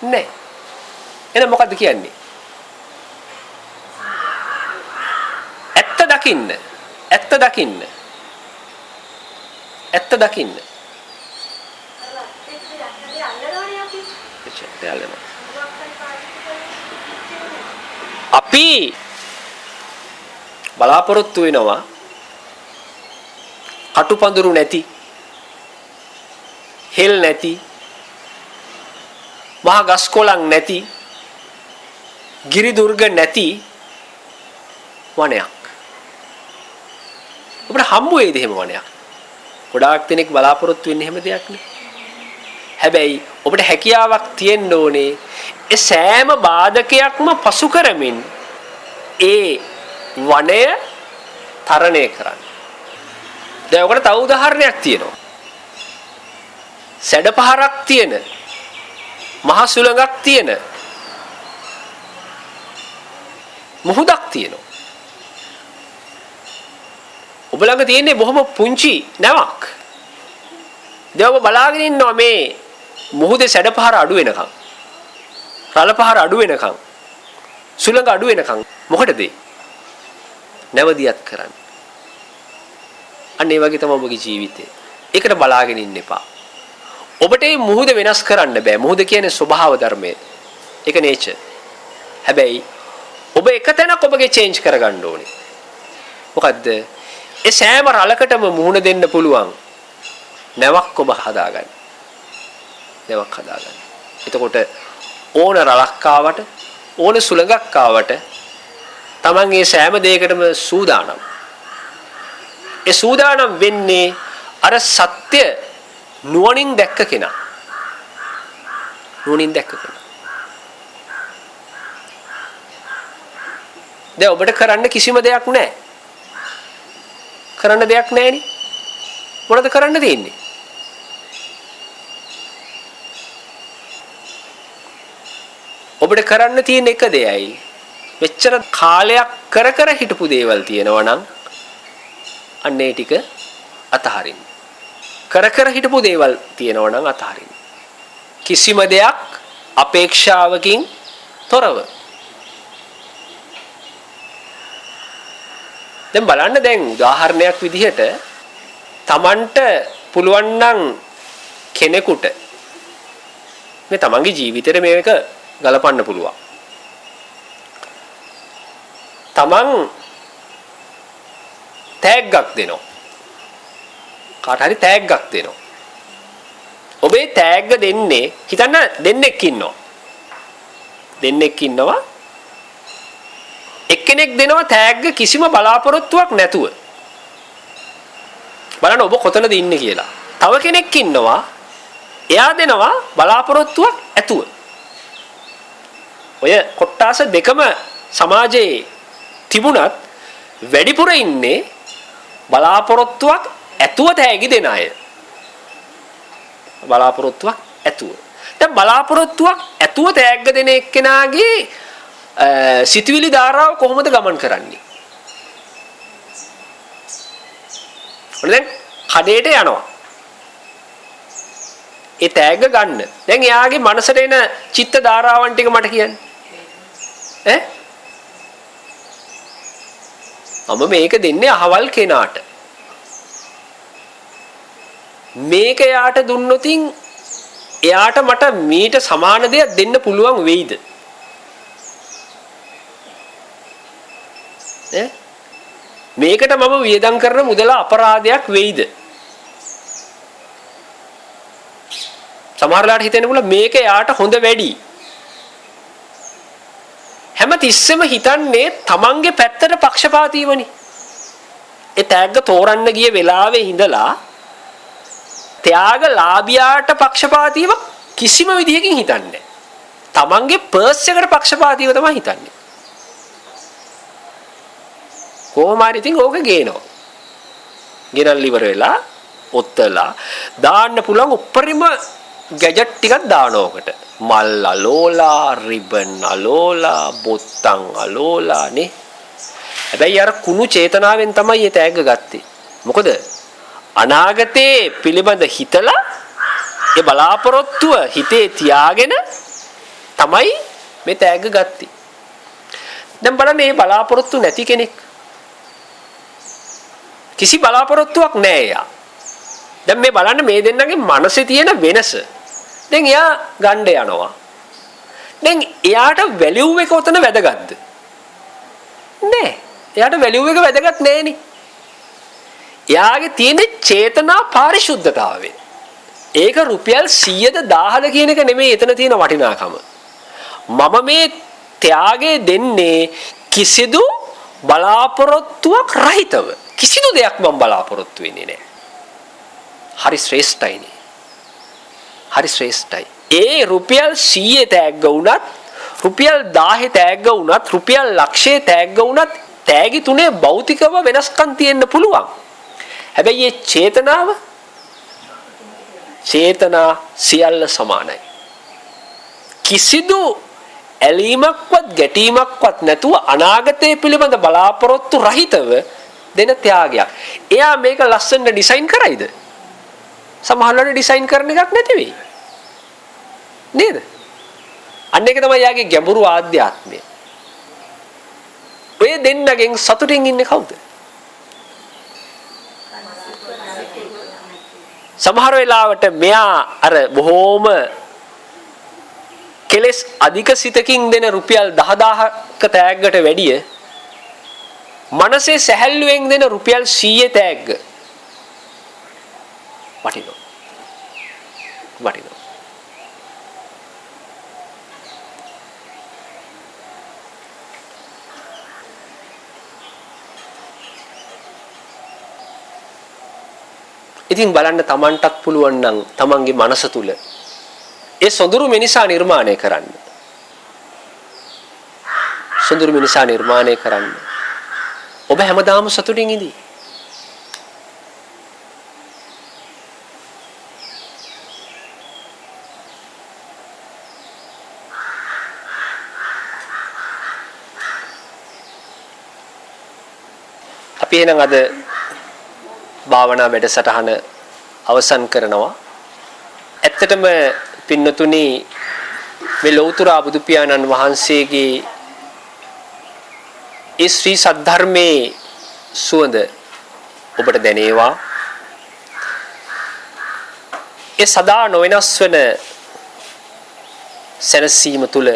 නෑ. එහෙනම් මොකද්ද කියන්නේ? ඇත්ත දකින්න. ඇත්ත දකින්න. ඇත්ත දකින්න. අපි බලාපොරොත්තු වෙනවා කටුපඳුරු නැති, හෙල් නැති, මහ ගස් කොළන් නැති, ගිරි දුර්ග නැති වනයක්. අපිට හම්බ වෙයිද එහෙම වනයක්? ගොඩාක් දෙනෙක් බලාපොරොත්තු වෙන්නේ එහෙම දෙයක් නේ. හැබැයි ඔබට හැකියාවක් තියෙන්න ඕනේ ඒ සෑම බාධකයක්ම පසු කරමින් ඒ වනය තරණය කරන්න. දැන් ඔකට තව උදාහරණයක් තියෙනවා. සැඩපහරක් තියෙන, මහ සුළඟක් තියෙන මුහුදක් තියෙනවා. ඔබ ළඟ තියෙන්නේ බොහොම පුංචි නැවක්. දැන් ඔබ බලාගෙන ඉන්නවා මේ මුහුදේ සැඩපහර අඩු වෙනකන්, රළ පහර අඩු වෙනකන්, සුළඟ අඩු වෙනකන්. මොකටද? නැවදියත් කරන්න. අන්න ඒ වගේ තමයි ඔබගේ ජීවිතේ. ඒකට බලාගෙන ඉන්න එපා. ඔබට මේ මුහුද වෙනස් කරන්න බෑ. මුහුද කියන්නේ ස්වභාව ධර්මය. ඒක නේචර්. හැබැයි ඔබ එක තැනක් ඔබගේ චේන්ජ් කරගන්න ඕනේ. මොකද්ද? ඒ සෑම රළකටම මුහුණ දෙන්න පුළුවන් නැවක් ඔබ හදාගන්න. නැවක් හදාගන්න. එතකොට ඕන රළක් ආවට, ඕන සුළඟක් ආවට තමන් මේ සෑම දෙයකටම සූදානම්. ඒ සූදානම් වෙන්නේ අර සත්‍ය නුවණින් දැක්ක කෙනා. නුවණින් දැක්ක කෙනා. දැන් ඔබට කරන්න කිසිම දෙයක් නැහැ. කරන්න දෙයක් නැහැ නේ. මොනවද කරන්න තියෙන්නේ? ඔබට කරන්න තියෙන එක දෙයයි. මෙච්චර කාලයක් කර හිටපු දේවල් තියෙනවා නම් අන්න ඒ ටික අතහරින්න. කර හිටපු දේවල් තියෙනවා නම් අතහරින්න. කිසිම දෙයක් අපේක්ෂාවකින් තොරව. දැන් බලන්න, දැන් උදාහරණයක් විදිහට Tamanට පුළුවන් නම් කෙනෙකුට මේ තමන්ගේ ජීවිතේට මේක ගලපන්න පුළුවන්. තමන් තෑග්ගක් දෙනවා. කාට හරි තෑග්ගක් දෙනවා. ඔබේ තෑග්ග දෙන්නේ, හිතන්න දෙන්නෙක් ඉන්නවා. දෙන්නෙක් ඉන්නවා. එක්කෙනෙක් දෙනවා තෑග්ග කිසිම බලාපොරොත්තුවක් නැතුව. බලන්න ඔබ කොතනද ඉන්නේ කියලා. තව කෙනෙක් ඉන්නවා, එයා දෙනවා බලාපොරොත්තුවක් ඇතුව. ඔය කොට්ටාස දෙකම සමාජයේ තිබුණත් වැඩිපුර ඉන්නේ බලාපොරොත්තුවක් ඇතුව තෑගි දෙන අය. බලාපොරොත්තුවක් ඇතුව. දැන් බලාපොරොත්තුවක් ඇතුව තෑග්ග දෙන එක්කෙනාගේ සිතුවිලි ධාරාව කොහොමද ගමන් කරන්නේ? දැන් කඩේට යනවා. ඒ තෑග්ග ගන්න. දැන් එයාගේ මනසට එන චිත්ත ධාරාවන් ටික මට කියන්න. මම මේක දෙන්නේ අහවල් කෙනාට. මේක එයාට දුන්නොතින් එයාට මට මීට සමාන දෙයක් දෙන්න පුළුවන් වෙයිද? මේකට මම වියදම් කරන මුදල අපරාධයක් වෙයිද? සමහරලාට හිතෙන්න පුළුවන් මේක යාට හොඳ වැඩි. හැම තිස්සෙම හිතන්නේ තමන්ගේ පැත්තට පක්ෂපාතීවනේ. ඒ තෑග්ග තෝරන්න ගිය වෙලාවේ ඉඳලා ත්‍යාගලාභියාට පක්ෂපාතීව කිසිම විදිහකින් හිතන්නේ. තමන්ගේ පර්ස් එකට පක්ෂපාතීව තමයි හිතන්නේ. කොහොම හරි ඉතින් ඕක ගේනවා. ගෙනල්ලා ඉවර වෙලා ඔත්තලා දාන්න පුළුවන් උපරිම ගැජට් ටිකක් දානවකට. මල් අලෝලා, රිබන් අලෝලා, බොත්තම් අලෝලා නේ. හැබැයි අර කුණු චේතනාවෙන් තමයි මේ තෑග්ග ගත්තේ. මොකද අනාගතේ පිළිබඳ හිතලා ඒ බලාපොරොත්තුව හිතේ තියාගෙන තමයි මේ තෑග්ග ගත්තේ. දැන් බලන්න මේ බලාපොරොත්තු නැති කෙනෙක් කිසි බලාපොරොත්තුවක් නැහැ යා. දැන් මේ බලන්න මේ දෙන්නගේ මනසේ තියෙන වෙනස. දැන් එයා ගන්න යනවා. දැන් එයාට වැලියු එක උතන වැදගත්ද? නෑ. එයාට වැලියු එක වැදගත් නෑනේ. එයාගේ තියෙන චේතනා පාරිශුද්ධතාවය. ඒක රුපියල් 100ද 1000ද කියන එක නෙමෙයි එතන තියෙන වටිනාකම. මම මේ ත්‍යාගය දෙන්නේ කිසිදු බලාපොරොත්තුවක් රහිතව. කිසිදු දෙයක් මම බලාපොරොත්තු වෙන්නේ නැහැ. හරි ශ්‍රේෂ්ඨයිනේ. හරි ශ්‍රේෂ්ඨයි. ඒ රුපියල් 100 තෑග්ග වුණත්, රුපියල් 1000 තෑග්ග වුණත්, රුපියල් ලක්ෂයේ තෑග්ග වුණත් තෑගි තුනේ භෞතිකව වෙනස්කම් තියෙන්න පුළුවන්. හැබැයි මේ චේතනා සියල්ල සමානයි. කිසිදු ඇලීමක්වත් ගැටීමක්වත් නැතුව අනාගතයේ පිළිබඳ බලාපොරොත්තු රහිතව දෙන ත්‍යාගයක්. එයා මේක ලස්සනට ඩිසයින් කරයිද? සමහරවල්ලාට ඩිසයින් කරන එකක් නැති වෙයි. නේද? අන්න ඒක තමයි යාගේ ගැඹුරු ආධ්‍යාත්මය. ඔය දෙන්නගෙන් සතුටින් ඉන්නේ කවුද? සමහර වෙලාවට මෙයා අර බොහෝම කෙලස් අධික සිතකින් දෙන රුපියල් 10000ක තෑග්ගට වැඩිය මනසේ සැහැල්ලුවෙන් දෙන රුපියල් 100 තෑග්ග වටිනවා. ඉතින් බලන්න Tamanටත් පුළුවන් නම් Tamanගේ මනස තුල ඒ සොඳුරු මිනිසා නිර්මාණය කරන්න. සොඳුරු මිනිසා නිර්මාණය කරන්න. ඔබ හැමදාම සතුටින් ඉඳී. අපි එහෙනම් අද භාවනා වැඩසටහන අවසන් කරනවා. ඇත්තටම පින්නතුනි මේ ලෞතර බුදු පියාණන් වහන්සේගේ ඒ ශ්‍රී සද්ධර්මයේ සුවඳ ඔබට දැනේවා. ඒ සදා නොවෙනස් වෙන සැනසීම තුල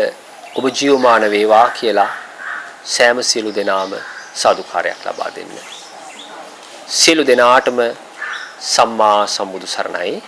ඔබ ජීවමාන වේවා කියලා සෑම සියලු දෙනාම සාදුකාරයක් ලබා දෙන්න. සියලු දෙනාටම සම්මා සම්බුදු සරණයි.